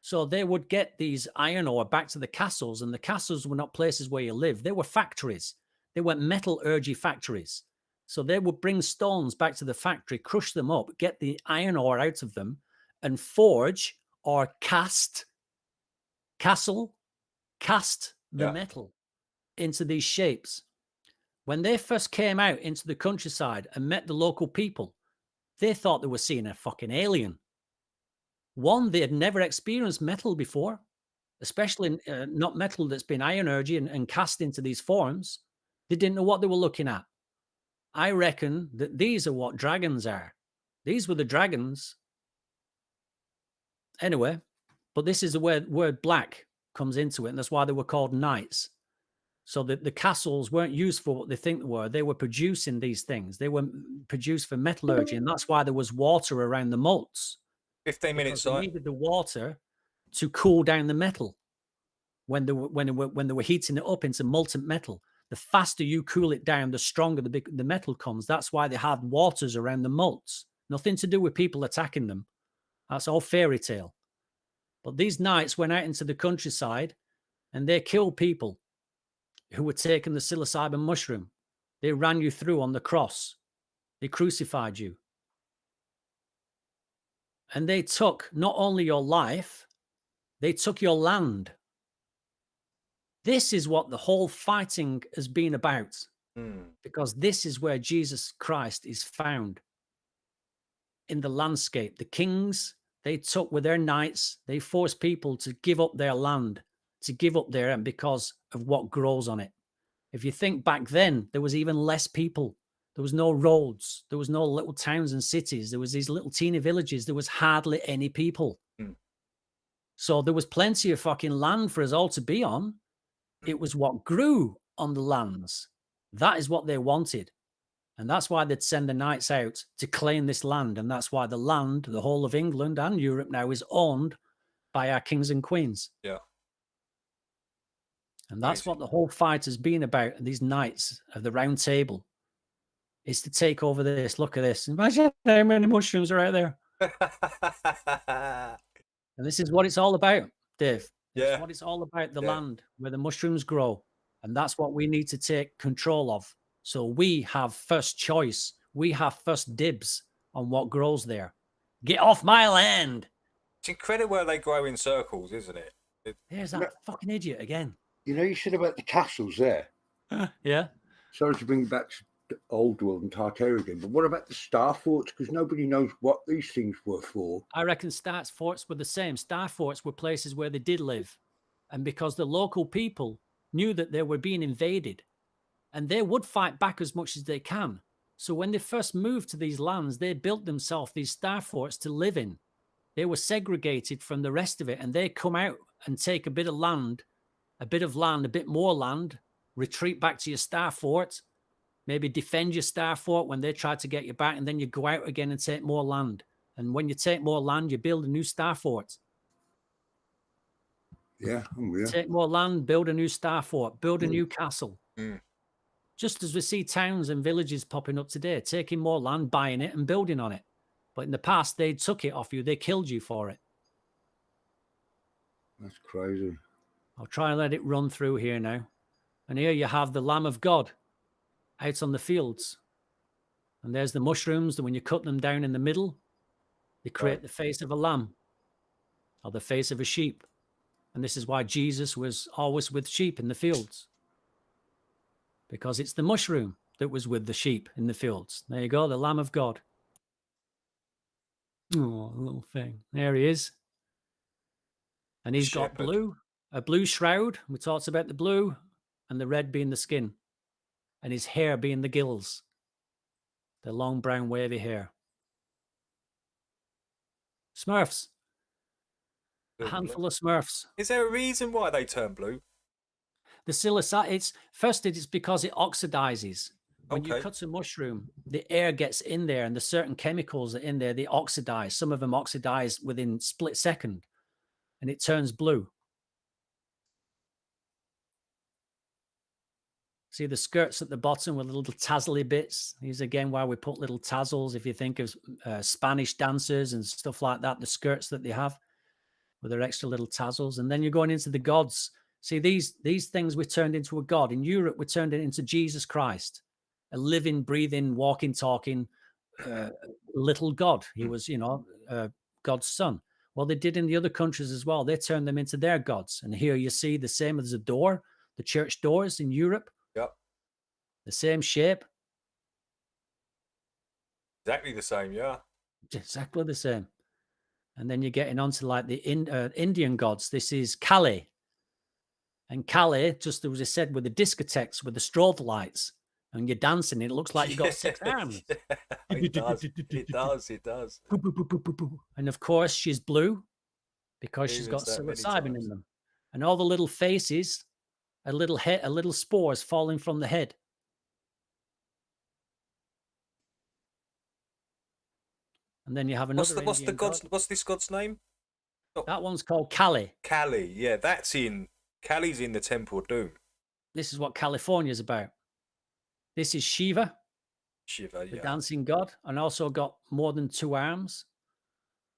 So they would get these iron ore back to the castles, and the castles were not places where you live. They were factories. They were metallurgy factories. So they would bring stones back to the factory, crush them up, get the iron ore out of them, and forge or cast the metal into these shapes. When they first came out into the countryside and met the local people, they thought they were seeing a fucking alien. One, they had never experienced metal before, especially not metal that's been iron-urgy and cast into these forms. They didn't know what they were looking at. I reckon that these are what dragons are. These were the dragons. Anyway, but this is the word black comes into it, and that's why they were called knights. So the castles weren't used for what they think they were. They were producing these things. They were produced for metallurgy, and that's why there was water around the moats. 15 minutes. They needed the water to cool down the metal when they were heating it up into molten metal. The faster you cool it down, the stronger the metal comes. That's why they had waters around the moats. Nothing to do with people attacking them. That's all fairy tale. But these knights went out into the countryside and they killed people who were taking the psilocybin mushroom. They ran you through on the cross. They crucified you. And they took not only your life, they took your land. This is what the whole fighting has been about. Because this is where Jesus Christ is found. in the landscape. The kings, they took with their knights, they forced people to give up their land, to give up their, and because of what grows on it. If you think back then, there was even less people. There was no roads. There was no little towns and cities. There was these little teeny villages. There was hardly any people. So there was plenty of fucking land for us all to be on. It was what grew on the lands. That is what they wanted. And that's why they'd send the knights out to claim this land. And that's why the land, the whole of England and Europe now, is owned by our kings and queens. Yeah. And that's what the whole fight has been about. These knights of the round table is to take over this. Look at this. Imagine how many mushrooms are out there. And this is what it's all about, Dave. It's what it's all about, the land where the mushrooms grow. And that's what we need to take control of. So we have first choice. We have first dibs on what grows there. Get off my land. It's incredible where they grow in circles, isn't it? There's that fucking idiot again. You know, you said about the castles there. Yeah. Sorry to bring back to Old World and Tartaria again, but what about the star forts? Because nobody knows what these things were for. I reckon star forts were the same. Star forts were places where they did live. And because the local people knew that they were being invaded, and they would fight back as much as they can. So when they first moved to these lands, they built themselves these star forts to live in. They were segregated from the rest of it, and they come out and take a bit of land, a bit more land, retreat back to your star fort, maybe defend your star fort when they try to get you back, and then you go out again and take more land. And when you take more land, you build a new star fort. Yeah, I'm real. Take more land, build a new star fort, build a new castle. Just as we see towns and villages popping up today, taking more land, buying it and building on it. But in the past, they took it off you. They killed you for it. That's crazy. I'll try and let it run through here now. And here you have the Lamb of God out on the fields. And there's the mushrooms that when you cut them down in the middle, they create the face of a lamb or the face of a sheep. And this is why Jesus was always with sheep in the fields. Because it's the mushroom that was with the sheep in the fields. There you go, the Lamb of God. Oh, little thing. There he is. And he's got a blue shroud. We talked about the blue and the red being the skin. And his hair being the gills. The long brown wavy hair. Smurfs. A handful of Smurfs. Is there a reason why they turn blue? The psilocybin, it's because it oxidizes. When you cut a mushroom, the air gets in there and the certain chemicals are in there, they oxidize. Some of them oxidize within split second and it turns blue. See the skirts at the bottom with little tassely bits. These again why we put little tassels. If you think of Spanish dancers and stuff like that, the skirts that they have with their extra little tassels. And then you're going into the gods. See, these things were turned into a god. In Europe, we turned it into Jesus Christ, a living, breathing, walking, talking little god. He was, God's son. Well, they did in the other countries as well. They turned them into their gods. And here you see the same as a door, the church doors in Europe. Yep. The same shape. Exactly the same, yeah. Exactly the same. And then you're getting onto like the Indian gods. This is Kali. And Kali, just as I said, with the discotheques, with the strobe lights, and you're dancing, it looks like you've got 6 arms. It does. It does. And of course, she's blue because she's got psilocybin in them. And all the little faces, a little spores falling from the head. And then you have another. What's this god's name? That one's called Kali. Kali, yeah, Kali's in the Temple of Doom. This is what California's about. This is Shiva. The dancing god, and also got more than 2 arms.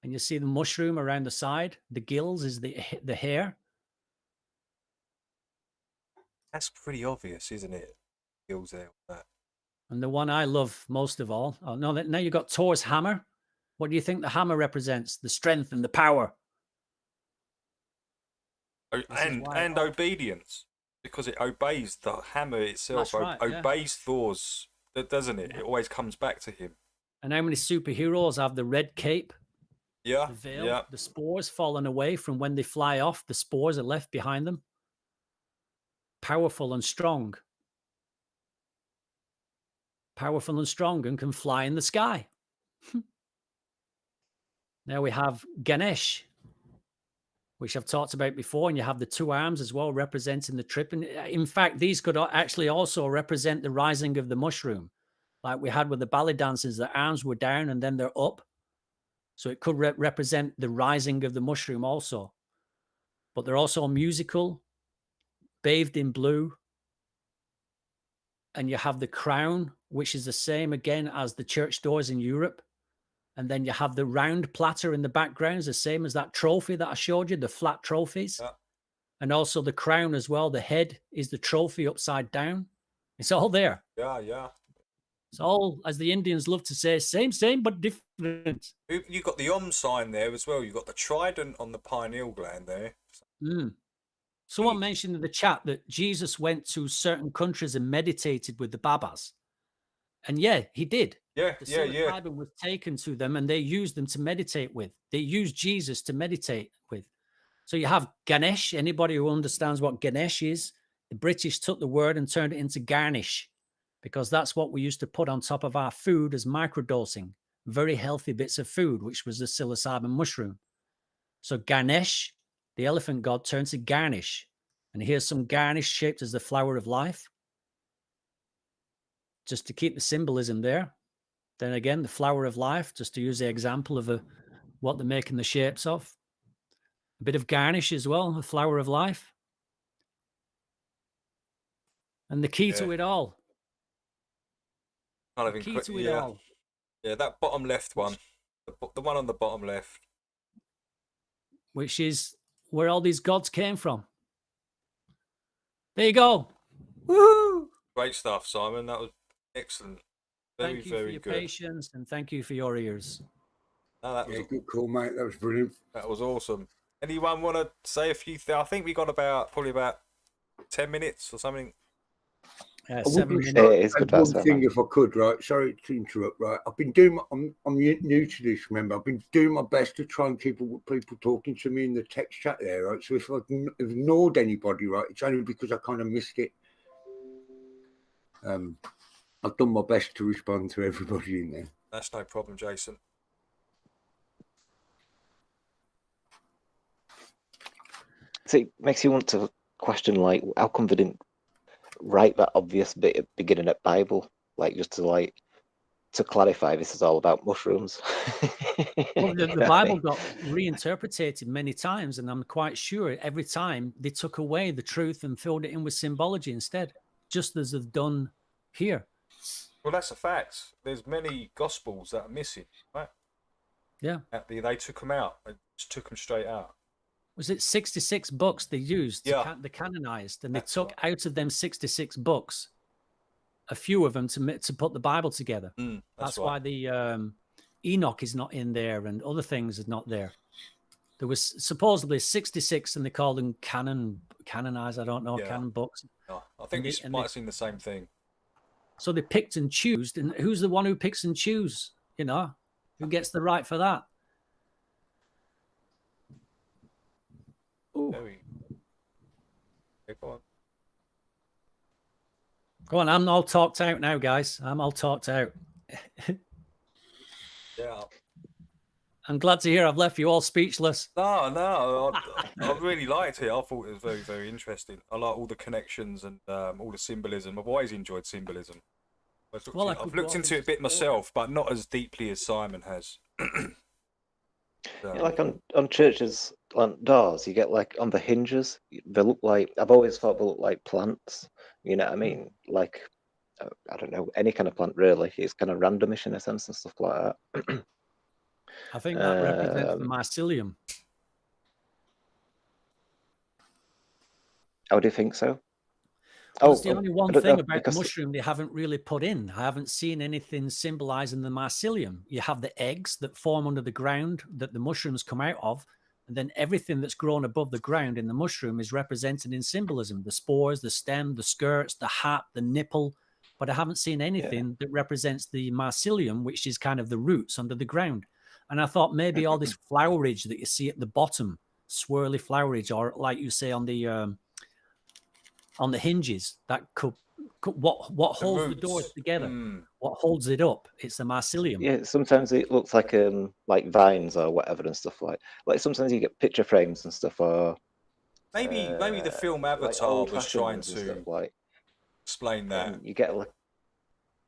And you see the mushroom around the side. The gills is the hair. That's pretty obvious, isn't it? Gills there. That. And the one I love most of all. Oh no! Now you've got Thor's hammer. What do you think the hammer represents? The strength and the power. And obedience, because it obeys the hammer itself. Obeys Thor's, doesn't it? It always comes back to him. And how many superheroes have the red cape, Yeah, the veil, yeah. the spores fallen away from when they fly off, the spores are left behind them. Powerful and strong. Powerful and strong and can fly in the sky. Now we have Ganesh, which I've talked about before, and you have the two arms as well representing the trip. And in fact, these could actually also represent the rising of the mushroom, like we had with the ballet dancers. The arms were down and then they're up. So it could represent the rising of the mushroom also. But they're also musical, bathed in blue. And you have the crown, which is the same again as the church doors in Europe. And then you have the round platter in the background, the same as that trophy that I showed you, the flat trophies. Yeah. And also the crown as well. The head is the trophy upside down. It's all there. Yeah, yeah. It's all, as the Indians love to say, same, but different. You got the Om sign there as well. You got the trident on the pineal gland there. Someone mentioned in the chat that Jesus went to certain countries and meditated with the Babas. And yeah, he did. Yeah, The yeah, yeah. psilocybin was taken to them and they used them to meditate with. They used Jesus to meditate with. So you have Ganesh. Anybody who understands what Ganesh is, the British took the word and turned it into garnish, because that's what we used to put on top of our food as microdosing. Very healthy bits of food, which was the psilocybin mushroom. So Ganesh, the elephant god, turned to garnish. And here's some garnish shaped as the flower of life. Just to keep the symbolism there. Then again, the flower of life, just to use the example of what they're making the shapes of. A bit of garnish as well, the flower of life. And the key to it all. Kind of The key to it yeah. all. Yeah, that bottom left one. The one on the bottom left. Which is where all these gods came from. There you go. Woohoo! Great stuff, Simon. That was excellent. Very, Thank you very for your good. patience and thank you for your ears. No, that was Yeah, good call, mate. That was brilliant. That was awesome. Anyone want to say a few things? I think we got probably about 10 minutes or something. I 7 would minutes. Yeah, it is add good one advice, thing man. if I could, right? Sorry to interrupt, right? I've been doing. I'm new to this. Remember, I've been doing my best to try and keep people talking to me in the text chat there, right? So if I've ignored anybody, right, it's only because I kind of missed it. I've done my best to respond to everybody in there. That's no problem, Jason. See, it makes you want to question, like, how come they didn't write that obvious bit at beginning at Bible, like just to clarify this is all about mushrooms. Well, the You know what I Bible mean? got reinterpreted many times, and I'm quite sure every time they took away the truth and filled it in with symbology instead, just as they've done here. Well, that's a fact. There's many gospels that are missing, right? Yeah. They took them out. They just took them straight out. Was it 66 books they used? Yeah. They canonized, and That's they took right. out of them 66 books a few of them to put the Bible together. That's why right. the Enoch is not in there and other things are not there. There was supposedly 66 and they called them canonized, I don't know, Yeah. canon books. No, I think we might have seen the same thing. So they picked and choose, and who's the one who picks and choose? You know, who gets the right for that? Ooh. Okay, go on. Go on, I'm all talked out now, guys. I'm all talked out. Yeah. I'm glad to hear I've left you all speechless. No, I really liked it. I thought it was very, very interesting. I like all the connections and all the symbolism. I've always enjoyed symbolism. I've looked into it a bit myself, but not as deeply as Simon has. Yeah, like on churches on doors, you get like on the hinges, they look like, I've always thought they look like plants. You know what I mean? Like, I don't know, any kind of plant really. It's kind of randomish in a sense and stuff like that. I think that represents the mycelium. Oh, do you think so? That's the only one thing about the mushroom they haven't really put in. I haven't seen anything symbolizing the mycelium. You have the eggs that form under the ground that the mushrooms come out of, and then everything that's grown above the ground in the mushroom is represented in symbolism. The spores, the stem, the skirts, the hat, the nipple, but I haven't seen anything that represents the mycelium, which is kind of the roots under the ground. And I thought maybe all this flowerage that you see at the bottom, swirly flowerage, or like you say on the hinges, that could what holds the doors together, what holds it up, it's the mycelium. Yeah, sometimes it looks like vines or whatever and stuff like sometimes you get picture frames and stuff, or maybe the film Avatar was trying to explain that. You get like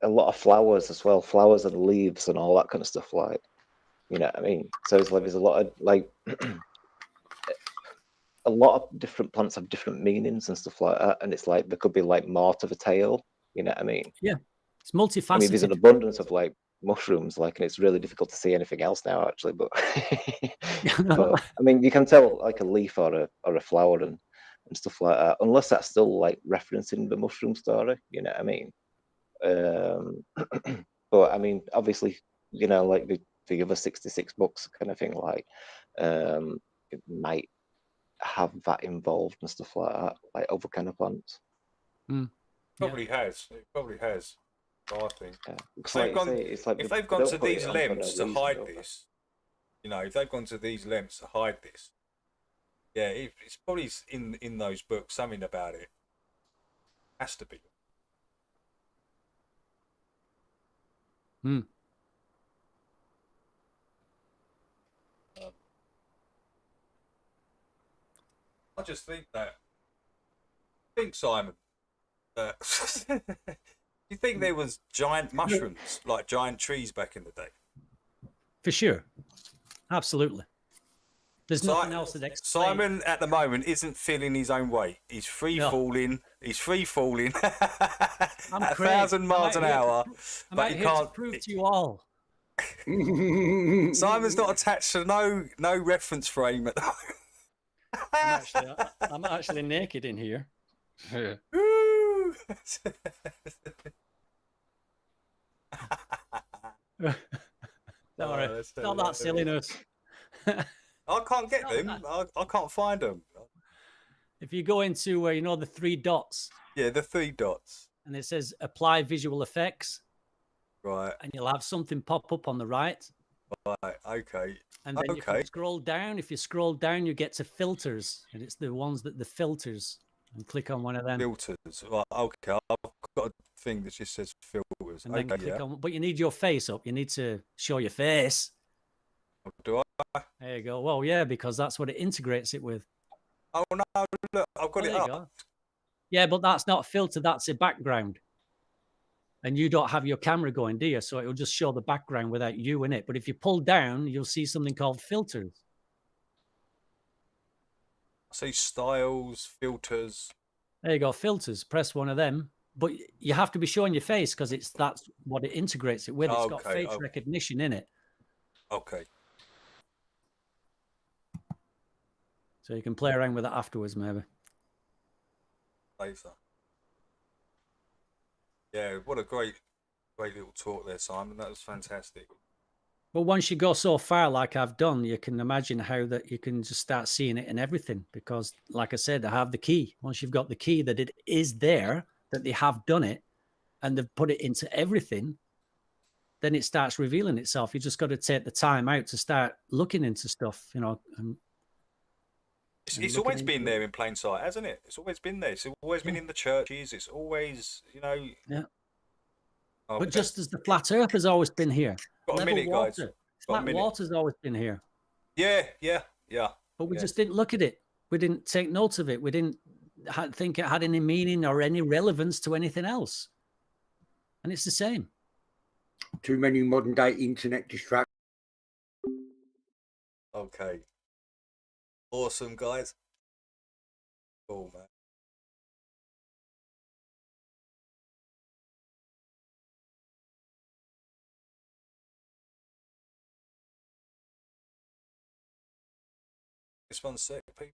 a lot of flowers as well, flowers and leaves and all that kind of stuff, like, you know what I mean? So it's like there's a lot of like a lot of different plants have different meanings and stuff like that, and it's like there could be like more to the tale, you know what I mean? Yeah, it's multifaceted. I mean, there's an abundance of like mushrooms, like, and it's really difficult to see anything else now, actually. But, but I mean, you can tell like a leaf or a flower and stuff like that, unless that's still like referencing the mushroom story, you know what I mean? But I mean, obviously, you know, like the other 66 books kind of thing, like it might have that involved and stuff like that, like other kind of plants. Probably has. It probably has. I think. Yeah. If they've gone to these lengths to hide this, you know, if they've gone to these lengths to hide this, yeah, it's probably in those books, something about it. Has to be. I just think Simon, do you think there was giant mushrooms, like giant trees back in the day? For sure. Absolutely. There's nothing else that explains. Simon at the moment isn't feeling his own weight. He's free falling. He's free falling at 1,000 miles an hour. But he can't prove to you all. Simon's not attached to no reference frame at the moment. I'm actually naked in here. Sorry, not that silliness. I can't get them. I can't find them. If you go into you know, the 3 dots. Yeah, the 3 dots. And it says apply visual effects. Right. And you'll have something pop up on the right. Right. Okay. And then you can scroll down. If you scroll down, you get to filters, and it's the ones that the filters. And click on one of them. Filters. Right. Okay. I've got a thing that just says filters. And then click on. But you need your face up. You need to show your face. Do I? There you go. Well, yeah, because that's what it integrates it with. Oh no! Look, I've got it up. Go. Yeah, but that's not a filter. That's a background. And you don't have your camera going, do you? So it will just show the background without you in it. But if you pull down, you'll see something called filters. I see styles, filters. There you go, filters. Press one of them. But you have to be showing your face because that's what it integrates it with. It's got face recognition in it. Okay. So you can play around with it afterwards, maybe. Later. Yeah, what a great little talk there, Simon. That was fantastic. But once you go so far, like I've done, you can imagine how that you can just start seeing it in everything. Because, like I said, I have the key. Once you've got the key that it is there, that they have done it, and they've put it into everything, then it starts revealing itself. You just got to take the time out to start looking into stuff, you know. And it's always been there in plain sight, hasn't it? It's always been there. It's always been in the churches. It's always, you know. Yeah. But just as the flat Earth has always been here. Got a minute, guys. Flat water's always been here. Yeah. But we just didn't look at it. We didn't take note of it. We didn't think it had any meaning or any relevance to anything else. And it's the same. Too many modern day internet distractions. Okay. Awesome, guys. Cool, man. Just 1 sec, people.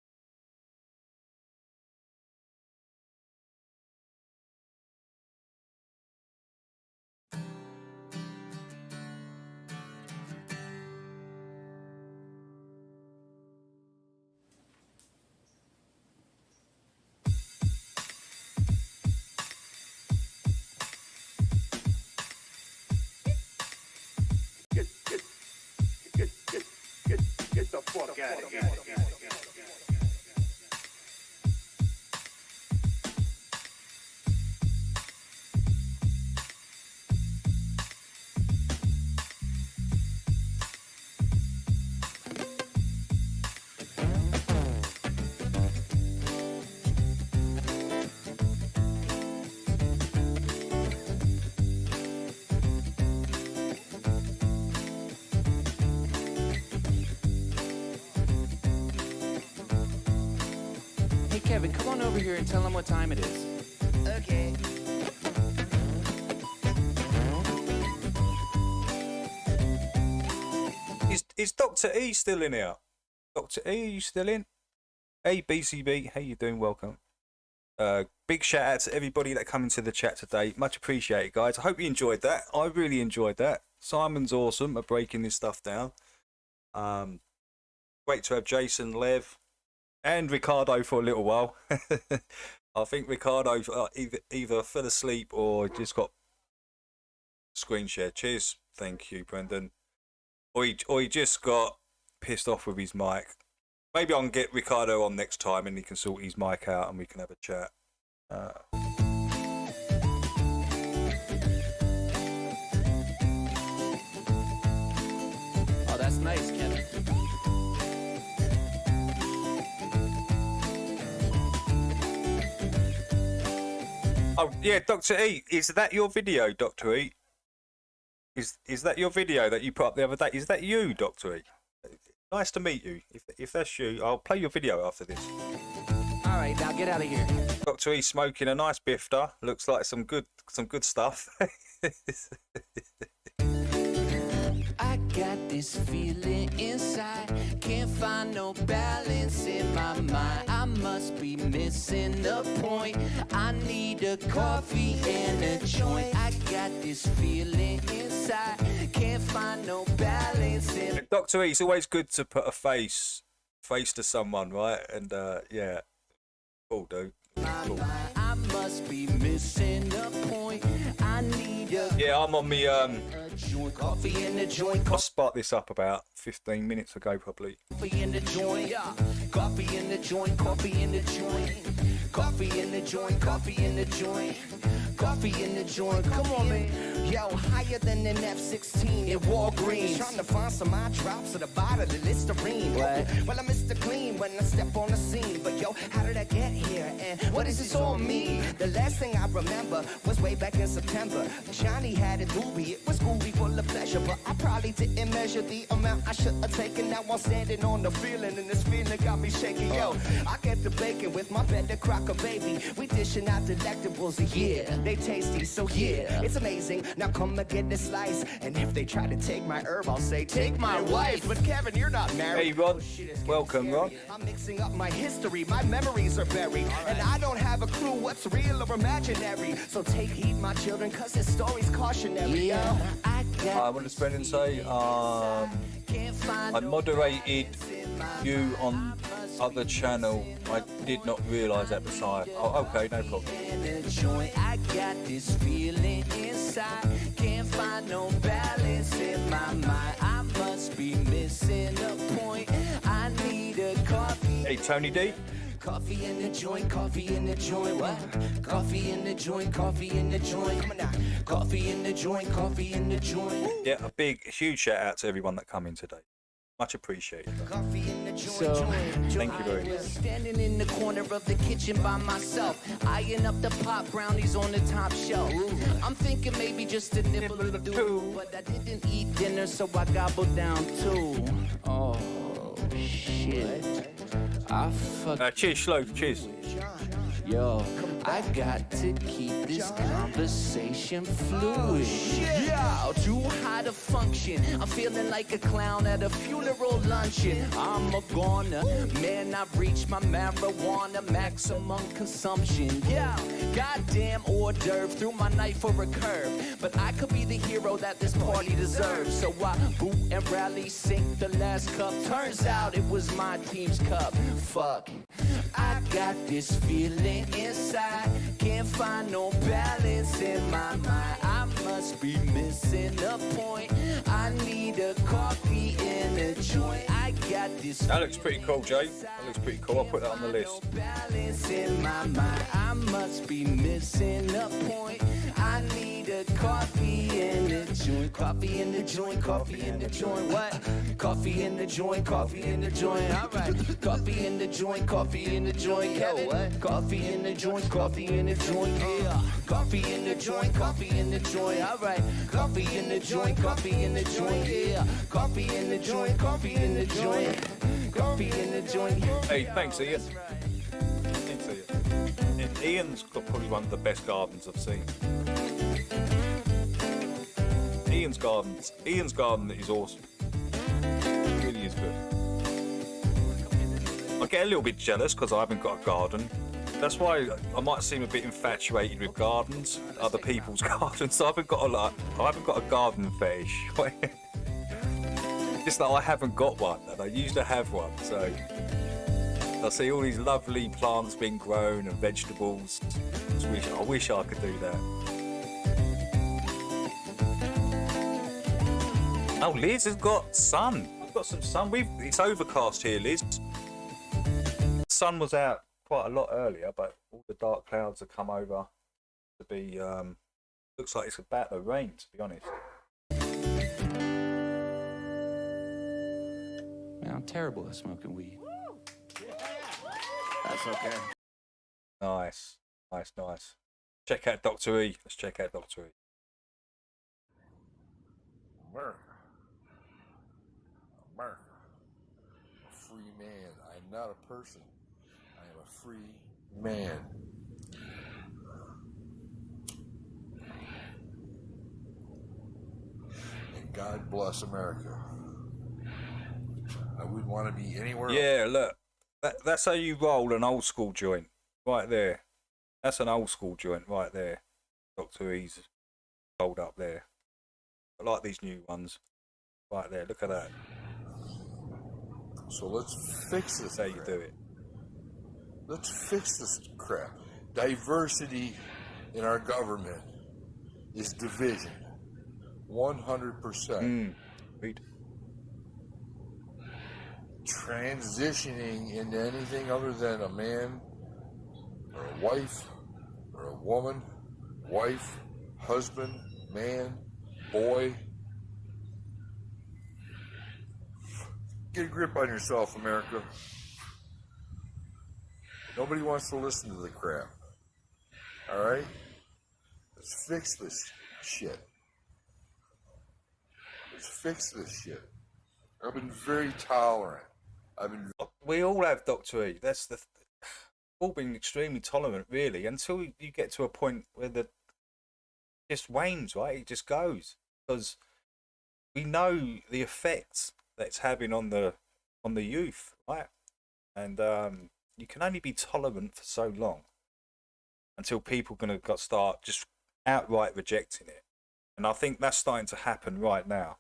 Hey, Kevin, come on over here and tell him what time it is. Okay. Is Dr. E still in here? Dr. E, are you still in? Hey, BCB, how you doing? Welcome. Big shout out to everybody that come into the chat today. Much appreciated, guys. I hope you enjoyed that. I really enjoyed that. Simon's awesome at breaking this stuff down. Great to have Jason, Lev, and Ricardo for a little while. I think Ricardo either fell asleep or just got screen share. Cheers. Thank you, Brendan. Or he just got pissed off with his mic. Maybe I can get Ricardo on next time and he can sort his mic out and we can have a chat. Oh, that's nice, Kevin. Oh yeah, Dr. E, is that your video, Dr. E? Is that your video that you put up the other day? Is that you, Dr. E? Nice to meet you. If that's you, I'll play your video after this. All right, now get out of here. Dr. E smoking a nice bifter. Looks like some good stuff. I got this feeling inside, can't find no balance in my mind. I must be missing the point. I need a coffee and a joint. I got this feeling inside, can't find no balance in. Dr. E, it's always good to put a face to someone, right? And yeah, cool, dude. Cool. I must be missing the point. I need a Yeah, I'm on me joint, coffee in the joint, I sparked this up about 15 minutes ago, probably. coffee in the joint, yeah. Coffee in the joint, coffee in the joint. Coffee in the joint, coffee in the joint. Coffee in the joint, come on, man. Yo, higher than an F-16 in Walgreens. Trying to find some eye drops at the bottom of the Listerine. What? Well, I'm Mr. Clean when I step on the scene. But yo, how did I get here? And what does this all mean? The last thing I remember was way back in September. Johnny had a doobie, it was groovy full of pleasure. But I probably didn't measure the amount I should have taken. Now I'm standing on the feeling, and this feeling got me shaking. Yo, I get the bacon with my better crocker, baby. We dishing out delectables, yeah. They tasty, so yeah, it's amazing. Now come and get this slice. And if they try to take my herb, I'll say, take my wife. But Kevin, you're not married. Hey, Ron. Oh, shit, it's getting Welcome, scary. Ron. I'm mixing up my history, my memories are buried. And I don't have a clue what's real or imaginary. So take heed, my children, cause this story's cautionary. Yeah, I want to spend and say, I moderated you on other channel. I did not realise at the time. Oh, okay, no problem. I got this feeling inside, can't find no balance in my mind. I must be missing a point. I need a coffee. Hey, Tony D. Coffee in the joint, coffee in the joint, what? Coffee in the joint, coffee in the joint. Come on now. Coffee in the joint, coffee in the joint. Yeah, a huge shout out to everyone that come in today. Much appreciated. Coffee in the joint, So, thank you very much. Standing in the corner of the kitchen by myself, eyeing up the pop brownies on the top shelf. I'm thinking maybe just a nibble or two, but I didn't eat dinner, so I gobbled down two. Oh shit! I Cheers, Slow. Cheers. Yo, I got to keep this conversation fluid. Yo, too high to function. I'm feeling like a clown at a funeral luncheon. I'm a goner, man, I've reached my marijuana maximum consumption. Yeah, goddamn hors d'oeuvre, threw my knife for a curve. But I could be the hero that this party deserves. So I boot and rally, sink the last cup. Turns out it was my team's cup. Fuck, I got this feeling inside, can't find no balance in my mind. I must be missing a point. I need a coffee and a joint. I got this. That looks pretty cool, Jay. That looks pretty cool. I'll put that on the list. Balance in my mind. I must be missing a point. I need a coffee and a joint. Coffee in the joint. Coffee in the joint. What? Coffee in the joint. Coffee in the joint. All right. Coffee in the joint. Coffee in the joint. Yo, what? Coffee in the joint. Coffee in the joint. Yeah. Coffee in the joint. Coffee in the joint. All right. Coffee in the joint. Coffee in the joint. Yeah. Coffee in the joint. Coffee in the joint. Coffee in the joint. Hey, thanks, Ian. Thanks, Ian. And Ian's got probably one of the best gardens I've seen. Ian's garden is awesome. It really is good. I get a little bit jealous because I haven't got a garden. That's why I might seem a bit infatuated with gardens, other people's gardens. I haven't got a garden fetish. Just that I haven't got one, and I used to have one. So I see all these lovely plants being grown and vegetables. I wish I could do that. Oh, Liz has got sun. We've got some sun. It's overcast here, Liz. The sun was out quite a lot earlier, but all the dark clouds have come over to be. Looks like it's about to rain, to be honest. Man, I'm terrible at smoking weed. That's okay. Nice. Check out Dr. E. Let's check out Dr. E. America. America. A free man. I am not a person. I am a free man. And God bless America. I wouldn't want to be anywhere else. Yeah, look. That's how you roll an old school joint. Right there. That's an old school joint right there. Dr. E's rolled up there. I like these new ones. Right there, look at that. So let's fix this. That's how you do it. Let's fix this crap. Diversity in our government is division. 100%. Read. Transitioning into anything other than a man or a wife or a woman, wife, husband, man, boy. Get a grip on yourself, America. Nobody wants to listen to the crap. All right? Let's fix this shit. Let's fix this shit. I've been very tolerant. We all have Dr. E. That's the. All been extremely tolerant, really, until you get to a point where the just wanes, right? It just goes because we know the effects that it's having on the youth, right? And you can only be tolerant for so long until people are going to start just outright rejecting it, and I think that's starting to happen right now.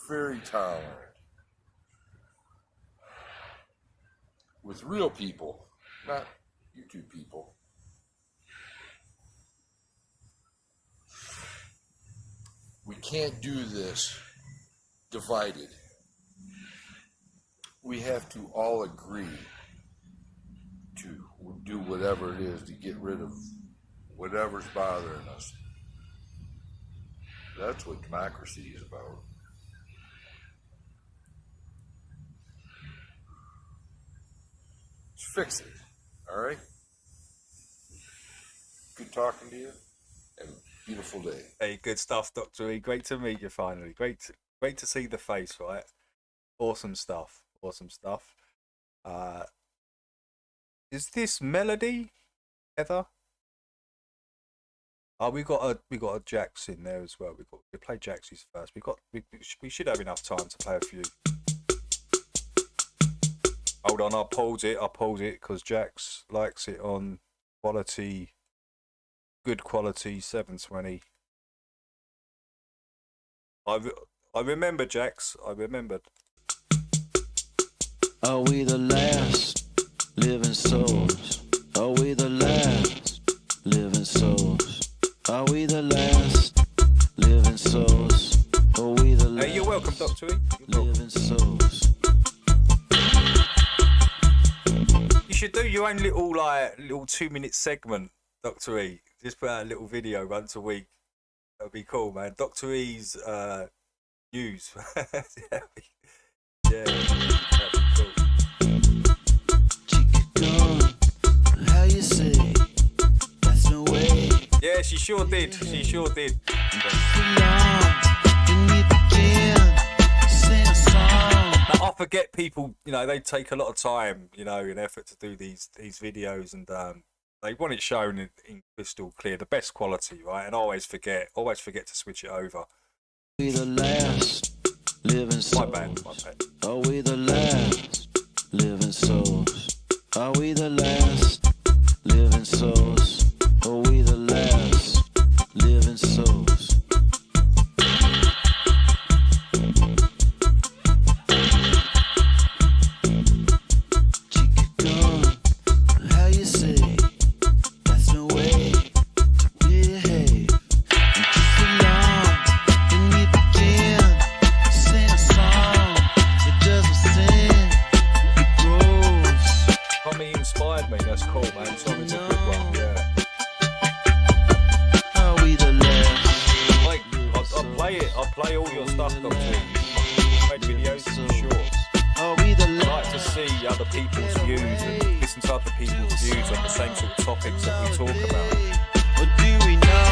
Very tolerant with real people, not YouTube people. We can't do this divided. We have to all agree to do whatever it is to get rid of whatever's bothering us. That's what democracy is about. Fix it, all right? Good talking to you, and beautiful day. Hey, good stuff, Dr. E. Great to meet you finally. Great to see the face, right? Awesome stuff. Is this Melody, Heather? Oh, we got a Jax in there as well. We play Jax's first. We should have enough time to play a few. Hold on, I'll pause it because Jax likes it on quality, good quality 720. I remember, Jax. I remembered. Are we the last living souls? Are we the last living souls? Are we the last? should do your own little 2-minute segment, Dr. E. Just put out a little video once a week. That'd be cool, man. Dr. E's news. Yeah, that'd be cool. How you say? That's no way. Yeah, she sure did. She sure did. Now, I forget people, they take a lot of time, and effort to do these videos, and they want it shown in crystal clear, the best quality, right? And I always forget to switch it over. We the last living souls. My bad. Are we the last living souls? Are we the last living souls? Are we the last living souls? How you say? That's no way to behave. And just along beneath the can, sing a song that doesn't sing, it grows. Tommy inspired me. That's cool, man. Tommy's a good one. Yeah. Are we the last? Like, I'll play it. I'll play all your stuff, Dr. E. Make videos for sure. Are we the I last? like to see other people's views and listen to other people's views on the same sort of topics that we talk about. Or do we know?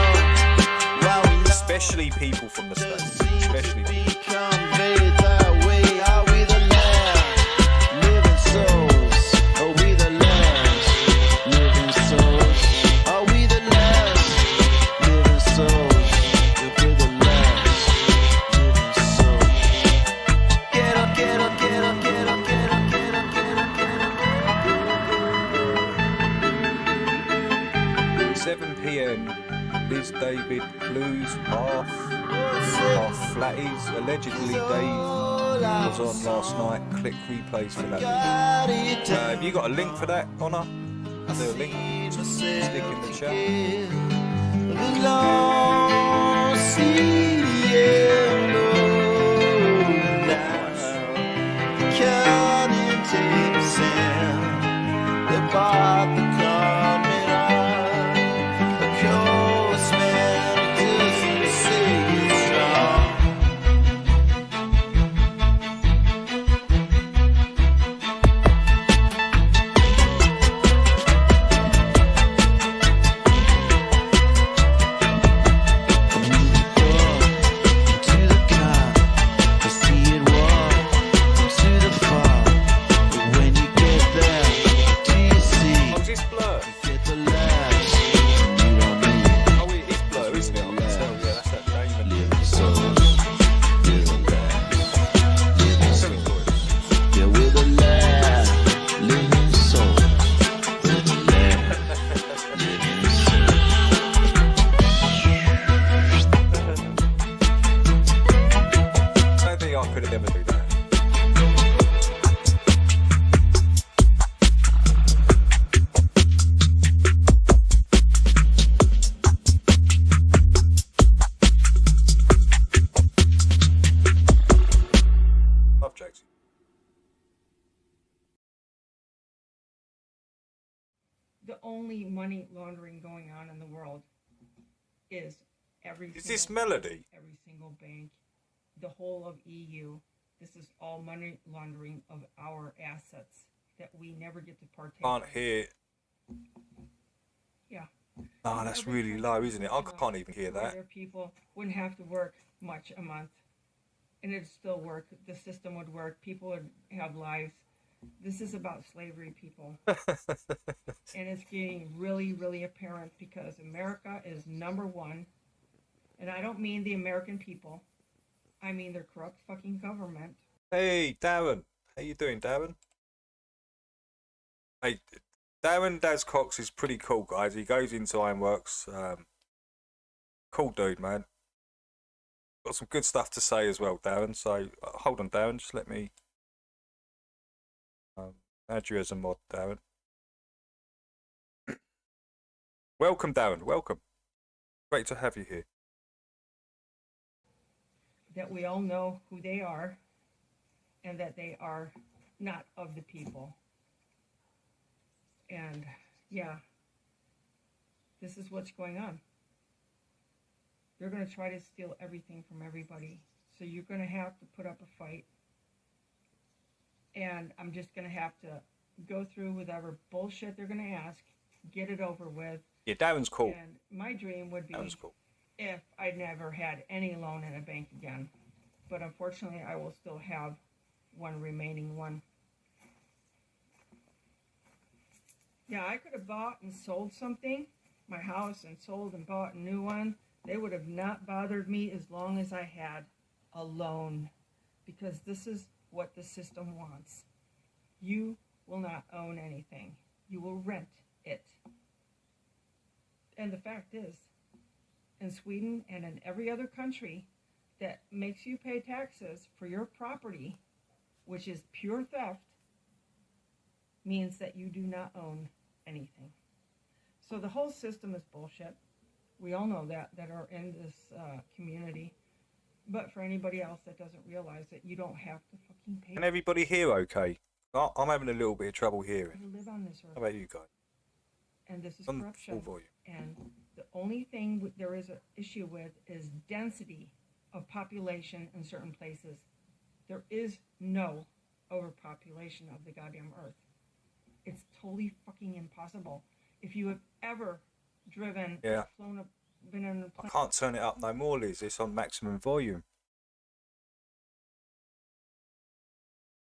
While we know Especially people from the States. Especially people. become very that way. Are we the last living souls? Are we the last living souls? Are we the last living souls? If we're the last living souls. Get up, get up, get up, get up, get up, get up, get up, get up. 7 p.m. Liz David Blues half flatties. Allegedly Dave was on last night. Click replays for that. Have you got a link for that, Connor? Is there a link? Stick in the chat. The long sea yellow now, the counting tapes and the bar coming on. A close man who doesn't say it's strong. To the car, I see it walk to the far. But when you get there, do you see? Oh, is this Blur? Get the last, you don't need it. Oh, it is Blur, isn't it? I can tell. Yeah, that's that Damon. Living souls, we're the last living souls. Yeah, we're the last living souls. We're the last living souls. I don't think I could have ever do that. Love jokes. The only money laundering going on in the world is Is this Melody? every single bank, the whole of EU. This is all money laundering of our assets that we never get to partake Can't in. hear. Yeah. Oh, that's really low, isn't it? I can't even hear that. Other people wouldn't have to work much a month, and it'd still work. The system would work. People would have lives. This is about slavery, people. And it's getting really, really apparent because America is number one. And I don't mean the American people. I mean their corrupt fucking government. Hey, Darren. How you doing, Darren? Hey, Darren Dazcox is pretty cool, guys. He goes into Ironworks. Cool dude, man. Got some good stuff to say as well, Darren. So, hold on, Darren. Just let me add you as a mod, Darren. Welcome, Darren. Welcome. Great to have you here. That we all know who they are and that they are not of the people. And yeah, this is what's going on. They're going to try to steal everything from everybody. So you're going to have to put up a fight. And I'm just going to have to go through whatever bullshit they're going to ask, get it over with. Yeah, Darren's cool. And my dream would be Darren's cool. if I'd never had any loan in a bank again. But unfortunately, I will still have one remaining one. Yeah, I could have bought and sold something, my house, and sold and bought a new one. They would have not bothered me as long as I had a loan, because this is what the system wants. You will not own anything. You will rent it. And the fact is, in Sweden and in every other country that makes you pay taxes for your property, which is pure theft, means that you do not own anything. So the whole system is bullshit. We all know that are in this community. But for anybody else that doesn't realize it, you don't have to fucking pay. Can everybody hear okay? I'm having a little bit of trouble hearing. To live on this earth. How about you guys? And this is On corruption. full volume. And the only thing there is an issue with is density of population in certain places. There is no overpopulation of the goddamn earth. It's totally fucking impossible. If you have ever driven, flown up, been in a plane. I can't turn it up no more, Liz. It's on maximum volume.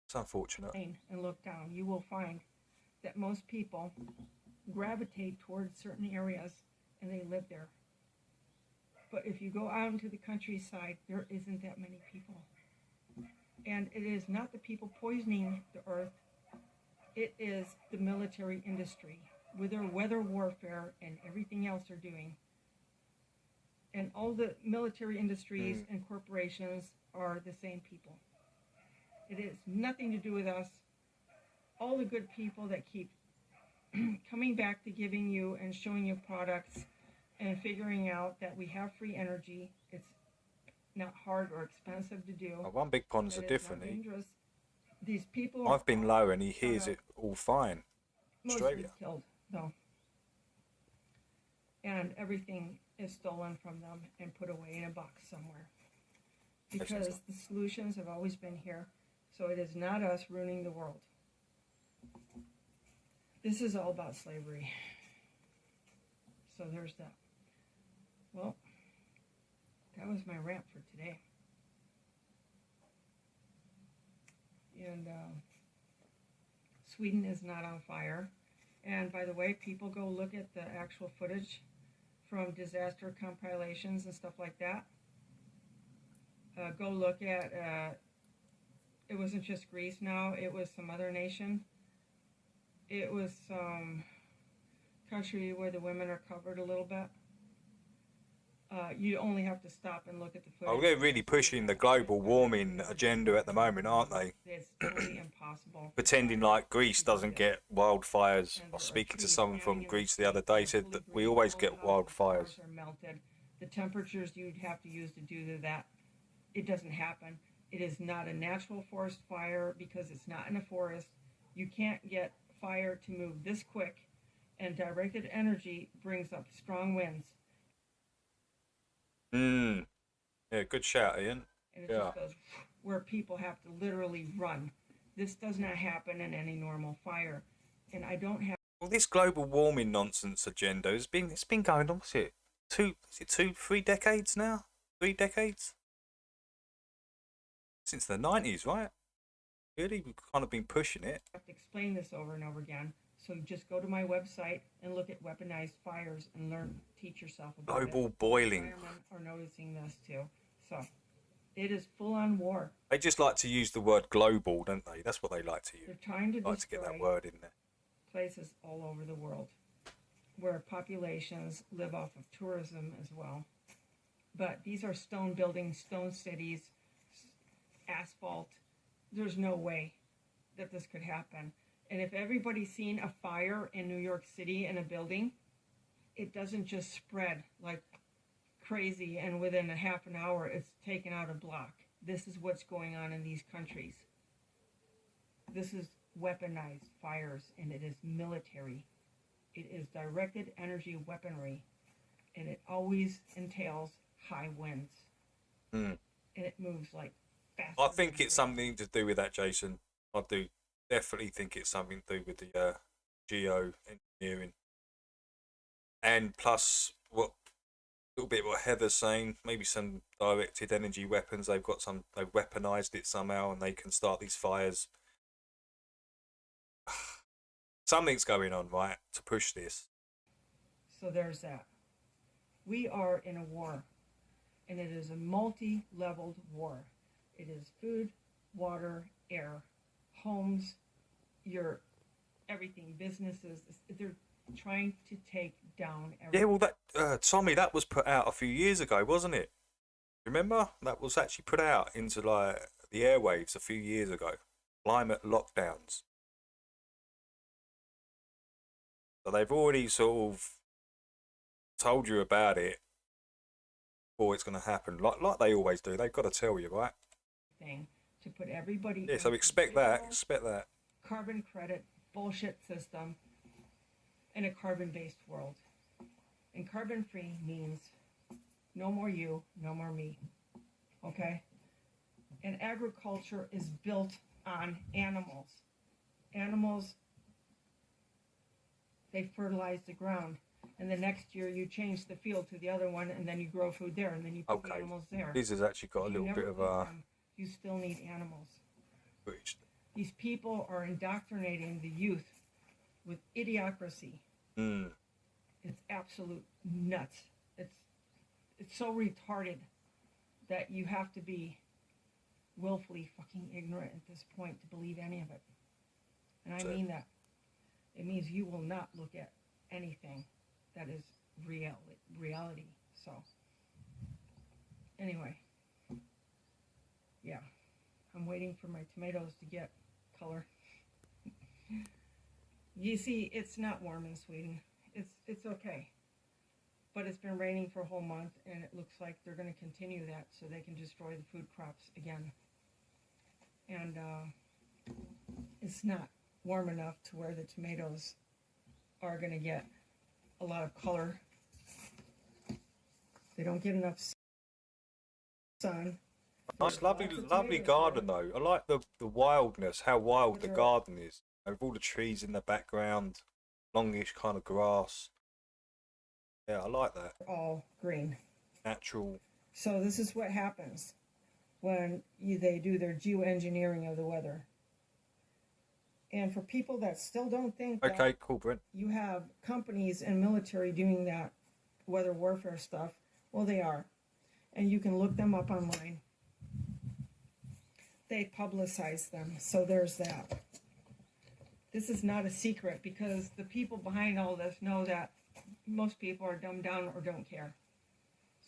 It's unfortunate. And look down, you will find that most people gravitate towards certain areas and they live there. But if you go out into the countryside, there isn't that many people. And it is not the people poisoning the earth, it is the military industry with their weather warfare and everything else they're doing. And all the military industries and corporations are the same people. It has nothing to do with us. All the good people that keep coming back to giving you and showing you products and figuring out that we have free energy. It's not hard or expensive to do. Oh, one big ponds that are it's different. not dangerous. These people. I've been low and he hears it all fine. Mostly Australia. killed, though. And everything is stolen from them and put away in a box somewhere. Because the solutions have always been here. So it is not us ruining the world. This is all about slavery. So there's that. Well, that was my rant for today. And Sweden is not on fire. And by the way, people go look at the actual footage from disaster compilations and stuff like that. Go look at, it wasn't just Greece now, it was some other nation. It was some country where the women are covered a little bit. You only have to stop and look at the footage. Oh, they're really pushing the global warming agenda at the moment, aren't they? It's totally impossible. Pretending like Greece doesn't get wildfires. I was speaking to someone from Greece the other day, said that we always get wildfires. Are melted. The temperatures you'd have to use to do that, it doesn't happen. It is not a natural forest fire because it's not in a forest. You can't get fire to move this quick, and directed energy brings up strong winds. Yeah, good shout, Ian. And it just goes where people have to literally run. This does not happen in any normal fire. And I don't have. Well, this global warming nonsense agenda it's been going on, what's it? 3 decades now? 3 decades? Since the 90s, right? Really, we've kind of been pushing it. I have to explain this over and over again. So just go to my website and look at weaponized fires and teach yourself about it. Global boiling. Environment are noticing this too. So it is full on war. They just like to use the word global, don't they? That's what they like to use. They're trying to like to get that word in there. Places all over the world where populations live off of tourism as well. But these are stone buildings, stone cities, asphalt. There's no way that this could happen. And if everybody's seen a fire in New York City in a building, it doesn't just spread like crazy and within a half an hour it's taken out a block. This is what's going on in these countries. This is weaponized fires, and it is military. It is directed energy weaponry, and it always entails high winds, Mm. and it moves like fast. I think it's something to do with that, Jason. I do definitely think it's something to do with the geo engineering, and plus what a little bit what Heather's saying. Maybe some directed energy weapons. They've weaponized it somehow, and they can start these fires. Something's going on, right, to push this. So there's that. We are in a war, and it is a multi-leveled war. It is food, water, air, homes, your everything, businesses. They're trying to take down everything. Yeah, well, that Tommy, that was put out a few years ago, wasn't it? Remember? That was actually put out into like the airwaves a few years ago. Climate lockdowns. So they've already sort of told you about it before it's going to happen, like they always do. They've got to tell you, right? Thing to put everybody. Yeah, so expect that. Expect that. Carbon credit bullshit system in a carbon-based world. And carbon-free means no more you, no more me. Okay? And agriculture is built on animals. Animals, they fertilize the ground. And the next year you change the field to the other one, and then you grow food there, and then you put the animals there. This has actually got a little bit of a... You still need animals. Which... These people are indoctrinating the youth with idiocracy. Mm. It's absolute nuts. It's so retarded that you have to be willfully fucking ignorant at this point to believe any of it. And I mean that. It means you will not look at anything that is reality. So, anyway, yeah, I'm waiting for my tomatoes to get color. You see, it's not warm in Sweden. It's okay, but it's been raining for a whole month, and it looks like they're going to continue that so they can destroy the food crops again. And it's not warm enough to where the tomatoes are going to get a lot of color. They don't get enough sun. Nice, lovely garden though. I like the wildness, how wild the garden is. With all the trees in the background, longish kind of grass. Yeah, I like that. All green. Natural. So this is what happens when they do their geoengineering of the weather. And for people that still don't think okay, that cool, Brent. You have companies and military doing that weather warfare stuff, well, they are. And you can look them up online. They publicize them, so there's that. This is not a secret because the people behind all this know that most people are dumbed down or don't care.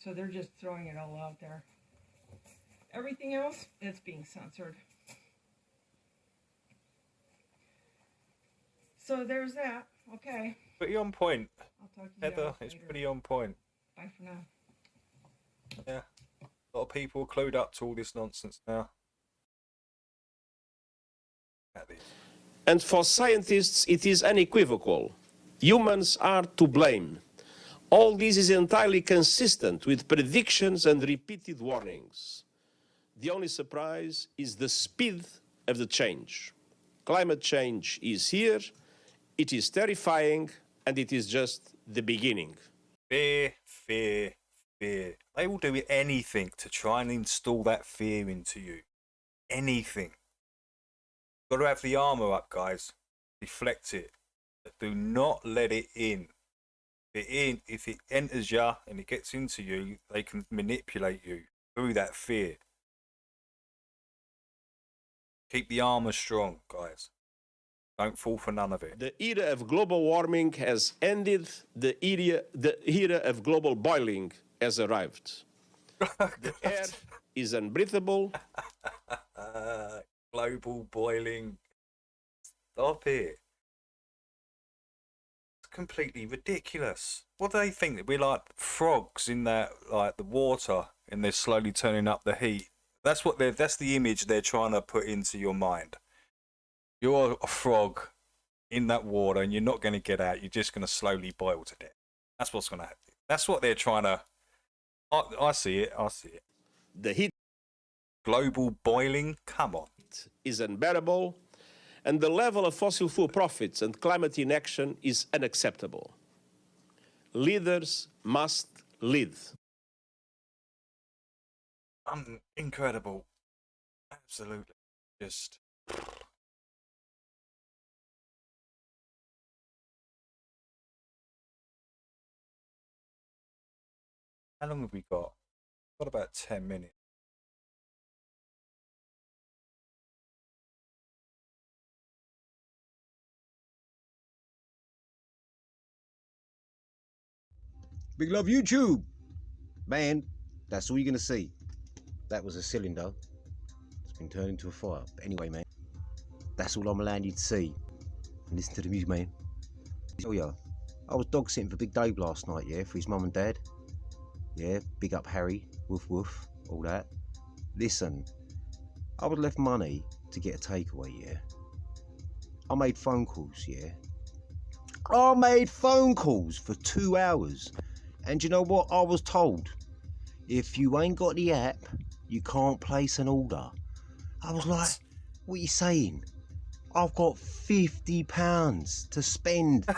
So they're just throwing it all out there. Everything else, it's being censored. So there's that. Okay. Pretty on point. I'll talk to you Heather, guys it's later. pretty on point. Bye for now. Yeah. A lot of people are clued up to all this nonsense now. And for scientists, it is unequivocal. Humans are to blame. All this is entirely consistent with predictions and repeated warnings. The only surprise is the speed of the change. Climate change is here, it is terrifying, and it is just the beginning. Fear, fear, fear. They will do anything to try and install that fear into you. Anything. Got to have the armor up, guys. Deflect it. But do not let it in. If it enters you and it gets into you, they can manipulate you through that fear. Keep the armor strong, guys. Don't fall for none of it. The era of global warming has ended. The era of global boiling has arrived. The air is unbreathable. Global boiling. Stop it. It's completely ridiculous. What do they think? That we're like frogs in that, like the water, and they're slowly turning up the heat. That's the image they're trying to put into your mind. You're a frog in that water, and you're not going to get out. You're just going to slowly boil to death. That's what's going to happen. That's what they're trying to. I see it. I see it. The heat Global boiling. Come on. is unbearable, and the level of fossil fuel profits and climate inaction is unacceptable. Leaders must lead. Incredible. Absolutely. Just. How long have we got? Got about 10 minutes. Big love YouTube. Man, that's all you're going to see. That was a cylinder. It's been turned into a fire. But anyway, man, that's all I'm allowing you to see. And listen to the music, man. Oh, yeah. I was dog sitting for Big Dave last night, yeah, for his mum and dad. Yeah, big up Harry, woof woof, all that. Listen, I was left money to get a takeaway, yeah. I made phone calls, yeah. I made phone calls for 2 hours. And you know what I was told? If you ain't got the app, you can't place an order. I was like, what are you saying? I've got £50 to spend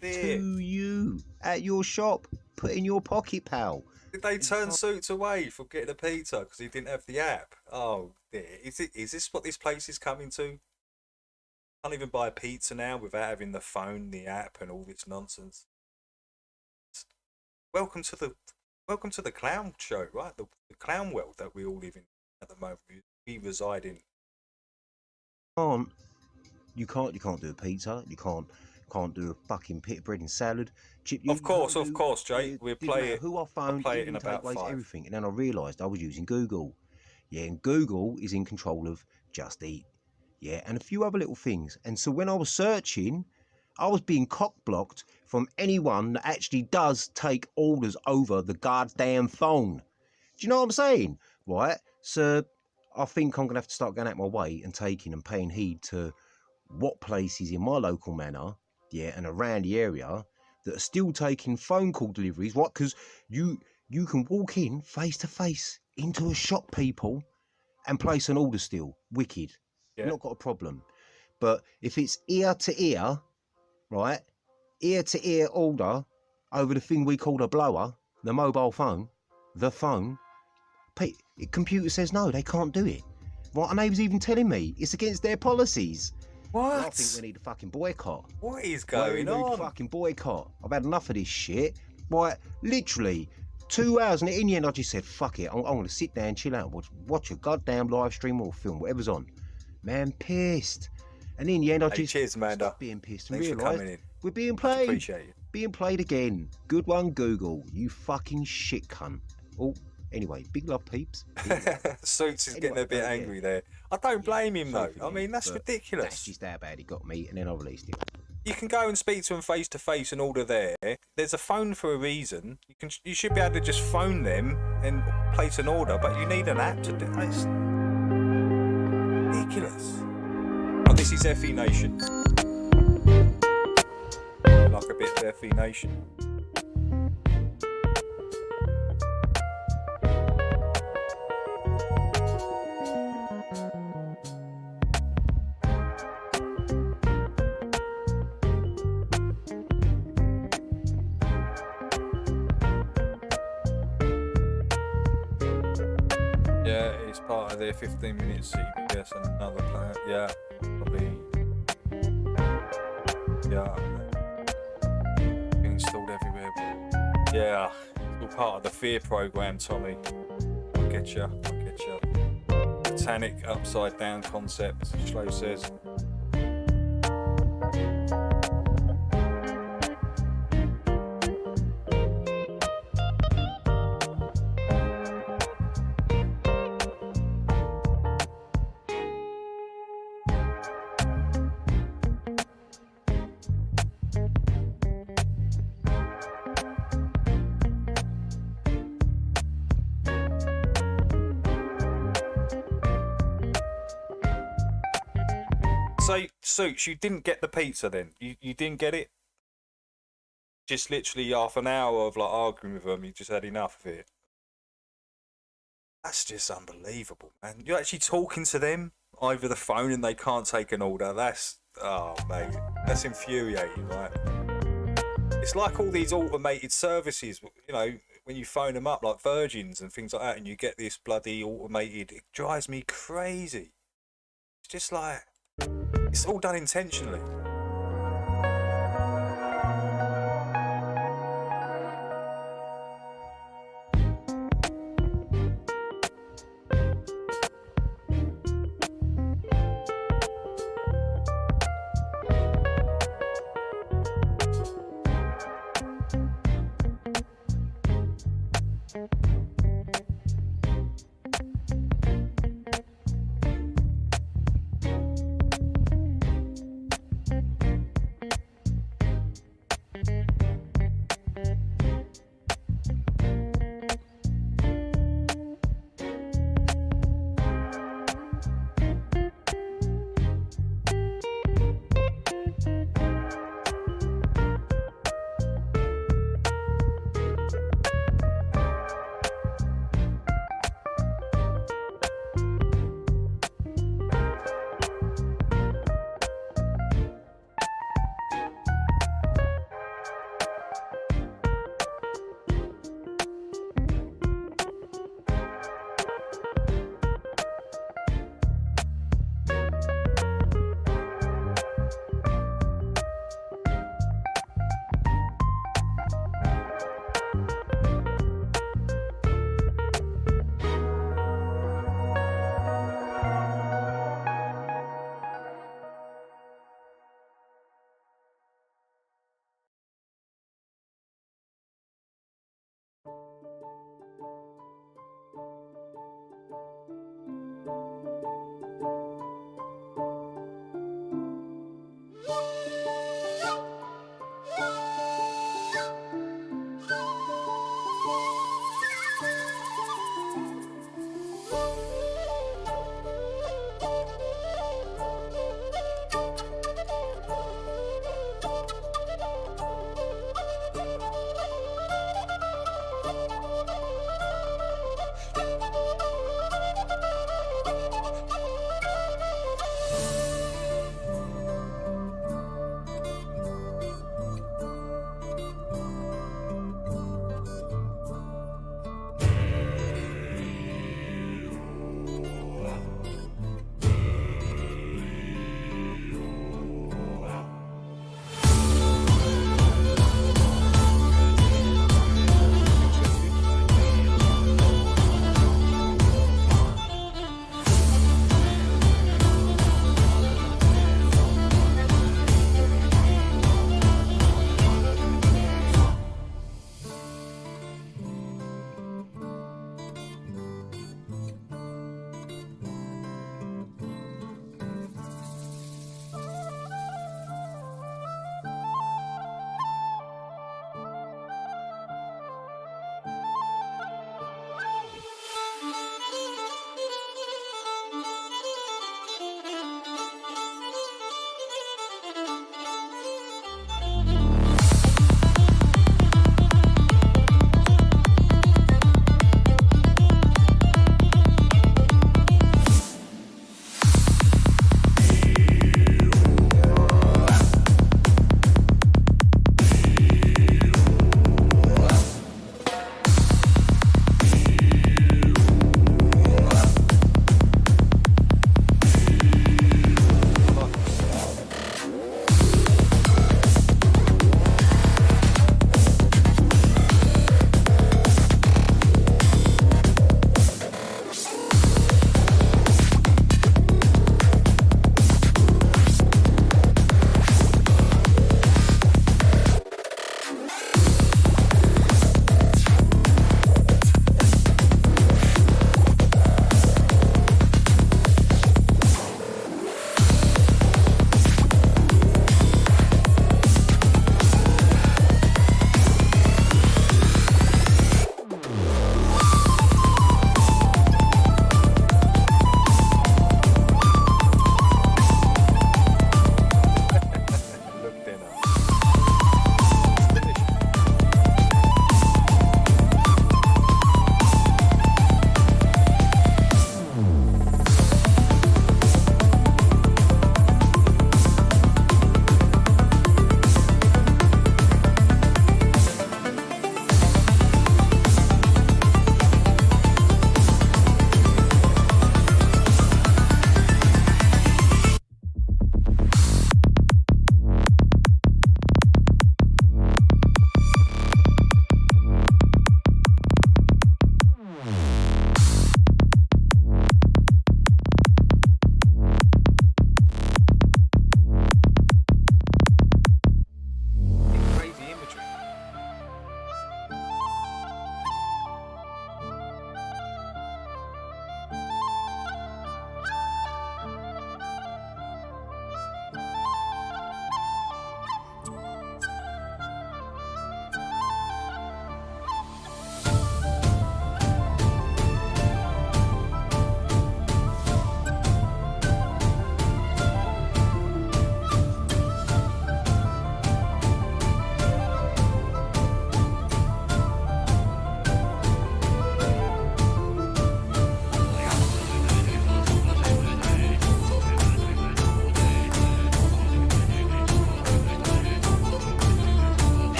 to you at your shop. Put in your pocket, pal. Did they turn Suits away from getting a pizza because he didn't have the app? Oh dear. Is this what this place is coming to? Can't even buy a pizza now without having the phone, the app, and all this nonsense. Welcome to the clown show, right? The clown world that we all live in at the moment. We reside in. You can't do a pizza. You can't do a fucking pita bread and salad. Of course, Jake. We'll play it. Who I phoned, play it in about takeaways, 5. everything, and then I realised I was using Google. Yeah, and Google is in control of Just Eat. Yeah, and a few other little things. And so when I was searching, I was being cock-blocked from anyone that actually does take orders over the goddamn phone. Do you know what I'm saying? Right? So I think I'm going to have to start going out my way and taking and paying heed to what places in my local manor, yeah, and around the area that are still taking phone call deliveries. What? Because you can walk in face to face into a shop, people, and place an order still. Wicked. Yeah. Not got a problem. But if it's ear to ear, right, ear to ear order over the thing we call a blower, the mobile phone, the phone, computer says no, they can't do it. Right, and they was even telling me it's against their policies. What? I think we need a fucking boycott. What is going on? We need a fucking boycott. I've had enough of this shit. Right, literally 2 hours, and in the end I just said, fuck it, I'm going to sit down, chill out, and watch a goddamn live stream or film, whatever's on. Man, pissed. And in the end I just stopped being pissed and realised we're being played. Appreciate you. Being played again. Good one, Google. You fucking shit cunt. Oh, anyway, big love, peeps. Suits is getting a bit angry there. I don't blame him though. I mean, that's ridiculous. That's just how bad he got me, and then I released him. You can go and speak to them face to face and order there. There's a phone for a reason. You should be able to just phone them and place an order, but you need an app to do it. It's ridiculous. Oh, this is FE Nation. Like a bit of FE Nation. Yeah, it's part of their 15-minute CBS and another planet. Yeah, probably. Yeah, being installed everywhere. Yeah, it's all part of the Fear program, Tommy. I'll get you. Satanic upside down concept, Schlo says. So, Suits, you didn't get the pizza then? You didn't get it? Just literally half an hour of like arguing with them, you just had enough of it. That's just unbelievable, man. You're actually talking to them over the phone and they can't take an order. That's, oh, mate, that's infuriating, right? It's like all these automated services, you know, when you phone them up, like Virgins and things like that, and you get this bloody automated, it drives me crazy. It's just like, it's all done intentionally.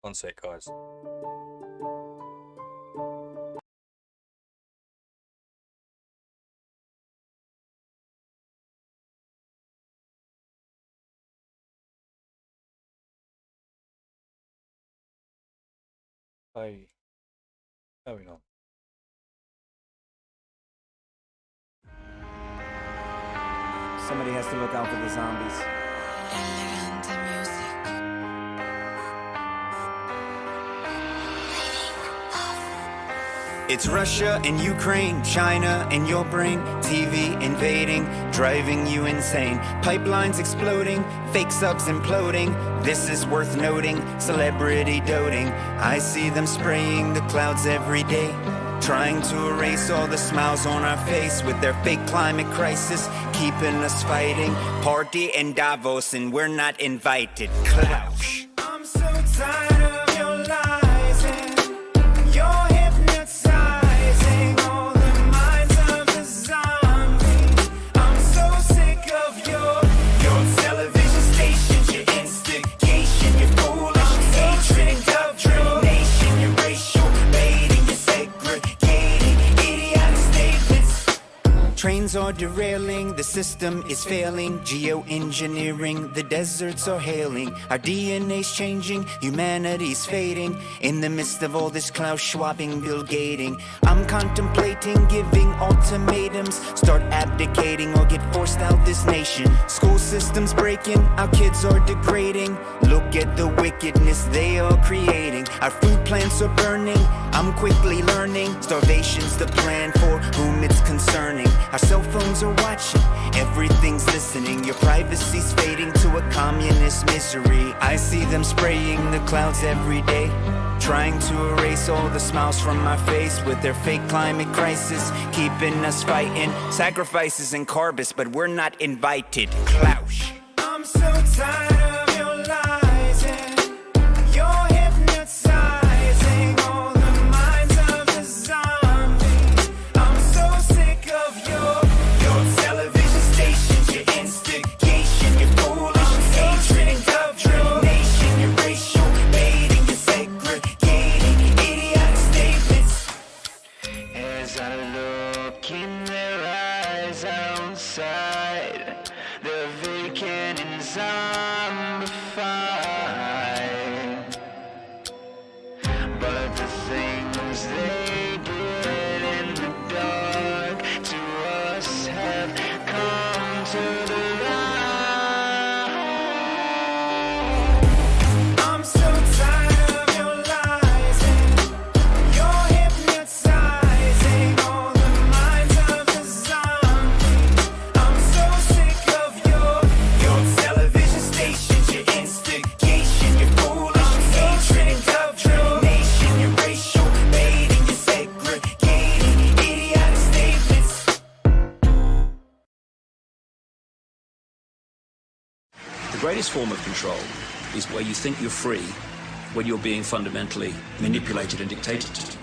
One sec, guys. Hey, going on. Somebody has to look out for the zombies. It's Russia and Ukraine, China and your brain, TV invading, driving you insane. Pipelines exploding, fake subs imploding. This is worth noting, celebrity doting. I see them spraying the clouds every day, trying to erase all the smiles on our face with their fake climate crisis, keeping us fighting. Party in Davos and we're not invited. Klaus. I'm so tired of your lies and your hypnotizing all the minds of the zombies. I'm so sick of your television stations, your instigation, your foolish hatred and indoctrination, your racial baiting, your segregating, idiotic statements. Trains are derailing, the system is failing. Geoengineering, the deserts are hailing. Our DNA's changing, humanity's fading. In the midst of all this Klaus Schwabing, Bill Gating, I'm contemplating giving ultimatums. Start abdicating or get forced out this nation. School systems breaking, our kids are degrading. Look at the wickedness they are creating. Our food plants are burning, I'm quickly learning. Starvation's the plan for whom it's concerning. Our cell phones are watching, everything's listening. Your privacy's fading to a communist misery. I see them spraying the clouds every day, trying to erase all the smiles from my face with their fake climate crisis, keeping us fighting. Sacrifices and carbis, but we're not invited. Klaus. I'm so tired of your lies and your hypnotizing all the minds of the zombies. I'm so sick of your television stations, your instigation, your foolish hatred and indoctrination, your racial baiting, your segregating, idiotic statements. As I look in their eyes outside, they're vacant and zombified. But the things they did in the dark to us have come to the light. I'm so tired of your lies and your hypnotizing all the minds of the zombies. I'm so sick of your television stations, your instigation, your foolish hatred and indoctrination, your racial baiting, your segregating, idiotic statements. The greatest form of control is where you think you're free when you're being fundamentally manipulated and dictated to.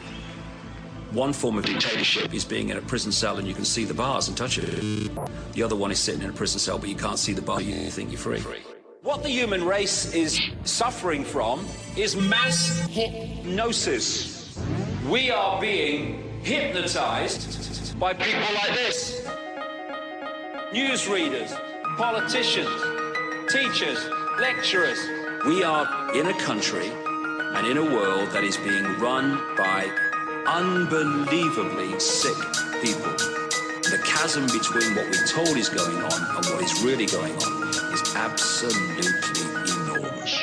One form of dictatorship is being in a prison cell and you can see the bars and touch it. The other one is sitting in a prison cell but you can't see the bar, you think you're free. What the human race is suffering from is mass hypnosis. We are being hypnotized by people like this. Newsreaders, politicians, teachers, lecturers. We are in a country and in a world that is being run by unbelievably sick people. The chasm between what we're told is going on and what is really going on is absolutely enormous.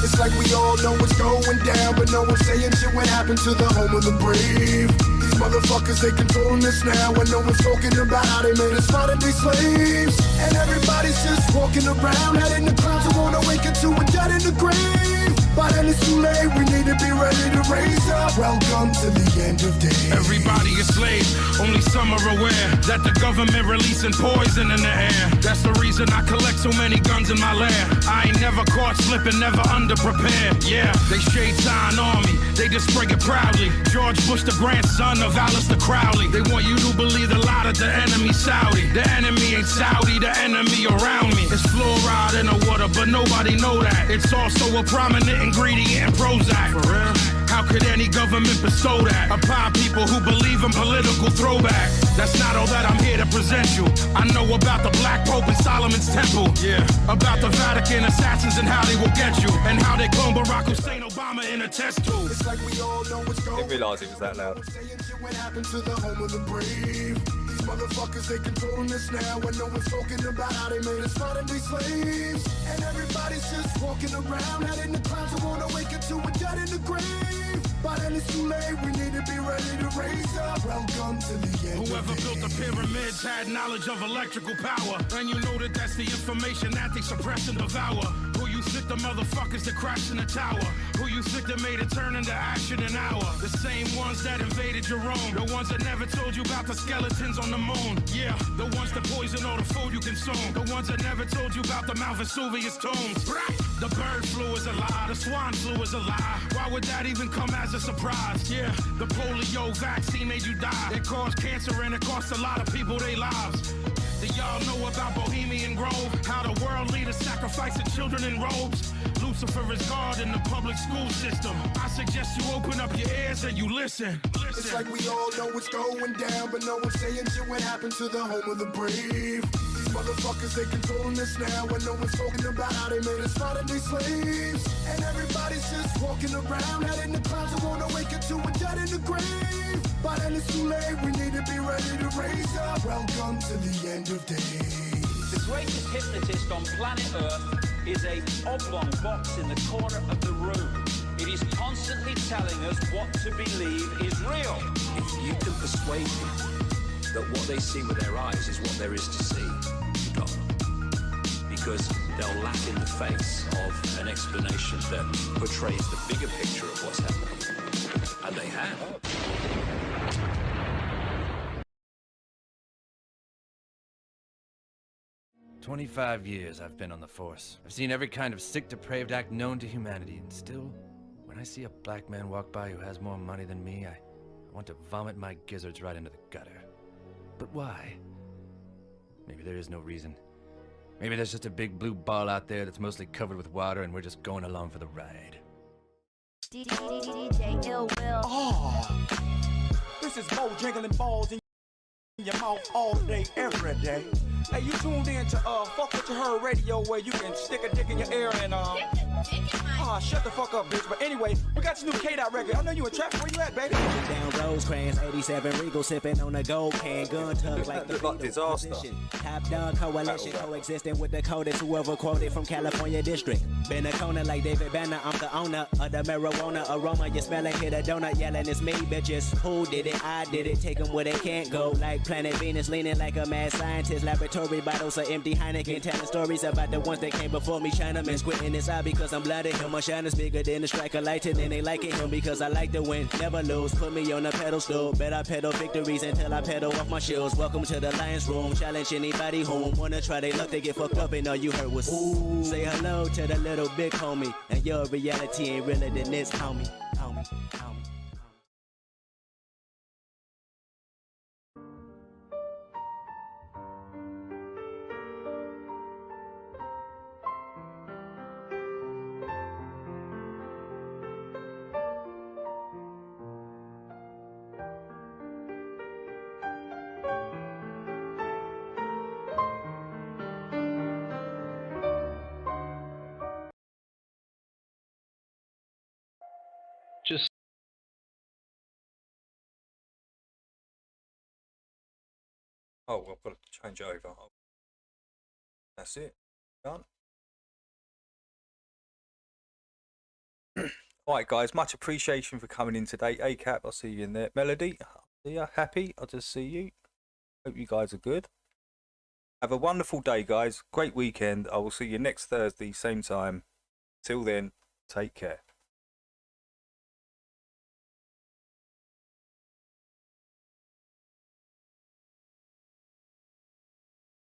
It's like we all know what's going down, but no one's saying shit what happened to the home of the brave. These motherfuckers, they controlling us now, and no one's talking about how they made us modern day slaves. And everybody's just walking around, heading the clouds and wanna wake up to a dead in the grave. But then it's too late, we need to be ready to raise up. Welcome to the end of days. Everybody is slaves, only some are aware that the government releasing poison in the air. That's the reason I collect so many guns in my lair. I ain't never caught slipping, never underprepared. Yeah, they shade sign on me, they just spray it proudly. George Bush, the grandson of Alistair Crowley. They want you to believe the lie that the enemy's Saudi. The enemy ain't Saudi, the enemy around me. It's fluoride in the water, but nobody know that. It's also a prominent ingredient in Prozac. For real? How could any government bestow that upon people who believe in political throwback? That's not all that I'm here to present you. I know about the Black Pope and Solomon's Temple. Yeah. About the Vatican assassins and how they will get you. And how they clone Barack Hussein Obama in a test tube. It's like we all know what's going on. Didn't realise it was that loud. What happened to the home of the brave? These motherfuckers, they controlling us now. And no one's talking about how they made us modern day slaves. And everybody's just walking around, head in the clouds and wanna wake up to a dead in the grave. But then it's too late, we need to be ready to raise up. Welcome to the end. Whoever built the pyramids had knowledge of electrical power. And you know that that's the information that they suppress and devour. Who you think the motherfuckers that crashed in the tower? Who you think that made it turn into ash in an hour? The same ones that invaded your own. The ones that never told you about the skeletons on the moon. Yeah, the ones that poison all the food you consume. The ones that never told you about the Mount Vesuvius tombs. The bird flu is a lie, the swine flu is a lie. Why would that even come as a surprise? Yeah, the polio vaccine made you die. It caused cancer and it cost a lot of people their lives. Do y'all know about Bohemian Grove? How the world leaders sacrificing children in robes? Lucifer is God in the public school system. I suggest you open up your ears and you listen. It's like we all know what's going down, but no one's saying shit what happened to the home of the brave. These motherfuckers, they controlling us now, and no one's talking about how they made us modern day slaves. And everybody's just walking around, head in the clouds and wanna wake up to a dead in the grave. But then it's too late, we need to be ready to raise up. Welcome to the end of days. The greatest hypnotist on planet Earth is a oblong box in the corner of the room. It is constantly telling us what to believe is real. If you can persuade people that what they see with their eyes is what there is to see, you got them. Because they'll laugh in the face of an explanation that portrays the bigger picture of what's happening. And they have. 25 years I've been on the force. I've seen every kind of sick, depraved act known to humanity, and still, when I see a black man walk by who has more money than me, I want to vomit my gizzards right into the gutter. But why? Maybe there is no reason. Maybe there's just a big blue ball out there that's mostly covered with water and we're just going along for the ride. DJ Ill Will. Oh, this is Mo jiggling balls in your mouth all day, every day. Hey, you tuned in to Fuck What You Heard Radio, where you can stick a dick in your ear and shut the fuck up, bitch. But anyway, we got your new K-Dot record. I know you in traffic. Where you at, baby? Down Rosecrans, 87 Regal, sipping on a gold can, gun tuck like the disaster. Top dog coalition, coexisting with the coders, whoever quoted from California district. Been a corner like David Banner, I'm the owner of the marijuana aroma. You smell it, hit a donut, yelling it's me, bitches. Who did it? I did it. Take them where they can't go. Like Planet Venus, leaning like a mad scientist. Laboratory bottles of empty Heineken, telling stories about the ones that came before me. Chinamen squinting inside because I'm blooded. My shine is bigger than the striker lighting, and they like it him because I like to win. Never lose, put me on a pedestal. Bet I pedal victories until I pedal off my shoes. Welcome to the Lions Room. Challenge anybody who wanna try they luck, they get fucked up and all you heard was ooh. Say hello to the little big homie, and your reality ain't realer than this, homie. Just oh, well, I've got to change it over. That's it. Done. Alright guys, much appreciation for coming in today. ACAP, I'll see you in there. Melody, see ya. Happy, I'll just see you. Hope you guys are good. Have a wonderful day, guys. Great weekend. I will see you next Thursday, same time. Till then, take care.